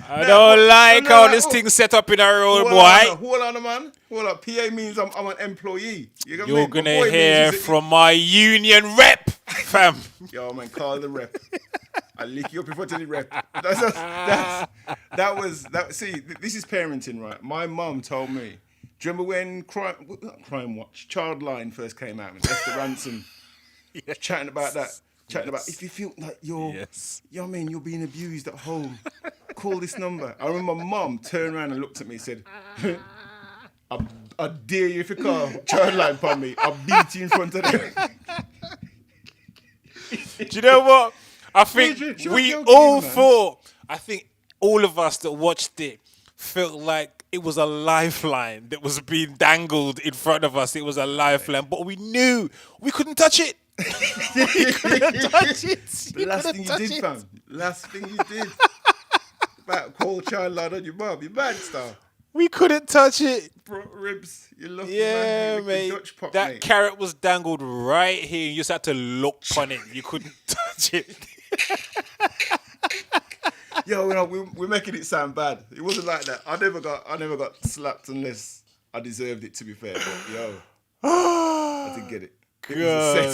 I don't like how this thing's set up in our road, boy. Hold on, man. Hold on. PA means I'm an employee. You get You're me? going My to boy hear means from my union rep, fam. Yo, man, call the rep. I lick you up before to the rep. See, this is parenting, right? My mum told me. Do you remember when Crime Watch, Childline first came out and Esther Ransom chatting about that? Chatting about if you feel like you're, you know what I mean, you're being abused at home, call this number. I remember my mum turned around and looked at me and said, I dare you if you call Childline upon me, I'll beat you in front of them. Do you know what? I think She was we joking, all man. thought, I think all of us that watched it felt like it was a lifeline that was being dangled in front of us. It was a lifeline, but we knew we couldn't touch it. We couldn't touch it. The last thing you did, fam. Last thing you did. About call Childline on your mum. You mad, star. We couldn't touch it. Bro, ribs, you lucky Yeah, man. You lick mate. the Dutch pop, That mate. carrot was dangled right here. You just had to look on it. You couldn't touch it. Yo, you know, we're making it sound bad. It wasn't like that. I never got slapped unless I deserved it, to be fair. But yo, I didn't get it. It was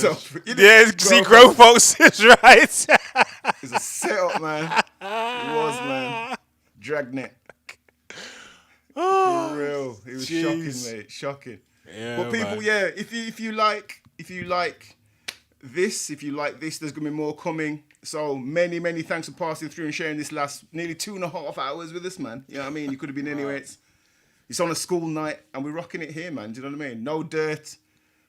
a setup. Yeah, see, grown folks is right. It was a setup, man. It was, man. Dragnet. For real. It was Jeez. shocking, mate. Shocking. Yeah, But people, man. yeah, if you like this, there's gonna be more coming. So many thanks for passing through and sharing this last nearly 2.5 hours with us, man. You know what I mean? You could have been anywhere. It's on a school night and we're rocking it here, man. Do you know what I mean? No dirt,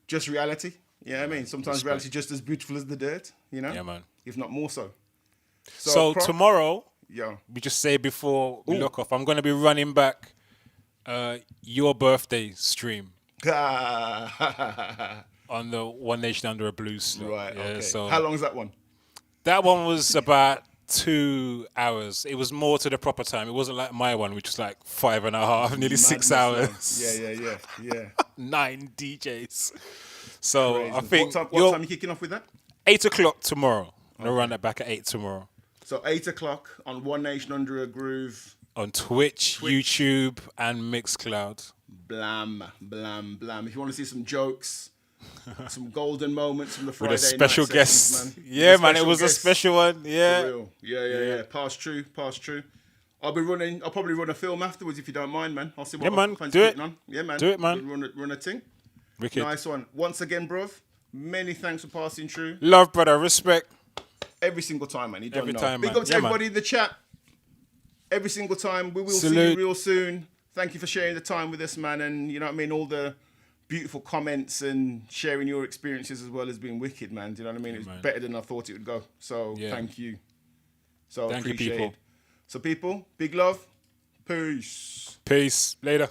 just reality. You know what I mean? Sometimes reality is just as beautiful as the dirt, you know? Yeah, man. If not more so. So Croc, tomorrow, yo. we just say before we look off, I'm going to be running back your birthday stream on the One Nation Under a Blue slot. Right, Yeah, okay. so How long is that one? that one was about 2 hours. It was more to the proper time. It wasn't like my one, which was like 5.5, nearly 6 Madness, hours. man. Yeah. 9 DJs. So Crazy. I think what you're time are you kicking off with that? 8 o'clock tomorrow. I'm going to run that back at 8 tomorrow. So 8 o'clock on One Nation Under a Groove. On Twitch, YouTube, and Mixcloud. Blam. If you want to see some jokes, some golden moments from the Friday With a special night guest. sessions, man. Yeah, With man, it special was a guest. special one. Yeah. For real. Yeah. Pass true. I'll probably run a film afterwards if you don't mind, man. I'll see what Yeah, man, fancy do it. putting on. Yeah, man. Do it, man. Run a thing. Wicked. Nice one. Once again, bruv, many thanks for passing through. Love, brother. Respect. Every single time, man. You don't Every know. time, Big man. up to Yeah, everybody in the chat. Every single time. We will see you Salute. real soon. Thank you for sharing the time with us, man. And you know what I mean? All the beautiful comments and sharing your experiences as well as being wicked, man. Do you know what I mean? It was man. better than I thought it would go. So Yeah. thank you. So Thank you, appreciate people. it. So people, big love. Peace. Peace. Later.